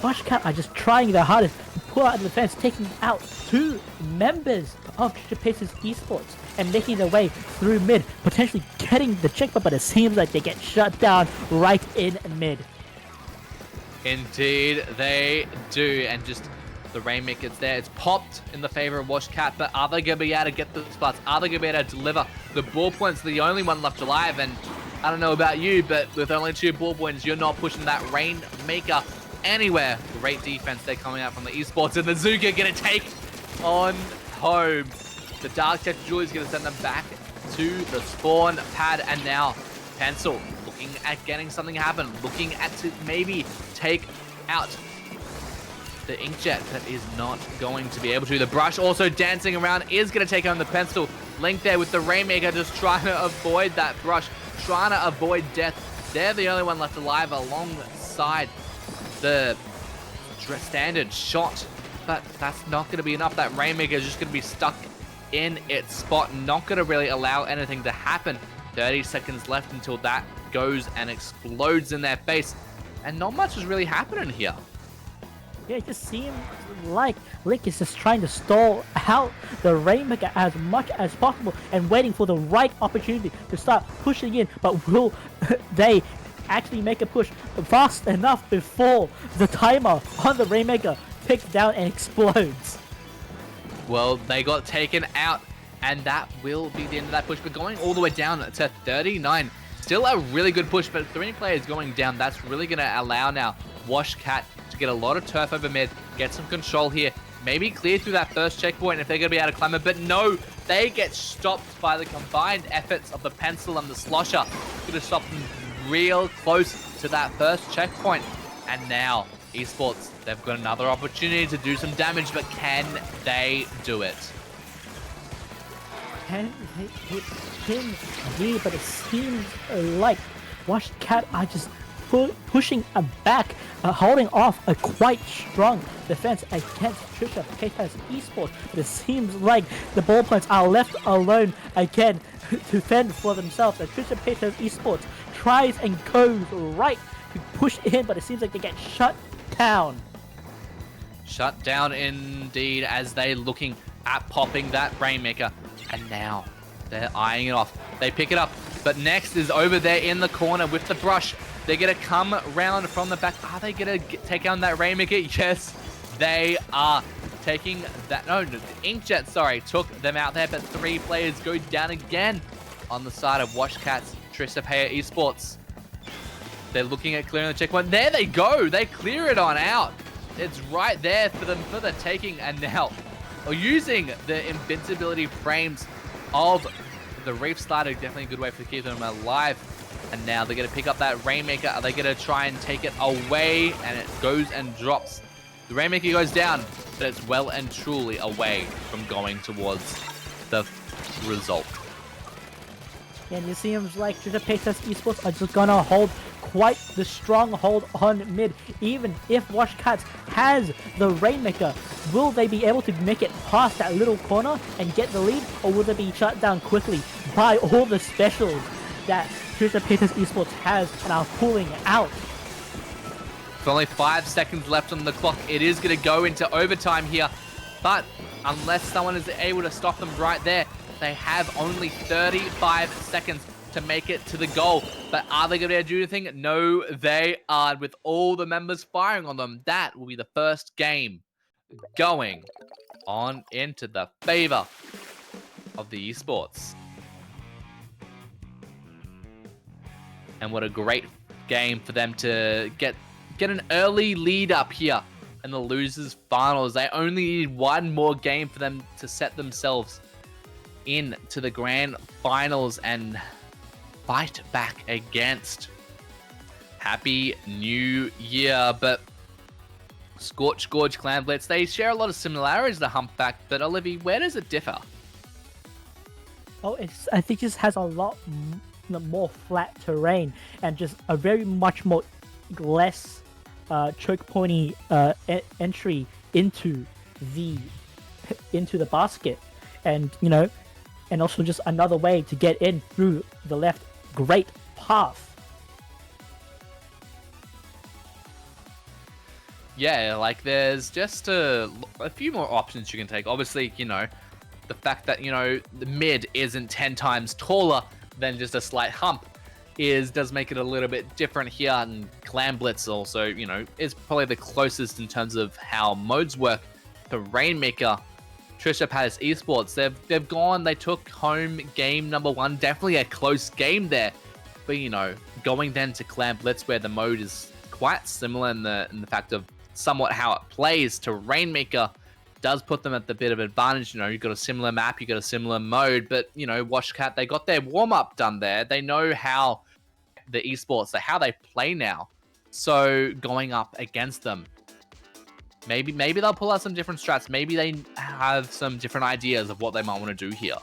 Washed Cat are just trying their hardest to pull out the defense, taking out 2 members of Trisha Paytas Esports and making their way through mid, potentially getting the checkpoint, but it seems like they get shut down right in mid. Indeed, they do, and just the Rainmaker's there. It's popped in the favor of Washed Cat, but are they going to be able to get the spots? Are they going to be able to deliver? The ball points are the only one left alive, and I don't know about you, but with only 2 ball points, you're not pushing that Rainmaker anywhere. Great defense there coming out from the Esports, and the Zuka going to take on home. The Dark Tech Jewel is going to send them back to the spawn pad, and now Pencil looking at getting something happen, looking at to maybe take out the Inkjet, that is not going to be able to. The Brush also dancing around is going to take on the Pencil. Link there with the Rainmaker just trying to avoid that Brush, trying to avoid death. They're the only one left alive alongside the standard shot, but that's not going to be enough. That Rainmaker is just going to be stuck in its spot, not going to really allow anything to happen. 30 seconds left until that goes and explodes in their face, and not much is really happening here. Yeah, it just seems like Link is just trying to stall out the Rainmaker as much as possible and waiting for the right opportunity to start pushing in, but will they actually make a push fast enough before the timer on the Rainmaker ticks down and explodes? Well, they got taken out, and that will be the end of that push. But going all the way down to 39, still a really good push, but 3 players going down, that's really going to allow now Washed Cat to get a lot of turf over mid, get some control here, maybe clear through that first checkpoint if they're going to be able to climb it. But no, they get stopped by the combined efforts of the Pencil and the Slosher. Going to stop them real close to that first checkpoint. And now Esports, they've got another opportunity to do some damage, but can they do it? Can but it seems like Washed Cat are just pushing back holding off a quite strong defense against Trisha Paytas Esports. But it seems like the ballpoints are left alone again to fend for themselves. And Trisha Paytas Esports tries and goes right to push in, but it seems like they get shut down. Shut down indeed, as they're looking at popping that Rainmaker. And now they're eyeing it off. They pick it up, but next is over there in the corner with the brush. They're going to come round from the back. Are they going to take down that Rainmaker? Yes, they are taking that. No, the Inkjet, sorry, took them out there, but 3 players go down again on the side of Washcat's Trisha Paytas Esports. They're looking at clearing the checkpoint. There they go. They clear it on out. It's right there for them for the taking. And now, using the invincibility frames of the Reef Slider, definitely a good way to keep them alive. And now they're going to pick up that Rainmaker. Are they going to try and take it away? And it goes and drops. The Rainmaker goes down, but it's well and truly away from going towards the result. And it seems like Trisha Paytas Esports are just gonna hold quite the stronghold on mid. Even if Washcats has the Rainmaker, will they be able to make it past that little corner and get the lead? Or will they be shut down quickly by all the specials that Trisha Paytas Esports has and are pulling out? With only 5 seconds left on the clock, it is going to go into overtime here. But unless someone is able to stop them right there, they have only 35 seconds to make it to the goal. But are they going to be able to do anything? No, they aren't. With all the members firing on them, that will be the first game going on into the favor of the esports. And what a great game for them to get an early lead up here in the losers finals. They only need one more game for them to set themselves into the grand finals and fight back against Happy New Year. But Scorch Gorge Clan Blitz, they share a lot of similarities to Humpback, but Olivia, where does it differ? Oh, I think it just has a lot more flat terrain and just a very much more less choke pointy entry into the basket, and and also just another way to get in through the left. Great path. Yeah, like there's just a few more options you can take. Obviously, the fact that, the mid isn't 10 times taller than just a slight hump does make it a little bit different here. And Clan Blitz also, is probably the closest in terms of how modes work to Rainmaker. Trisha Paytas Esports, they took home game number 1, definitely a close game there. But, going then to Clan Blitz, where the mode is quite similar in the fact of somewhat how it plays to Rainmaker, does put them at the bit of advantage. You've got a similar map, you've got a similar mode, but, Washcat, they got their warm-up done there. They know how the esports, how they play now. So going up against them, maybe they'll pull out some different strats. Maybe they have some different ideas of what they might want to do here.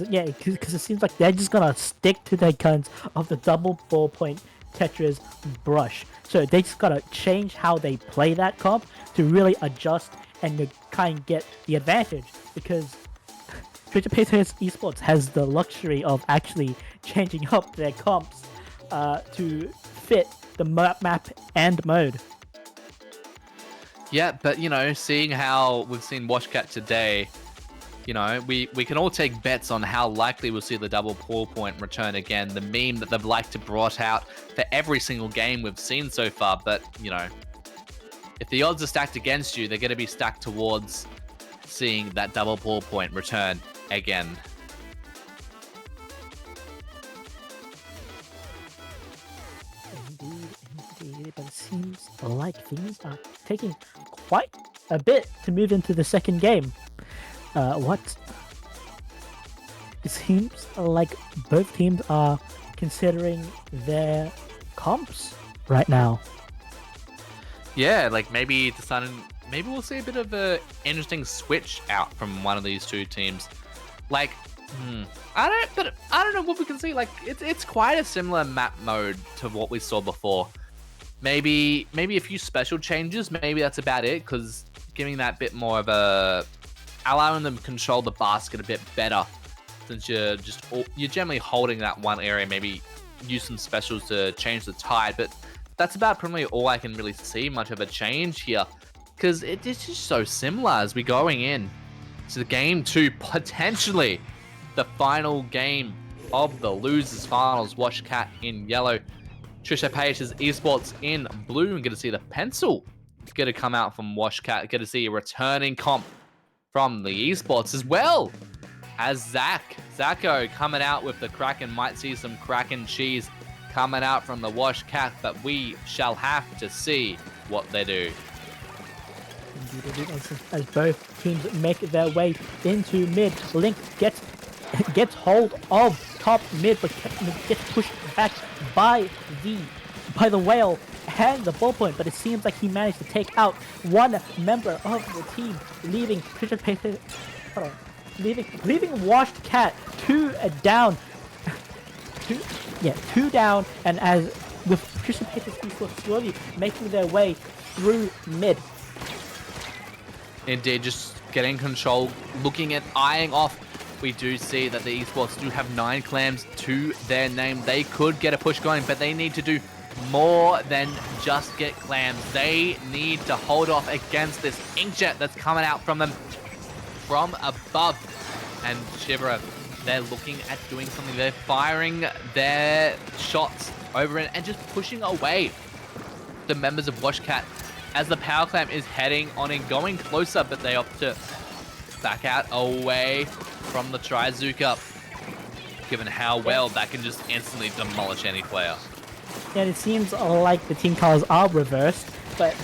Yeah, because it seems like they're just gonna stick to their guns of the double ballpoint Tetris brush. So they just gotta change how they play that comp to really adjust and to kind of get the advantage. Because Trisha Paytas Esports has the luxury of actually changing up their comps to fit the map and mode. Yeah, but, seeing how we've seen Washcat today, we can all take bets on how likely we'll see the double pull point return again. The meme that they've liked to brought out for every single game we've seen so far. But, if the odds are stacked against you, they're going to be stacked towards seeing that double pull point return again. Indeed, but it seems like things are taking quite a bit to move into the second game. It seems like both teams are considering their comps right now. Yeah, like maybe we'll see a bit of a interesting switch out from one of these two teams. Like, I don't know what we can see. Like, it's quite a similar map mode to what we saw before. Maybe a few special changes. Maybe that's about it, because giving that bit more of a, allowing them to control the basket a bit better, since you're generally holding that one area. Maybe use some specials to change the tide, but that's about probably all I can really see much of a change here, because it's just so similar as we're going in to the game 2, potentially the final game of the losers finals. Washcat in yellow, Trisha Paytas Esports in blue, and get to see the pencil get to come out from Washcat. Get to see a returning comp from the esports, as well as Zacko coming out with the Kraken. Might see some Kraken cheese coming out from the Washcat, but we shall have to see what they do. Indeed, as both teams make their way into mid. Link gets hold of top mid, but gets pushed back by the whale and the ballpoint. But it seems like he managed to take out one member of the team, leaving Trisha Paytas, leaving Washed Cat two down, and as with Trisha Paytas Esports slowly making their way through mid. Indeed, just getting control, looking at eyeing off. We do see that the esports do have 9 clams to their name. They could get a push going, but they need to do more than just get clams. They need to hold off against this inkjet that's coming out from them from above. And Shiver, they're looking at doing something. They're firing their shots over it and just pushing away the members of Washcat as the power clam is heading on and going closer, but they opt to back out away from the Trizuka, given how well that can just instantly demolish any player. And it seems like the team colors are reversed, but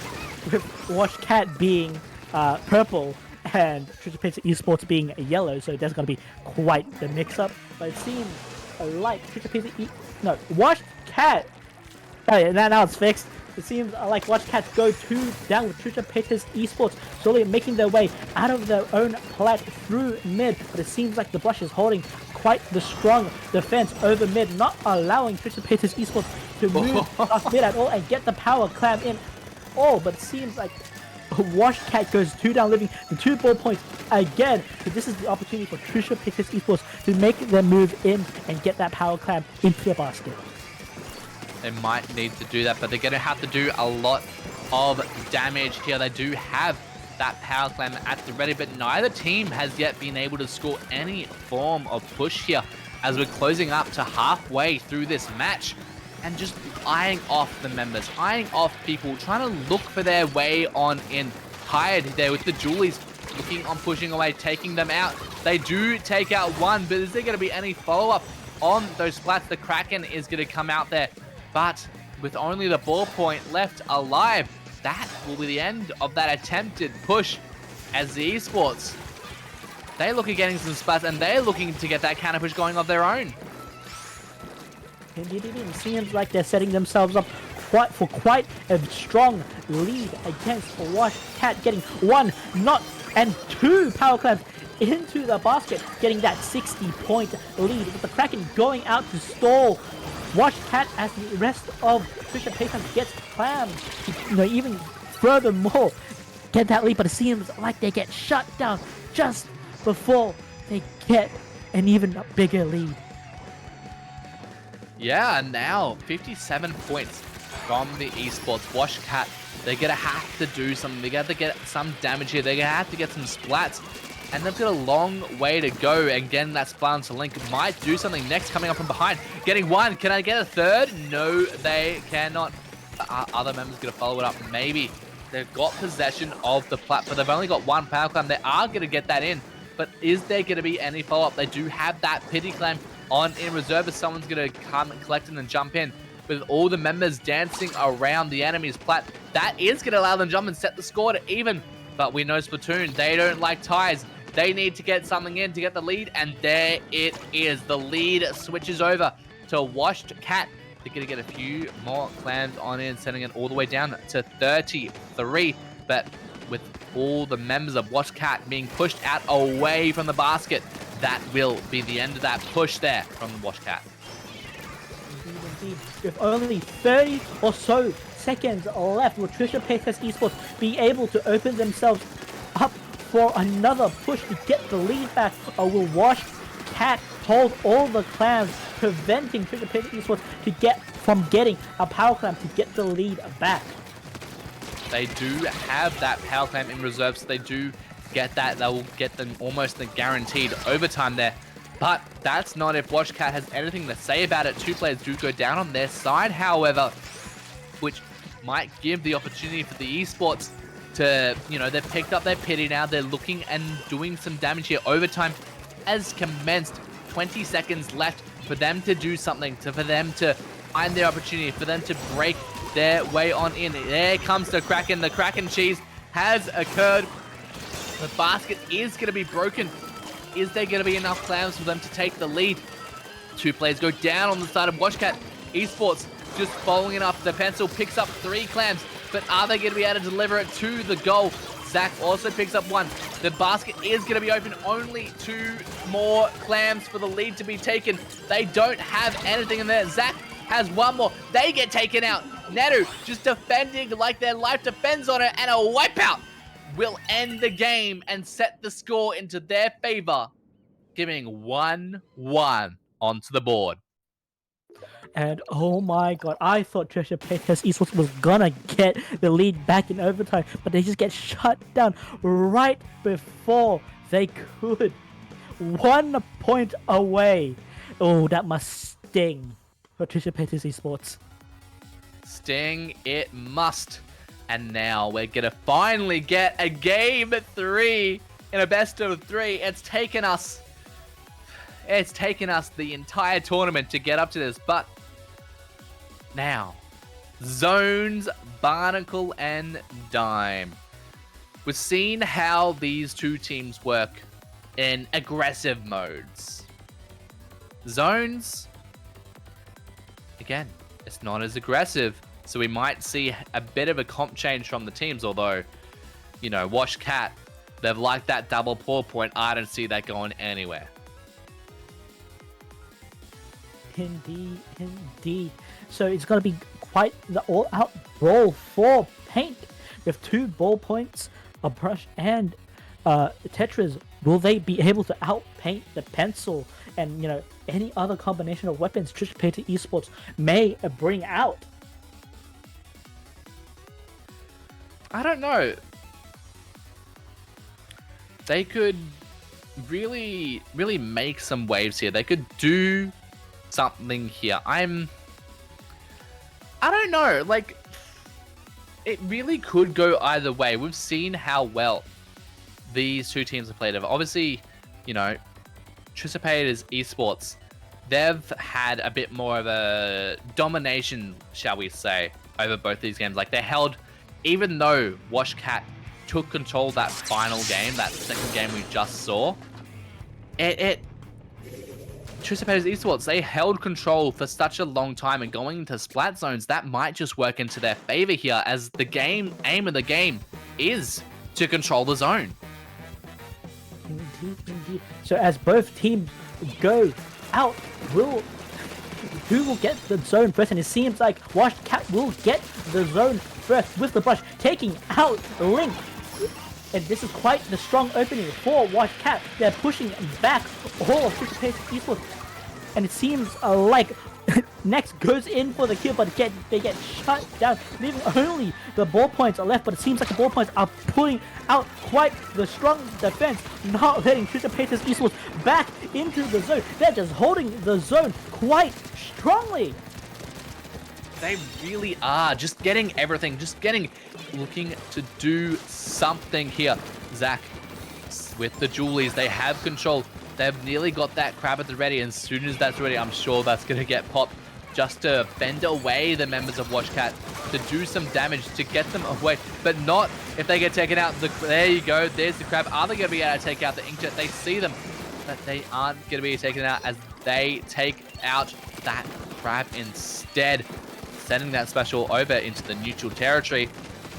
with Washcat being purple and Trisha Paytas Esports being yellow, so there's going to be quite the mix-up. But it seems like Trisha Paytas Washcat. Oh yeah, now it's fixed. It seems like Washcats go 2 down with Trisha Paytas Esports slowly making their way out of their own plat through mid, but it seems like the Blush is holding quite the strong defense over mid, not allowing Trisha Paytas Esports to move off mid at all and get the power clam in all. But it seems like Washcat goes 2 down, leaving the 2 ball points again. So this is the opportunity for Trisha Paytas Esports to make their move in and get that power clam into the basket. They might need to do that, but they're going to have to do a lot of damage here. They do have that power clam at the ready, but neither team has yet been able to score any form of push here as we're closing up to halfway through this match and just eyeing off the members, eyeing off people, trying to look for their way on in. Hired there with the Julies, looking on pushing away, taking them out. They do take out one, but is there going to be any follow-up on those splats? The Kraken is going to come out there, but with only the ball point left alive, that will be the end of that attempted push as the esports, they look at getting some splats and they're looking to get that counter push going of their own. Indeed, it seems like they're setting themselves up for quite a strong lead against Washcat, getting 1 not and 2 power clams into the basket, getting that 60-point lead, with the Kraken going out to stall Washcat as the rest of Trisha Paytas gets clams. Even furthermore, get that lead, but it seems like they get shut down just before they get an even bigger lead. Yeah, and now 57 points from the esports. Washcat, they're going to have to do something. They're going to get some damage here. They're going to have to get some splats. And they've got a long way to go. And getting that splat onto Link might do something. Next, coming up from behind. Getting 1. Can I get a 3rd? No, they cannot. Other members going to follow it up. Maybe. They've got possession of the plat, but they've only got 1 power clam. They are going to get that in. But is there going to be any follow-up? They do have that pity clam on in reserve, as someone's going to come and collect it and jump in. With all the members dancing around the enemy's plat, that is going to allow them to jump and set the score to even. But we know Splatoon, they don't like ties. They need to get something in to get the lead, and there it is. The lead switches over to Washed Cat. They're going to get a few more clams on in, sending it all the way down to 33. But with all the members of Washed Cat being pushed out away from the basket, that will be the end of that push there from the Washed Cat. Indeed. With only 30 or so seconds left. Will Trisha Paytas Esports be able to open themselves up for another push to get the lead back, or will Wash Cat hold all the clams, preventing Trisha Paytas Esports from getting a power clam to get the lead back? They do have that power clam in reserve, so they do get that. They will get them almost the guaranteed overtime there. But that's not if Washcat has anything to say about it. 2 players do go down on their side, however, which might give the opportunity for the esports to, they've picked up their pity now. They're looking and doing some damage here. Overtime has commenced. 20 seconds left for them to do something, for them to find their opportunity, for them to break their way on in. There comes the Kraken. The Kraken cheese has occurred. The basket is going to be broken. Is there going to be enough clams for them to take the lead? 2 players go down on the side of Washcat Esports, just following it up. The pencil picks up 3 clams, but are they going to be able to deliver it to the goal? Zach also picks up 1. The basket is going to be open. Only 2 more clams for the lead to be taken. They don't have anything in there. Zach has 1 more. They get taken out. Nedu just defending like their life depends on it, and a wipeout will end the game and set the score into their favor, giving 1-1 onto the board. And oh my god, I thought Trisha Paytas Esports was gonna get the lead back in overtime, but they just get shut down right before they could. 1 point away. Oh, that must sting for Trisha Paytas Esports. Sting it must. And now we're gonna finally get a game 3 in a best of 3. It's taken us the entire tournament to get up to this, but now Zones, Barnacle, and Dime. We've seen how these 2 teams work in aggressive modes. Zones, again, it's not as aggressive. So we might see a bit of a comp change from the teams, although, Wash Cat, they've liked that double pull point. I don't see that going anywhere. Indeed. So it's going to be quite the all-out brawl for paint with 2 ball points, a brush, and Tetras. Will they be able to outpaint the pencil and, any other combination of weapons Trisha Paytas Esports may bring out? I don't know. They could really, really make some waves here. They could do something here. I don't know. Like, it really could go either way. We've seen how well these 2 teams have played over. Obviously, Trisha Paytas Esports, they've had a bit more of a domination, shall we say, over both these games. Like, they held, even though Washcat took control of that final game, that second game we just saw, Trisha Paytas Esports, they held control for such a long time, and going into splat zones, that might just work into their favor here, as the aim of the game is to control the zone. Indeed. So as both teams go out, who will get the zone first? And it seems like Washed Cat will get the zone first with the brush, taking out Link. And this is quite the strong opening for Washed Cat. They're pushing back all of Trisha Paytas Esports. And it seems like Next goes in for the kill, but they get shut down, leaving only the ball points are left. But it seems like the ball points are pulling out quite the strong defense, not letting Trisha Paytas Esports back into the zone. They're just holding the zone quite strongly. They really are just getting everything, looking to do something here. Zach, with the Julies, they have control. They've nearly got that crab at the ready, and as soon as that's ready, I'm sure that's going to get popped just to fend away the members of Washcat, to do some damage, to get them away, but not if they get taken out. There you go, there's the crab. Are they going to be able to take out the Inkjet? They see them, but they aren't going to be taken out as they take out that crab instead, sending that special over into the neutral territory.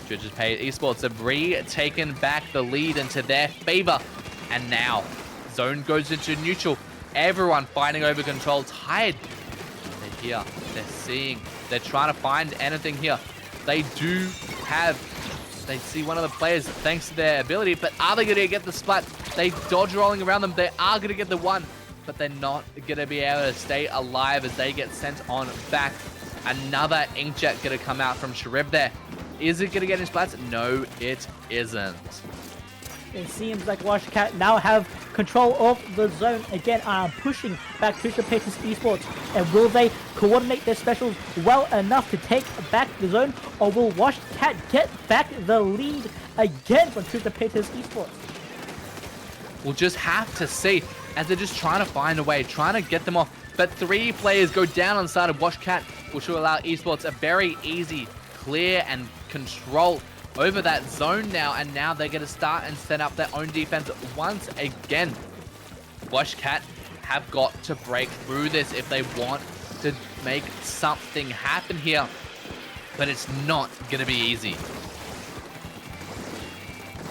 Trisha Paytas Esports have retaken back the lead into their favor, and now zone goes into neutral. Everyone fighting over control, tied. They're here, they're seeing, they're trying to find anything here. They do have, they see one of the players thanks to their ability, but are they going to get the splat? They dodge rolling around them. They are going to get the one, but they're not going to be able to stay alive as they get sent on back. Another inkjet going to come out from Sharib there. Is it going to get any splats? No, it isn't. It seems like Washcat now have control of the zone again, pushing back Trisha Paytas Esports. And will they coordinate their specials well enough to take back the zone, or will Washcat get back the lead again from Trisha Paytas Esports? We'll just have to see, as they're just trying to find a way, trying to get them off. But 3 players go down on the side of Washcat, which will allow Esports a very easy clear and control over that zone now, and now they're going to start and set up their own defense once again. Washcat have got to break through this if they want to make something happen here, but it's not going to be easy.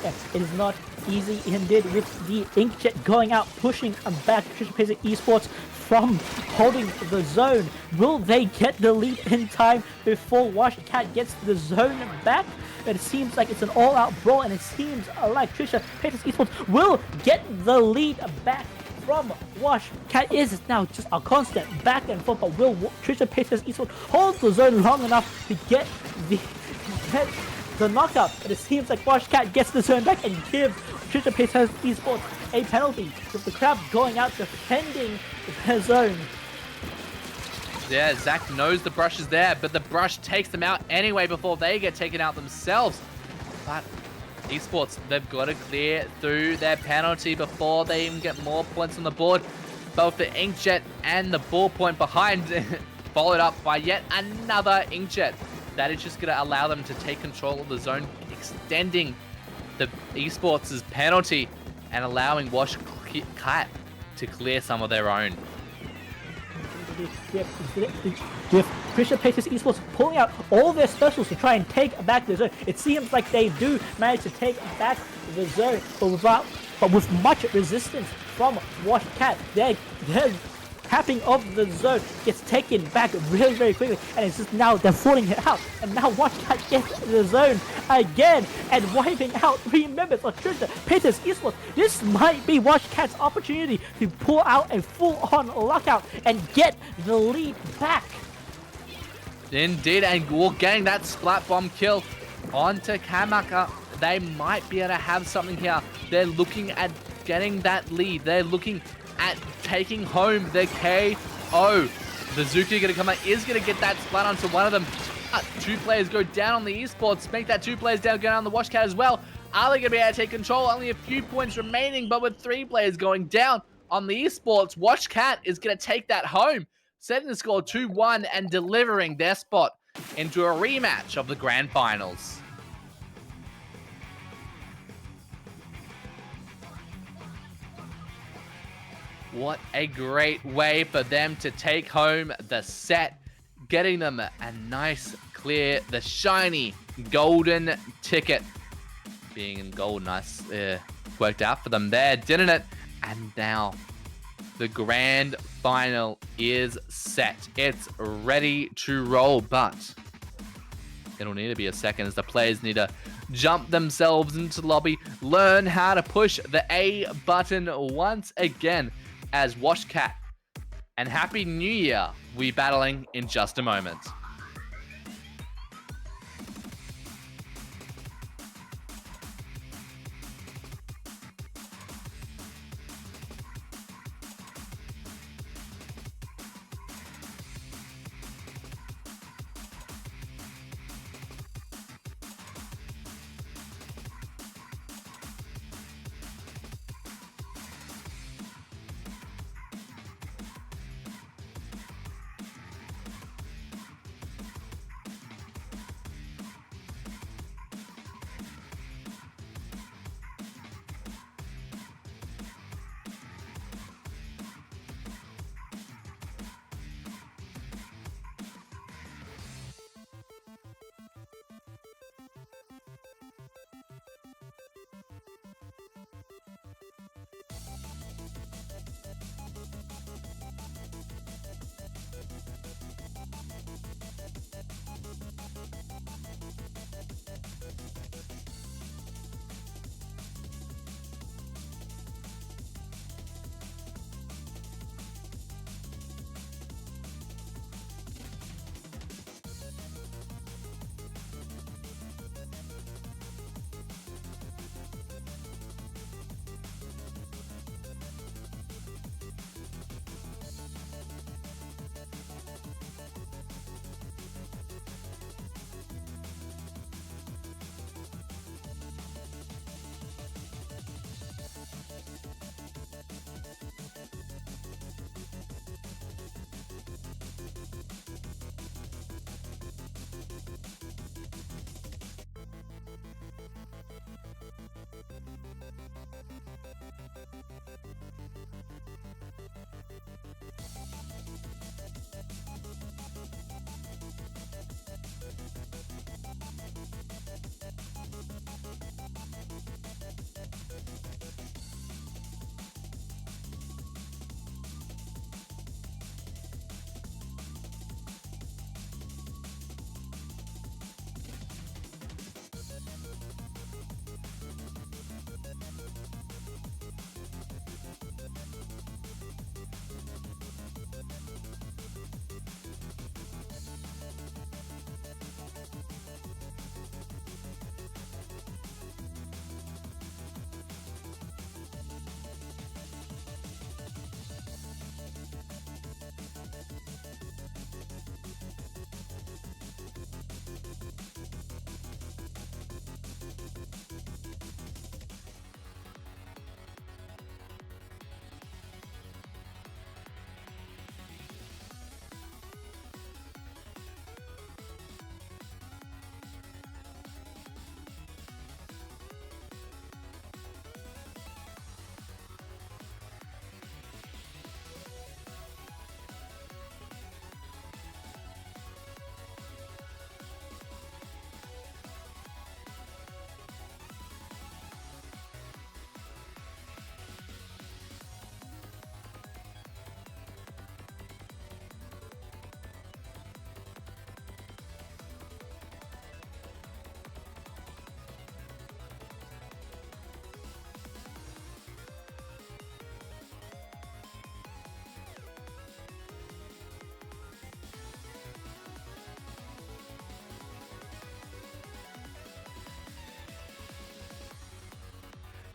Yes, it is not easy indeed, with the inkjet going out, pushing back Trisha Paytas Esports from holding the zone. Will they get the lead in time before Washcat gets the zone back? It seems like it's an all-out brawl, and it seems like Trisha Paytas Esports will get the lead back from Washcat. Is now just a constant back and forth, but will Trisha Paytas Esports hold the zone long enough to get the knockout? But it seems like Washcat gets the zone back and gives Trisha Paytas Esports a penalty, with the crowd going out defending the zone. Yeah, Zach knows the brush is there, but the brush takes them out anyway before they get taken out themselves. But Esports, they've got to clear through their penalty before they even get more points on the board. Both the inkjet and the ballpoint behind, followed up by yet another inkjet. That is just going to allow them to take control of the zone, extending the Esports' penalty and allowing Washcat to clear some of their own. With Trisha Paytas Esports pulling out all their specials to try and take back the zone, it seems like they do manage to take back the zone, but with much resistance from Washcat. Their tapping of the zone gets taken back very, very quickly, and it's just now they're falling it out, and now Washcat gets the zone again and wiping out 3 members of Trisha Paytas Esports. This might be Washcat's opportunity to pull out a full-on lockout and get the lead back. Indeed, and we're getting that splat bomb kill onto Kamaka. They might be able to have something here. They're looking at getting that lead. They're looking at taking home the KO. The Zuki going to come out, is going to get that splat onto one of them. 2 players go down on the Esports, make that 2 players down, go down on the Washcat as well. Are they going to be able to take control? Only a few points remaining, but with 3 players going down on the Esports, Washcat is going to take that home, setting the score 2-1 and delivering their spot into a rematch of the Grand Finals. What a great way for them to take home the set, getting them a nice, clear, the shiny golden ticket. Being in gold, nice, worked out for them there, didn't it? And now the grand final is set. It's ready to roll, but it'll need to be a second as the players need to jump themselves into the lobby, learn how to push the A button once again, as Washcat and Happy New Year will be battling in just a moment.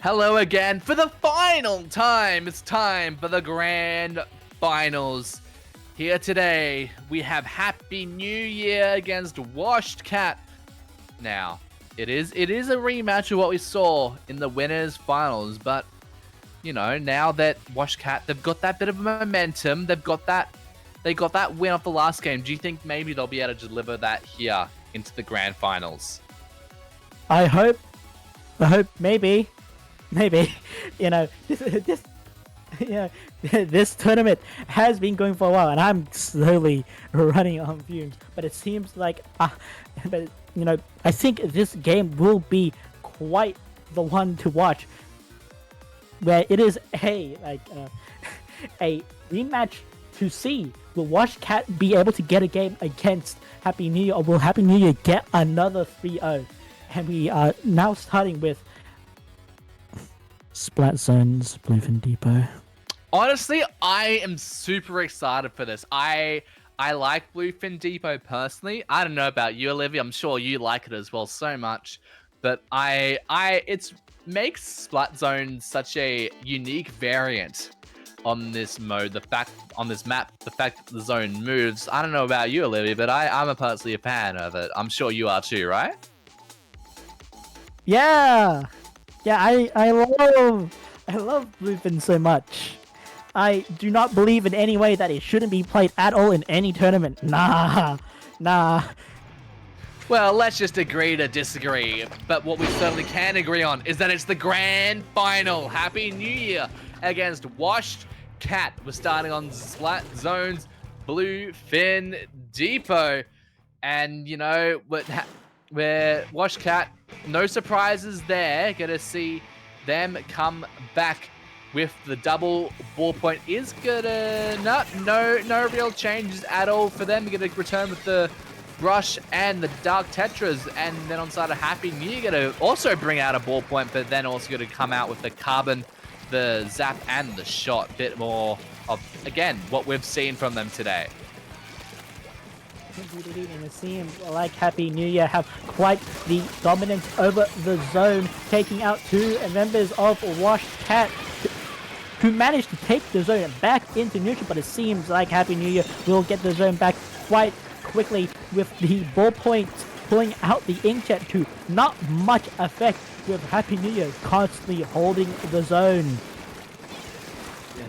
Hello again for the final time. It's time for the grand finals. Here today, we have Happy New Year against Washed Cat. Now, it is a rematch of what we saw in the winners finals, but you know, now that Washed Cat, they've got that bit of momentum, they got that win off the last game. Do you think maybe they'll be able to deliver that here into the grand finals? I hope, maybe, you know, this tournament has been going for a while, and I'm slowly running on fumes. But it seems like, but you know, I think this game will be quite the one to watch, where it is a rematch to see. Will Washed Cat be able to get a game against Happy New Year, or will Happy New Year get another 3-0? And we are now starting with Splat Zone's Bluefin Depot. Honestly, I am super excited for this. I like Bluefin Depot personally. I don't know about you, Olivia. I'm sure you like it as well so much. But it makes Splat Zone such a unique variant on this mode. On this map, the fact that the zone moves. I don't know about you, Olivia, but I'm personally a fan of it. I'm sure you are too, right? Yeah, I love Bluefin so much. I do not believe in any way that it shouldn't be played at all in any tournament. Nah. Well, let's just agree to disagree. But what we certainly can agree on is that it's the grand final. Happy New Year against Washed Cat. We're starting on Splat Zone's Bluefin Depot. And, you know, where Washed Cat, no surprises there. Gonna see them come back with the double ballpoint. Is gonna no real changes at all for them. Gonna return with the brush and the dark tetras, and then on side of Happy New Year gonna also bring out a ballpoint, but then also gonna come out with the carbon, the zap, and the shot. Bit more of, again, what we've seen from them today. And it seems like Happy New Year have quite the dominance over the zone, taking out two members of Washed Cat, who managed to take the zone back into neutral. But it seems like Happy New Year will get the zone back quite quickly, with the ballpoint pulling out the inkjet to not much effect, with Happy New Year constantly holding the zone.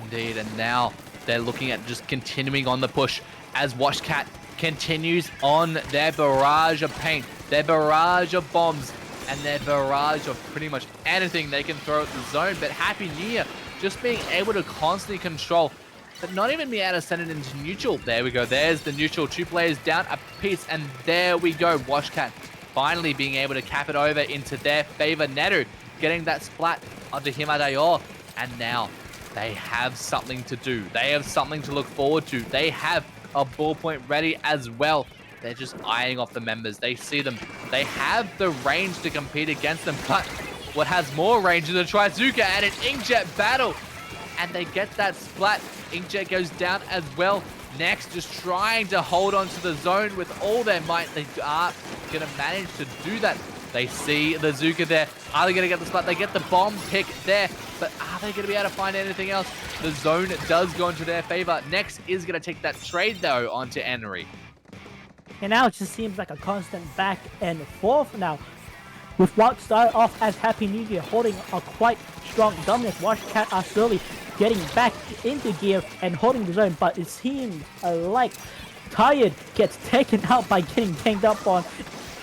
Indeed, and now they're looking at just continuing on the push as Washed Cat continues on their barrage of paint, their barrage of bombs, and their barrage of pretty much anything they can throw at the zone. But Happy New Year just being able to constantly control, but not even being able to send it into neutral. There we go. There's the neutral. Two players down a piece, and there we go. Washed Cat finally being able to cap it over into their favor. Neru getting that splat onto Himadayor, and now they have something to do. They have something to look forward to. They have a ballpoint ready as well. They're just eyeing off the members. They see them. They have the range to compete against them, but what has more range is a Trizuka and an Inkjet battle. And they get that splat. Inkjet goes down as well. Next, just trying to hold on to the zone with all their might. They are going to manage to do that. They see the Zuka there. Are they going to get the splat? They get the bomb pick there, but are they going to be able to find anything else? The zone does go into their favor. Next is going to take that trade, though, onto Henry. And now it just seems like a constant back and forth now, with what started off as Happy New Year holding a quite strong dominance. Washed Cat are slowly getting back into gear and holding the zone, but it seems like Tired gets taken out by getting tanked up on,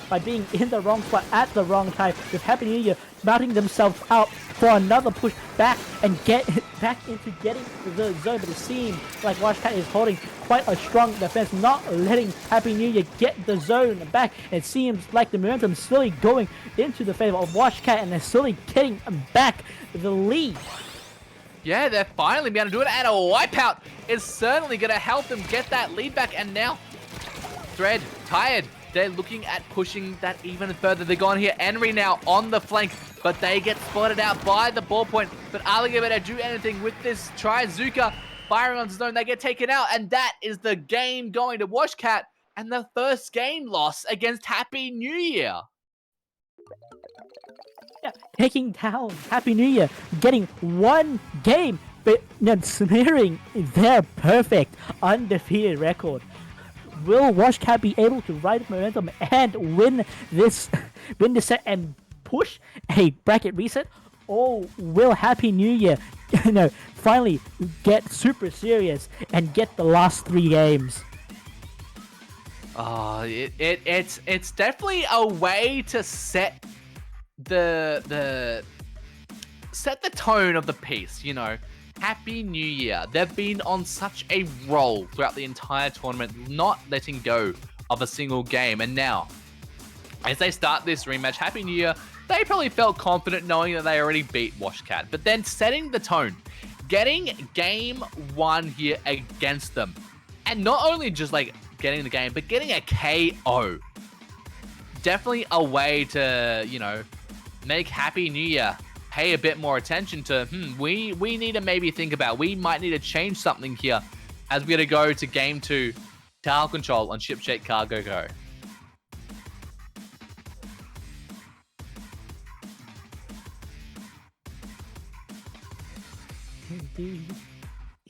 by being in the wrong spot at the wrong time, with Happy New Year mounting themselves out for another push back and get back into getting the zone. But it seems like Washed Cat is holding quite a strong defense, not letting Happy New Year get the zone back. It seems like the momentum is slowly going into the favor of Washed Cat, and they're slowly getting back the lead. Yeah, they're finally going to do it, and a wipeout is certainly going to help them get that lead back. And now, Thread, Tired, they're looking at pushing that even further. They're going here. Henry now on the flank, but they get spotted out by the ballpoint. But are they going to do anything with this Trizuka firing on zone? They get taken out, and that is the game going to Washed Cat, and the first game loss against Happy New Year. taking down Happy New Year, getting one game, but smearing their perfect undefeated record. Will Washcat be able to ride momentum and win this set and push a bracket reset? Or will Happy New Year, finally get super serious and get the last 3 games? It's definitely a way to set the tone of the piece, Happy New Year. They've been on such a roll throughout the entire tournament, not letting go of a single game. And now, as they start this rematch, Happy New Year, they probably felt confident knowing that they already beat Washcat. But then setting the tone, getting game 1 here against them. And not only just getting the game, but getting a KO. Definitely a way to, make Happy New Year pay a bit more attention to, we need to maybe think about, we might need to change something here as we're going to go to game 2, tower control on Ship Shape Cargo Go.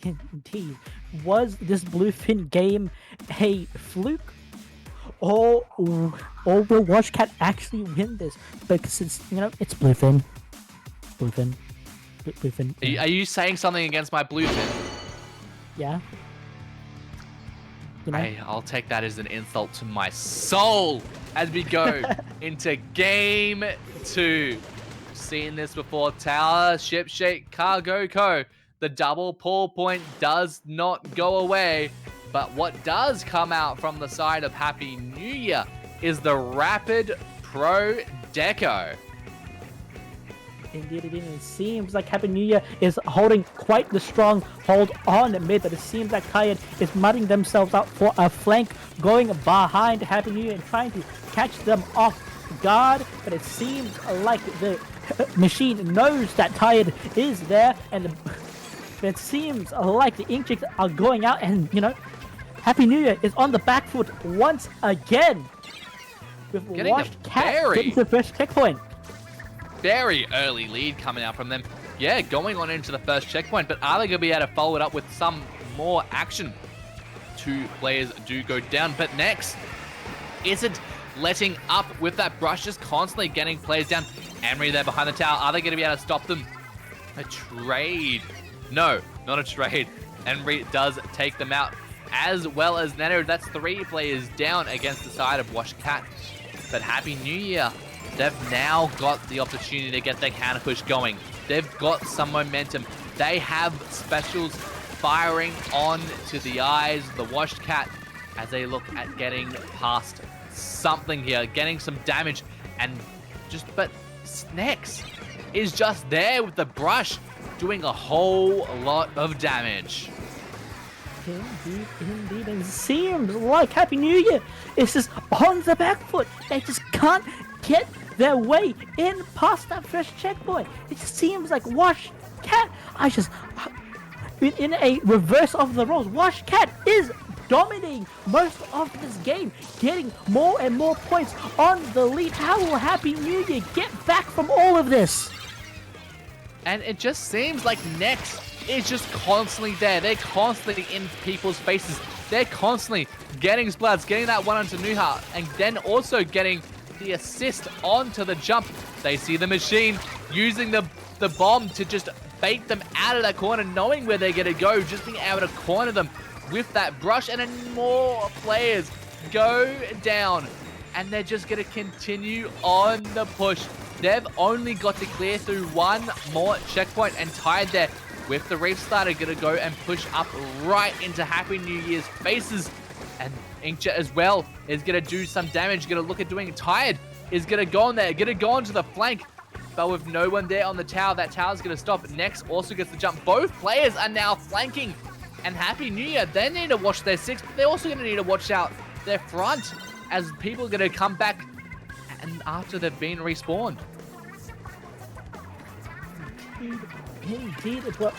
Indeed. Was this Bluefin game a fluke? Or will Washcat actually win this? Because it's, it's Bluefin. Bluefin. Are you saying something against my Bluefin? Yeah. I'll take that as an insult to my soul as we go into game 2. Seen this before. Tower, Ship Shape, Cargo Co. The double pull point does not go away. But what does come out from the side of Happy New Year is the Rapid Pro Deco. Indeed, it seems like Happy New Year is holding quite the strong hold on mid, but it seems like Tired is mudding themselves out for a flank, going behind Happy New Year and trying to catch them off guard. But it seems like the machine knows that Tired is there, and it seems like the Inkchicks are going out, and Happy New Year is on the back foot once again. With Washed Cat getting the first checkpoint. Very early lead coming out from them. Yeah, going on into the first checkpoint, but are they going to be able to follow it up with some more action? 2 players do go down, but next isn't letting up with that brush, just constantly getting players down. Emery there behind the tower. Are they going to be able to stop them? A trade. No, not a trade. Emery does take them out, as well as Nano. That's 3 players down against the side of Wash Cat. But Happy New Year, they've now got the opportunity to get their counter push going. They've got some momentum. They have specials firing on to the eyes of the Washed Cat as they look at getting past something here, getting some damage, but Snex is just there with the brush, doing a whole lot of damage. Indeed. It seems like Happy New Year is just on the back foot. They just can't get their way in past that first checkpoint. It seems like Wash Cat, in a reverse of the roles, Wash Cat is dominating most of this game, getting more and more points on the lead. How will Happy New Year get back from all of this? And it just seems like Next is just constantly there. They're constantly in people's faces. They're constantly getting splats, getting that one onto Nuha, and then also getting the assist onto the jump. They see the machine using the bomb to just bait them out of that corner, knowing where they're going to go, just being able to corner them with that brush, and then more players go down, and they're just going to continue on the push. They've only got to clear through one more checkpoint, and Tied there with the restarter going to go and push up right into Happy New Year's faces. And Inkjet as well is going to do some damage, going to look at doing Tired, is going to go on there, going to go onto the flank, but with no one there on the tower, that tower's going to stop. Next also gets the jump. Both players are now flanking, and Happy New Year, they need to watch their six, but they're also going to need to watch out their front as people are going to come back and after they've been respawned. Indeed, but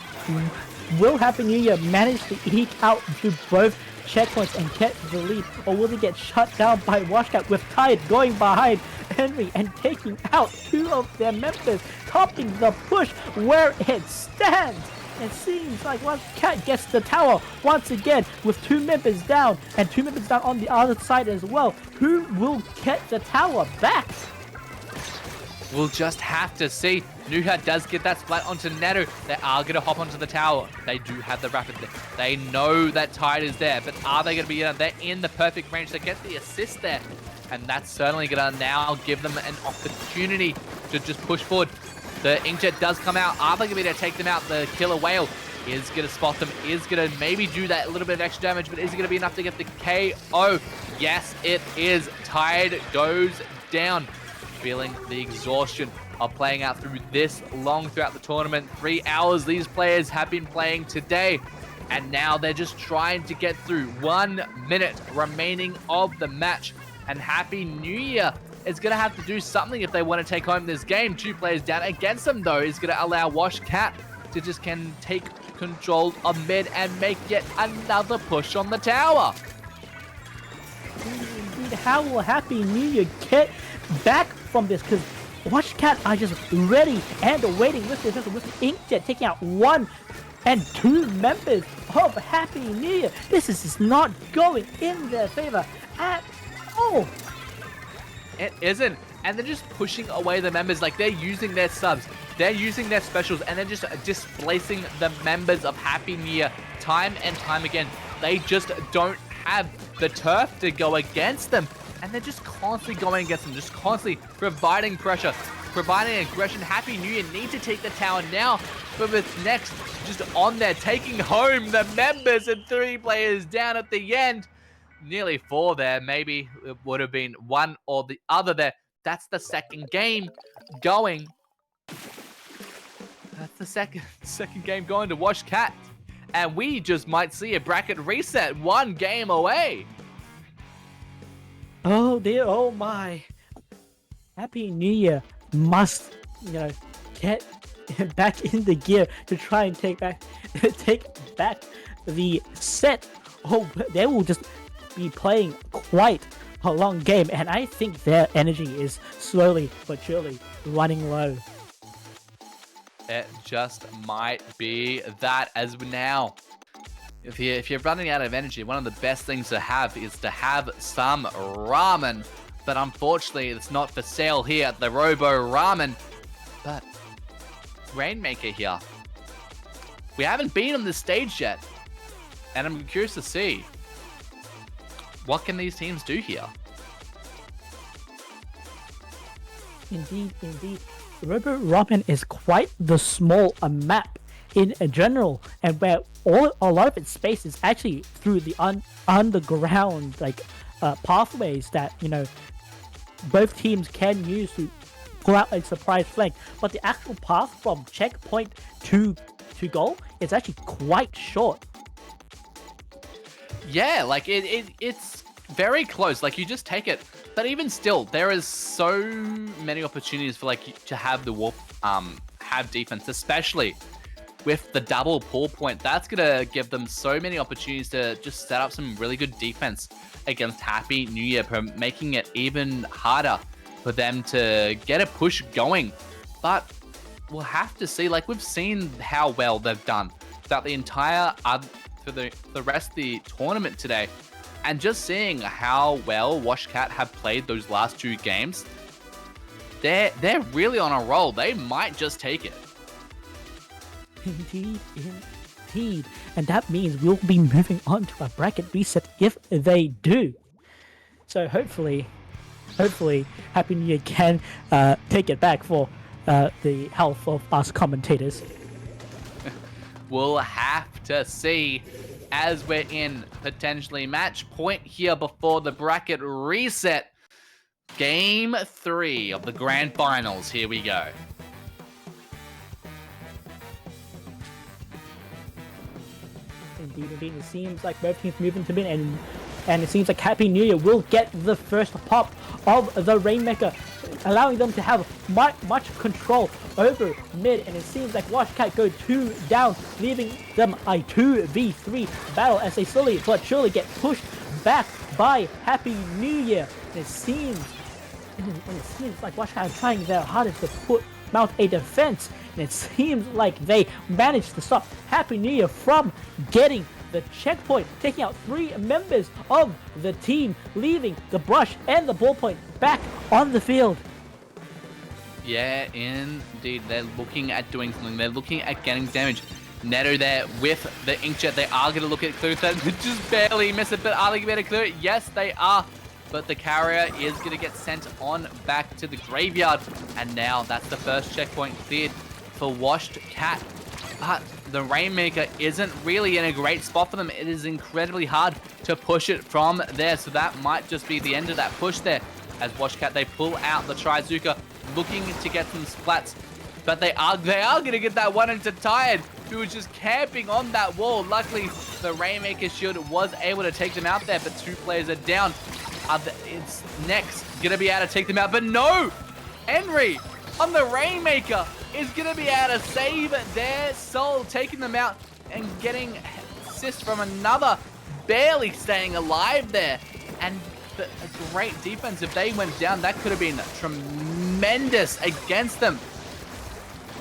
will Happy New Year manage to eke out to both checkpoints and get the lead, or will they get shut down by Washcat with Tide going behind Henry and taking out 2 of their members, topping the push where it stands. It seems like Cat gets the tower once again with 2 members down and 2 members down on the other side as well. Who will get the tower back? We'll just have to see. Nuha does get that splat onto Neto. They are going to hop onto the tower. They do have the rapid. They know that Tide is there, but are they going to be they're in the perfect range to get the assist there? And that's certainly going to now give them an opportunity to just push forward. The Inkjet does come out. Are they going to be able to take them out? The Killer Whale is going to spot them, is going to maybe do that little bit of extra damage, but is it going to be enough to get the KO? Yes, it is. Tide goes down. Feeling the exhaustion of playing out through this long throughout the tournament. 3 hours these players have been playing today, and now they're just trying to get through. 1 minute remaining of the match, and Happy New Year is going to have to do something if they want to take home this game. 2 players down against them, though, is going to allow Washcat to just can take control of mid and make yet another push on the tower. Indeed, how will Happy New Year get back from this? Because Washcat are just ready and waiting with this Inkjet taking out 1 and 2 members of Happy New Year. This is just not going in their favor at all. It isn't. And they're just pushing away the members. Like, they're using their subs, they're using their specials, and they're just displacing the members of Happy New Year time and time again. They just don't have the turf to go against them. And they're just constantly going against them, just constantly providing pressure, providing aggression. Happy New Year need to take the tower now, but with next just on there, taking home the members and 3 players down at the end. Nearly 4 there, maybe it would have been 1 or the other there. That's the second game going. That's the second game going to Washcat. And we just might see a bracket reset 1 game away. Oh dear, oh my. Happy New Year must, get back in the gear to try and take back the set. Oh, they will just be playing quite a long game, and I think their energy is slowly but surely running low. It just might be that as of now. If you're running out of energy, one of the best things to have is to have some ramen. But unfortunately, it's not for sale here at the Robo Ramen. But Rainmaker here. We haven't been on this stage yet. And I'm curious to see, what can these teams do here? Indeed. Robo Ramen is quite the small map in general, and where a lot of its space is actually through the underground pathways that both teams can use to pull out a surprise flank. But the actual path from checkpoint to goal is actually quite short. Yeah, like it's very close. Like, you just take it. But even still, there is so many opportunities for to have the Wolf have defense, especially with the double pull point. That's gonna give them so many opportunities to just set up some really good defense against Happy New Year, making it even harder for them to get a push going. But we'll have to see. Like, we've seen how well they've done throughout the entire for the rest of the tournament today, and just seeing how well Washcat have played those last 2 games, they're really on a roll. They might just take it. Indeed. And that means we'll be moving on to a bracket reset if they do. So hopefully Happy New Year can take it back for the health of us commentators. We'll have to see, as we're in potentially match point here before the bracket reset. Game 3 of the grand finals. Here we go. Indeed. It seems like both teams moving to mid, and it seems like Happy New Year will get the first pop of the Rainmaker, allowing them to have much control over mid. And it seems like Washcat go 2 down, leaving them a 2v3 battle as they slowly but surely get pushed back by Happy New Year. And it seems And it seems like WashCat are trying their hardest to mount a defense, and it seems like they managed to stop Happy New Year from getting the checkpoint, taking out 3 members of the team, leaving the brush and the ballpoint back on the field. Yeah, indeed. They're looking at doing something. They're looking at getting damage. Neto there with the inkjet. They are going to look at clear that. Just barely miss it, but are they going to clear it? Yes, they are. But the carrier is going to get sent on back to the graveyard. And now that's the first checkpoint cleared for Washed Cat. But the Rainmaker isn't really in a great spot for them. It is incredibly hard to push it from there. So that might just be the end of that push there. As Washed Cat, they pull out the Trizuka, looking to get some splats. But they are going to get that one into Tired, who was just camping on that wall. Luckily, the Rainmaker shield was able to take them out there, but 2 players are down. It's next going to be able to take them out, but no! Henry on the Rainmaker is going to be able to save their soul, taking them out and getting assist from another, barely staying alive there. And a great defense. If they went down, that could have been tremendous against them.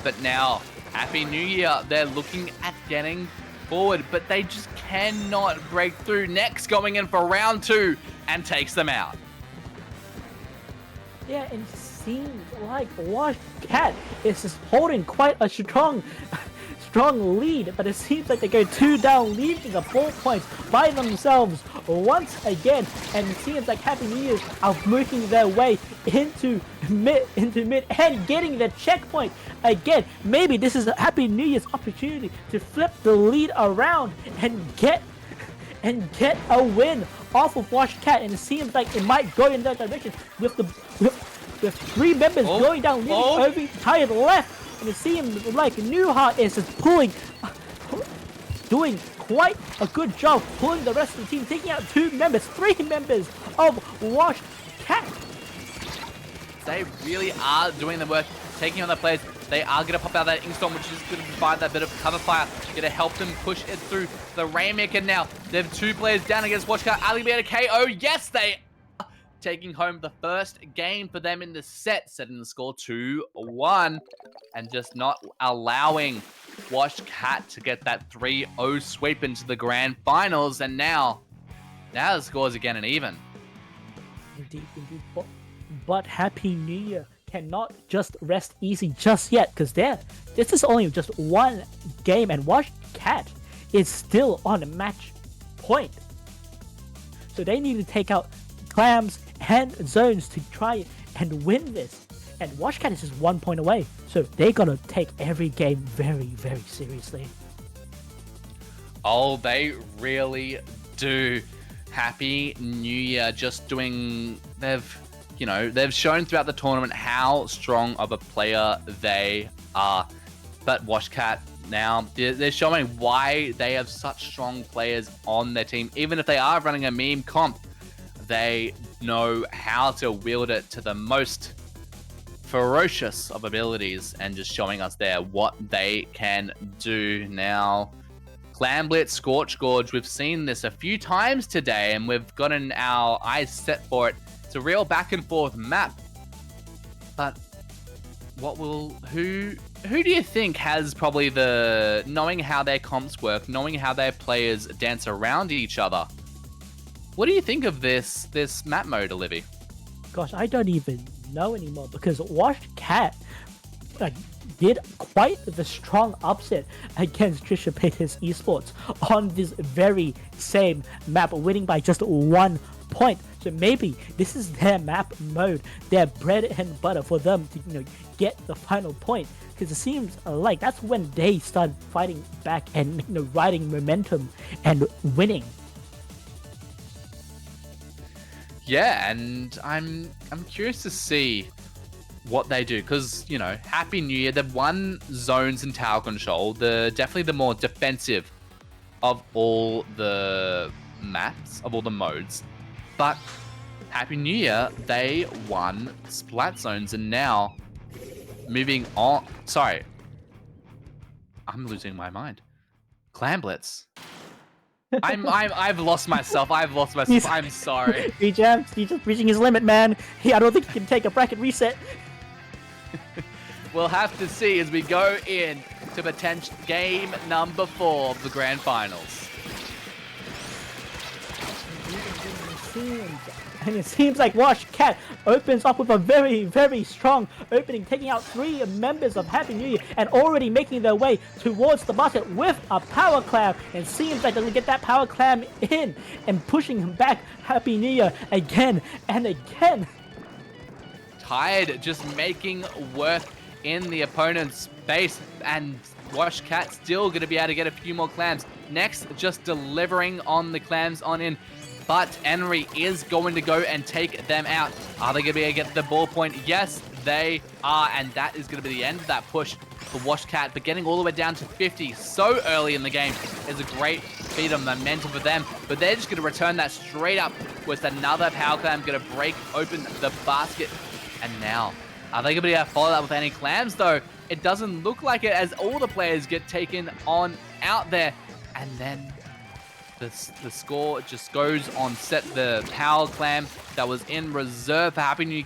But now, Happy New Year, they're looking at getting forward, but they just cannot break through. Next going in for round 2 and takes them out. Yeah, and it seems like Washed Cat is just holding quite a strong lead, but it seems like they go 2 down, leaving the ball points by themselves once again, and it seems like Happy New Year's are making their way into mid and getting the checkpoint again. Maybe this is Happy New Year's opportunity to flip the lead around and get a win off of Washed Cat, and it seems like it might go in that direction with 3 members going down, leaving Ovi Tired left. And it seems like Newhart is just doing quite a good job pulling the rest of the team, taking out 3 members of Washed Cat. They really are doing the work, taking on the players. They are going to pop out that Inkstorm, which is going to provide that bit of cover fire, going to help them push it through. The Rainmaker now, they have 2 players down against Washed Cat. Ali be able to KO. Yes, they are taking home the first game for them in the set, setting the score 2-1, and just not allowing Washed Cat to get that 3-0 sweep into the grand finals. And now the scores again and even. Indeed. But Happy New Year cannot just rest easy just yet, because this is only just 1 game, and Washed Cat is still on a match point. So they need to take out Clams and Zones to try and win this. And Washed Cat is just 1 point away. So they're gonna take every game very, very seriously. Oh, they really do. Happy New Year, just doing, they've shown throughout the tournament how strong of a player they are. But Washed Cat now, they're showing why they have such strong players on their team. Even if they are running a meme comp, they know how to wield it to the most ferocious of abilities, and just showing us there what they can do. Now, Clan Blitz, Scorch Gorge, we've seen this a few times today, and we've gotten our eyes set for it. It's a real back and forth map. But who do you think has probably knowing how their comps work, knowing how their players dance around each other? What do you think of this map mode, Olivia? Gosh, I don't even know anymore, because Washed Cat did quite the strong upset against Trisha Paytas Esports on this very same map, winning by just 1 point. So maybe this is their map mode, their bread and butter for them to get the final point, because it seems like that's when they start fighting back and riding momentum and winning. Yeah, and I'm curious to see what they do, because Happy New Year, they've won zones and tower control, definitely the more defensive of all the maps, of all the modes. But Happy New Year, they won splat zones, and now moving on. Sorry, I'm losing my mind. Clan Blitz, I've lost myself. I've lost myself. I'm sorry. He's just reaching his limit, man. I don't think he can take a bracket reset. We'll have to see as we go in to potential game number 4 of the grand finals. And it seems like Wash Cat opens up with a very, very strong opening, taking out 3 members of Happy New Year and already making their way towards the basket with a power clam. And seems like they're going to get that power clam in and pushing him back. Happy New Year again and again. Tide just making work in the opponent's base, and Wash Cat still going to be able to get a few more clams. Next, just delivering on the clams on in. But Henry is going to go and take them out. Are they going to be able to get the ball point? Yes, they are. And that is going to be the end of that push for Wash Cat. But getting all the way down to 50 so early in the game is a great feat of momentum for them. But they're just going to return that straight up with another power clam going to break open the basket. And now, are they going to be able to follow that with any clams, though? It doesn't look like it, as all the players get taken on out there. And then the score just goes on set. The power clam that was in reserve for Happy New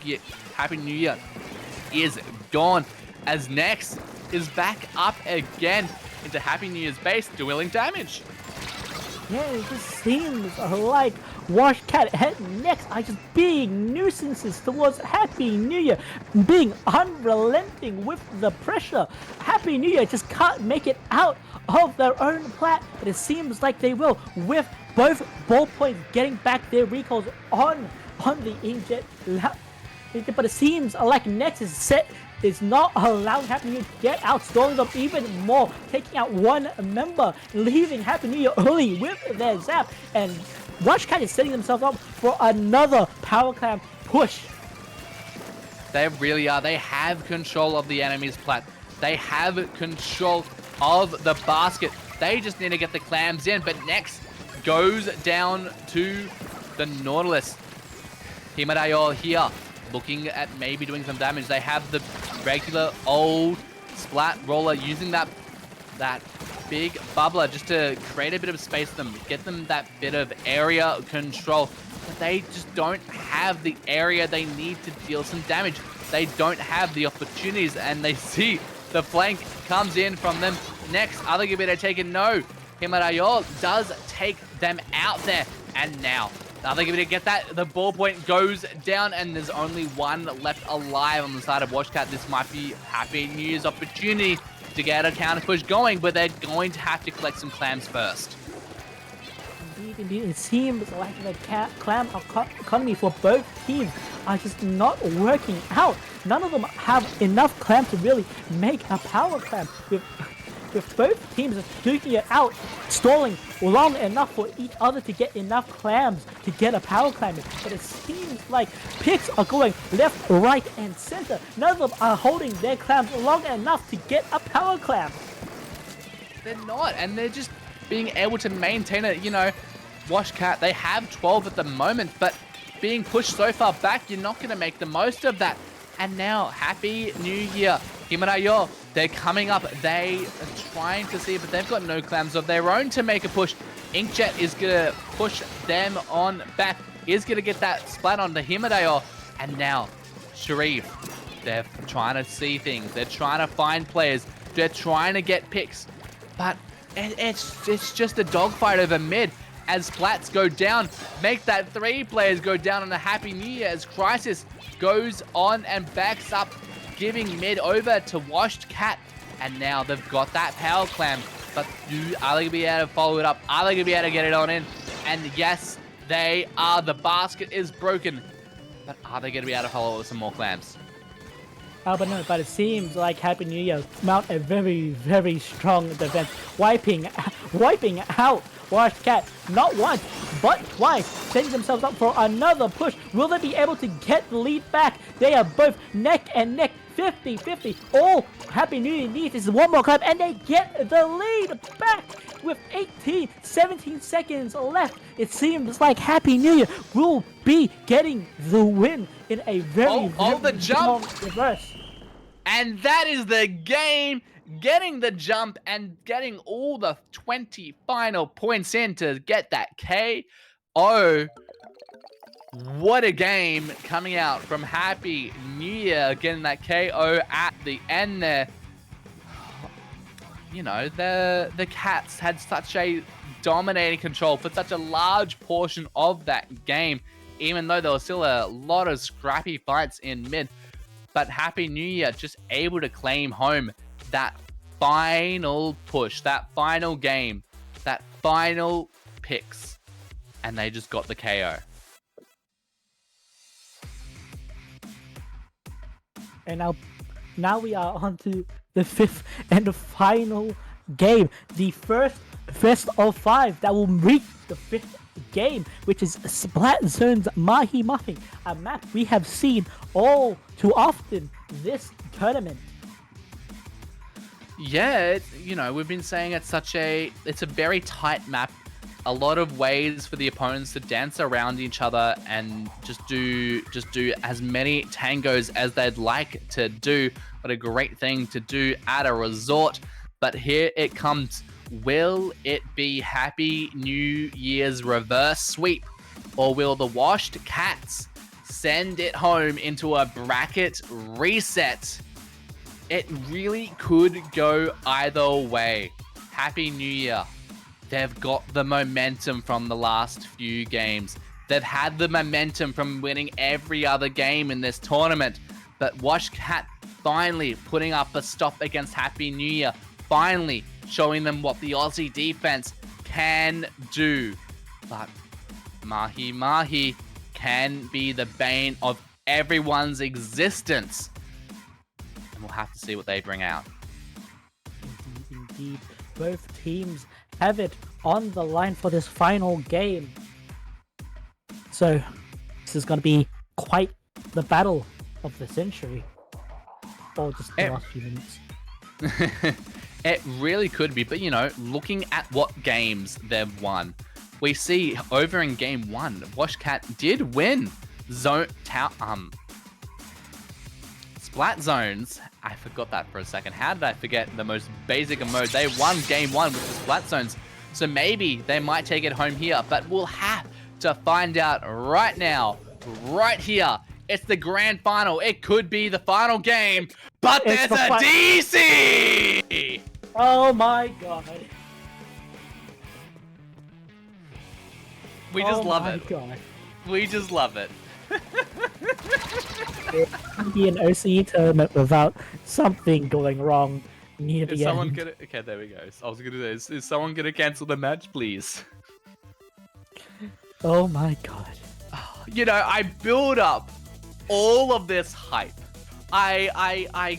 Year is gone, as next is back up again into Happy New Year's base, dealing damage. Yeah, it just seems like Wash Cat and Next are just being nuisances towards Happy New Year, being unrelenting with the pressure. Happy New Year just can't make it out of their own plat, but it seems like they will, with both ball points getting back their recalls on the inkjet. But it seems like Next is not allowing Happy New Year to get out, stalling them even more, taking out one member, leaving Happy New Year early with their zap, and Rush Cat is setting themselves up for another power clam push. They really are. They have control of the enemy's plat. They have control of the basket. They just need to get the clams in, but Next goes down to the Nautilus. Himadayo here, looking at maybe doing some damage. They have the regular old splat roller, using that big bubbler just to create a bit of space for them, get them that bit of area control. But they just don't have the area they need to deal some damage. They don't have the opportunities, and they see the flank comes in from them. Next, other Gibita taken. No, Himadayo does take them out there, and now are they going to get that? The ball point goes down, and there's only one left alive on the side of Wash Cat. This might be Happy New Year's opportunity to get a counter push going, but they're going to have to collect some clams first. Indeed, it seems like the clam economy for both teams are just not working out. None of them have enough clams to really make a power clam. With both teams duking it out, stalling long enough for each other to get enough clams to get a power clam. But it seems like picks are going left, right, and center. None of them are holding their clams long enough to get a power clam. They're not, and they're just being able to maintain it. You know, Wash Cat, they have 12 at the moment, but being pushed so far back, you're not going to make the most of that. And now, Happy New Year. Himadayo, they're coming up. They are trying to see, but they've got no clams of their own to make a push. Inkjet is going to push them on back. Is going to get that splat on the Himadayo. And now, Sharif, they're trying to see things. They're trying to find players. They're trying to get picks. But it's just a dogfight over mid. As splats go down, make that 3 players go down on a Happy New Year, as Crisis goes on and backs up, giving mid over to Washed Cat. And now they've got that power clam, but are they going to be able to follow it up? Are they going to be able to get it on in? And yes, they are. The basket is broken, but are they going to be able to follow it with some more clams? But it seems like Happy New Year mount a very, very strong defense, wiping out Wash Cat not once, but twice, setting themselves up for another push. Will they be able to get the lead back? They are both neck and neck, 50-50. All Happy New Year needs is one more clap, and they get the lead back with 17 seconds left. It seems like Happy New Year will be getting the win in a very, the jump reverse. And that is the game. getting the jump and getting all the 20 final points in to get that KO. What a game coming out from Happy New Year, getting that KO at the end there. You know, the Cats had such a dominating control for such a large portion of that game, even though there was still a lot of scrappy fights in mid. But Happy New Year just able to claim home that final push, that final game, that final picks, and they just got the KO. And now we are on to the fifth and the final game. The first of 5 that will reach the fifth game, which is Splat Zone's Mahi Mahi, a map we have seen all too often this tournament. Yeah, you know, we've been saying it's a very tight map. A lot of ways for the opponents to dance around each other and just do as many tangos as they'd like to do. What a great thing to do at a resort. But here it comes. Will it be Happy New Year's reverse sweep? Or will the Washed Cats send it home into a bracket reset? It really could go either way. Happy New Year. They've got the momentum from the last few games. They've had the momentum from winning every other game in this tournament. But Wash Cat finally putting up a stop against Happy New Year. Finally showing them what the Aussie defense can do. But Mahi Mahi can be the bane of everyone's existence. And we'll have to see what they bring out. Indeed. Both teams have it on the line for this final game. So this is going to be quite the battle of the century. Or just the last few minutes. It really could be, but you know, looking at what games they've won, we see over in game 1, Washcat did win Splat Zones. I forgot that for a second. How did I forget the most basic of modes? They won game 1 with the Splat Zones. So maybe they might take it home here, but we'll have to find out right now, right here. It's the grand final. It could be the final game, but there's a DC! Oh my god. We just love it. God. We just love it. It can't be an OCE tournament without something going wrong near the end. Okay, there we go. I was gonna do this. Is someone gonna cancel the match, please? Oh my god. You know, I build up all of this hype. I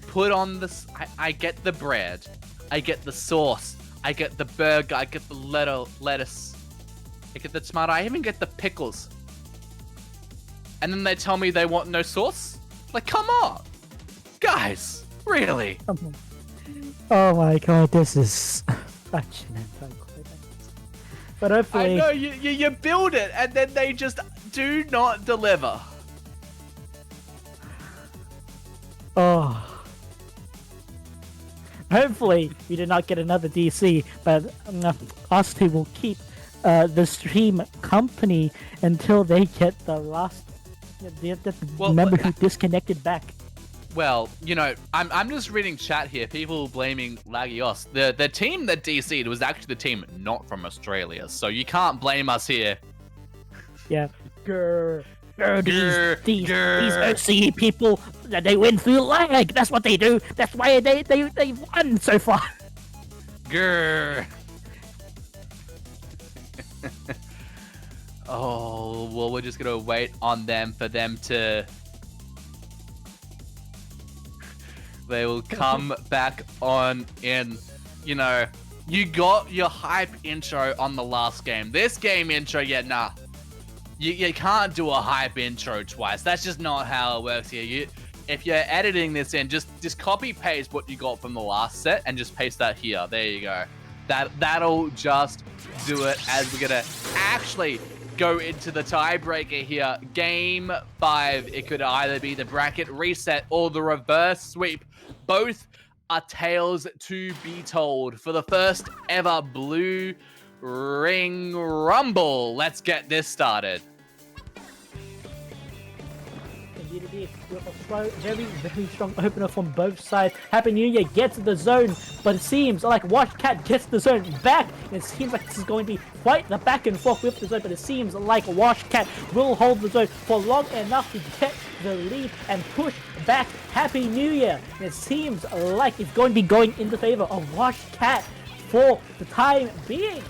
put on this. I get the bread. I get the sauce. I get the burger. I get the lettuce. I get the tomato. I even get the pickles. And then they tell me they want no sauce? Like, come on! Guys, really? Oh my god, this is such an anticlimax. But hopefully... I know, you build it, and then they just do not deliver. Oh. Hopefully, we did not get another DC, but us two will keep the stream company until they get the last member who disconnected back. Well, you know, I'm just reading chat here. People blaming Lagios. The team that DC'd was actually the team not from Australia, so you can't blame us here. Yeah. These OCE people, they win through lag. That's what they do. That's why they won so far. Grr. Oh, well, we're just gonna wait on them for them to... They will come back on in. You know, you got your hype intro on the last game. This game intro, yeah, nah. You can't do a hype intro twice. That's just not how it works here. If you're editing this in, just copy paste what you got from the last set and just paste that here. There you go. That'll just do it, as we're gonna actually go into the tiebreaker here. Game 5. It could either be the bracket reset or the reverse sweep. Both are tales to be told for the first ever Blue Ring Rumble. Let's get this started. Indeed, with a very strong opener from both sides. Happy New Year gets the zone, but it seems like Washcat gets the zone back. It seems like this is going to be quite the back and forth with the zone, but it seems like Washcat will hold the zone for long enough to get the lead and push back Happy New Year. And it seems like it's going to be going in the favor of Washcat for the time being.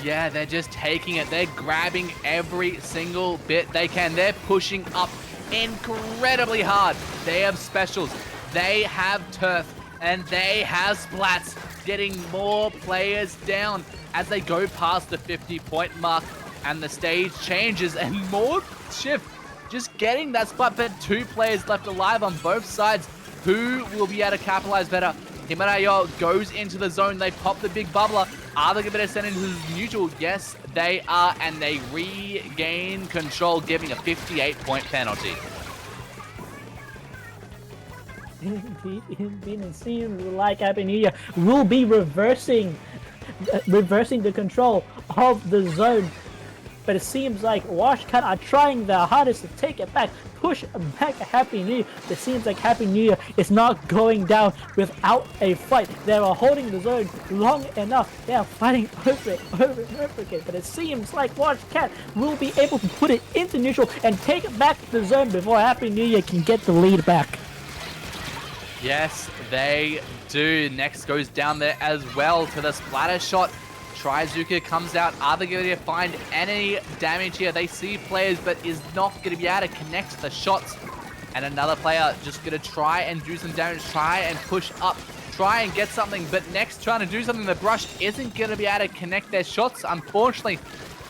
Yeah, they're just taking it. They're grabbing every single bit they can. They're pushing up incredibly hard. They have specials. They have turf. And they have splats. Getting more players down as they go past the 50-point mark. And the stage changes and more shift. Just getting that spot, but 2 players left alive on both sides. Who will be able to capitalize better? Himarayo goes into the zone. They pop the big bubbler. Are they going to send into neutral? Yes, they are. And they regain control, giving a 58-point penalty. Indeed, it seems like Happy New Year will be reversing the control of the zone. But it seems like Washcat are trying their hardest to take it back, push back Happy New Year. It seems like Happy New Year is not going down without a fight. They are holding the zone long enough. They are fighting over and over again. But it seems like Washcat will be able to put it into neutral and take back the zone before Happy New Year can get the lead back. Yes, they do. Next goes down there as well to the splatter shot. Trizuka comes out. Are they going to find any damage here? They see players, but is not going to be able to connect the shots. And another player just going to try and do some damage, try and push up, try and get something. But next, trying to do something, the brush isn't going to be able to connect their shots, unfortunately,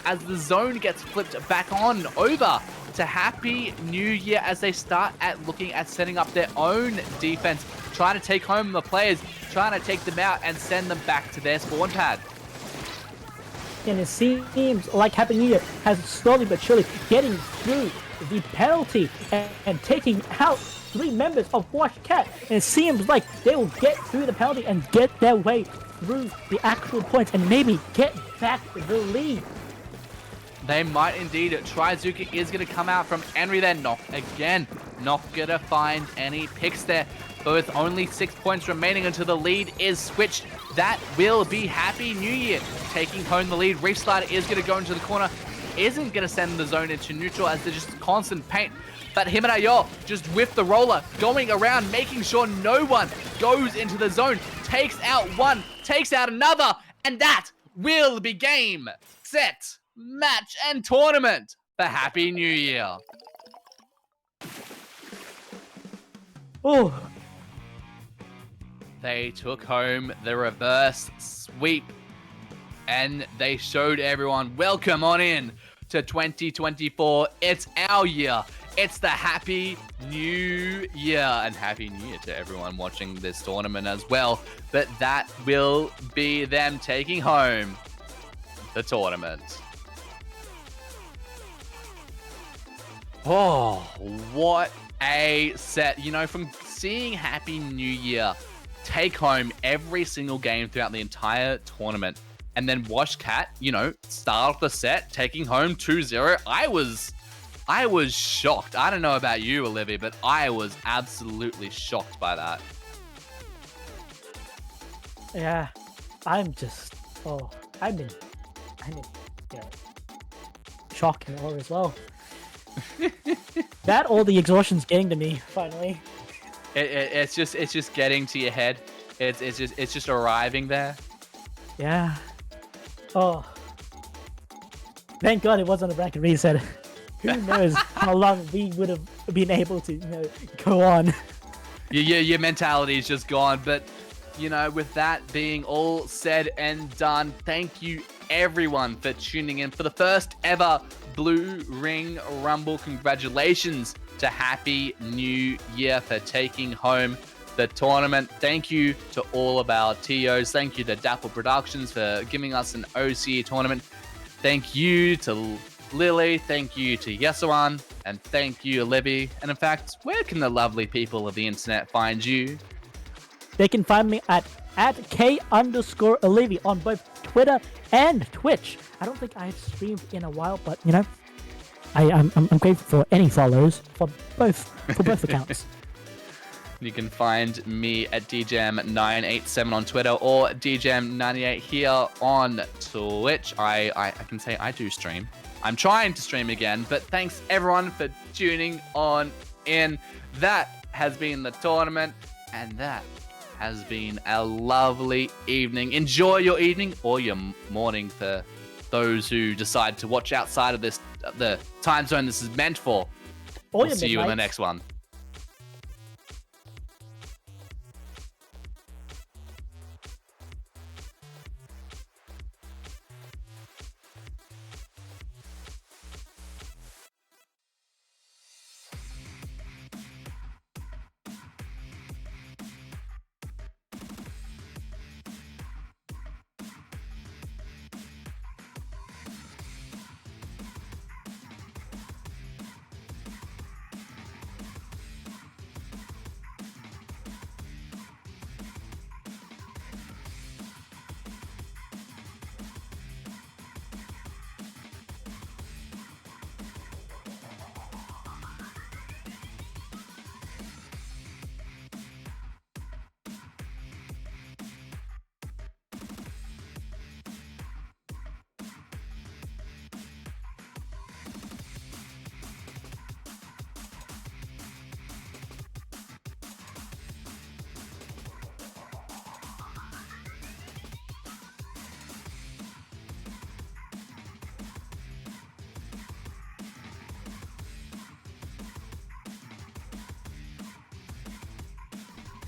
as the zone gets flipped back on over to Happy New Year as they start at looking at setting up their own defense, trying to take home the players, trying to take them out and send them back to their spawn pad. And it seems like Happy New Year has slowly but surely getting through the penalty and taking out 3 members of Washcat. And it seems like they will get through the penalty and get their way through the actual points and maybe get back the lead. They might indeed. Trizuka is going to come out from Henry there. Not again. Not going to find any picks there. But with only 6 points remaining until the lead is switched, that will be Happy New Year taking home the lead. Restarter is going to go into the corner. Isn't going to send the zone into neutral as they're just constant paint. But Himarayo just with the roller, going around, making sure no one goes into the zone. Takes out one, takes out another. And that will be game, set, match, and tournament for Happy New Year. Oh. They took home the reverse sweep and they showed everyone, welcome on in to 2024. It's our year. It's the Happy New Year, and Happy New Year to everyone watching this tournament as well. But that will be them taking home the tournament. Oh, what a set. You know, from seeing Happy New Year take home every single game throughout the entire tournament, and then Washcat, you know, start off the set, taking home 2-0. I was shocked. I don't know about you, Olivia, but I was absolutely shocked by that. Yeah, I'm been shocked and awe as well. That or the exhaustion's getting to me finally. It's just getting to your head. It's just arriving there. Yeah. Oh. Thank God it wasn't a bracket reset. Who knows how long we would have been able to, go on. Your mentality is just gone. But, with that being all said and done, thank you everyone for tuning in for the first ever Blue Ring Rumble. Congratulations to Happy New Year for taking home the tournament. Thank you to all of our TOs. Thank you to Dapple Productions for giving us an OCE tournament. Thank you to Lily. Thank you to Yesuan. And thank you, Libby. And in fact, where can the lovely people of the internet find you? They can find me at K_Olivia on both Twitter and Twitch. I don't think I've streamed in a while, but you know, I'm grateful for any follows for both accounts. You can find me at DJM987 on Twitter or DJM98 here on Twitch. I can say I do stream. I'm trying to stream again, but thanks everyone for tuning on in. That has been the tournament, and that has been a lovely evening. Enjoy your evening or your morning for those who decide to watch outside of the time zone this is meant for. We'll see you in the next one.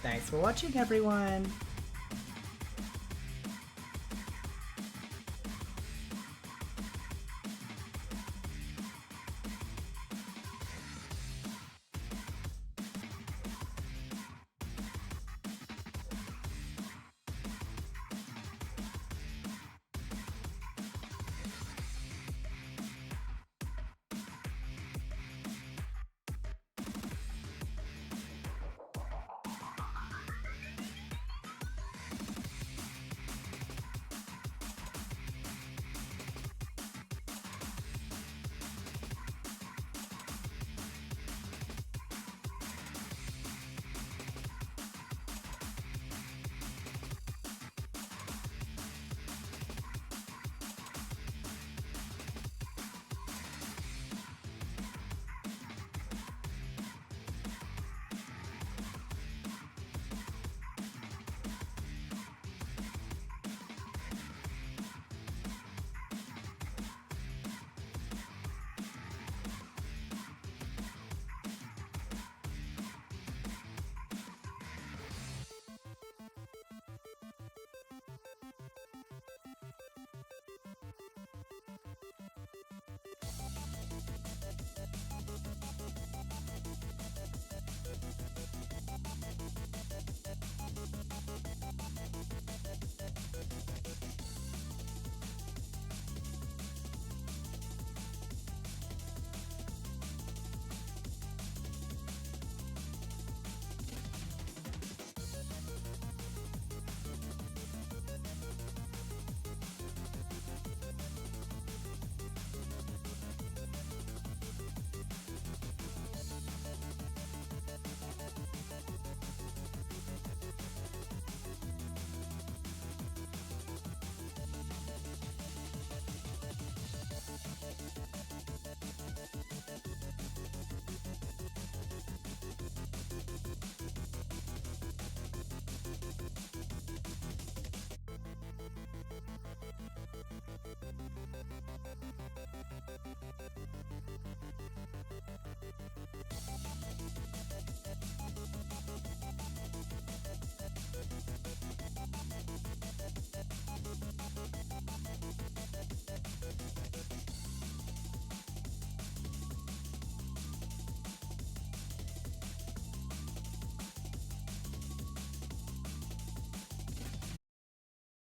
Thanks for watching, everyone.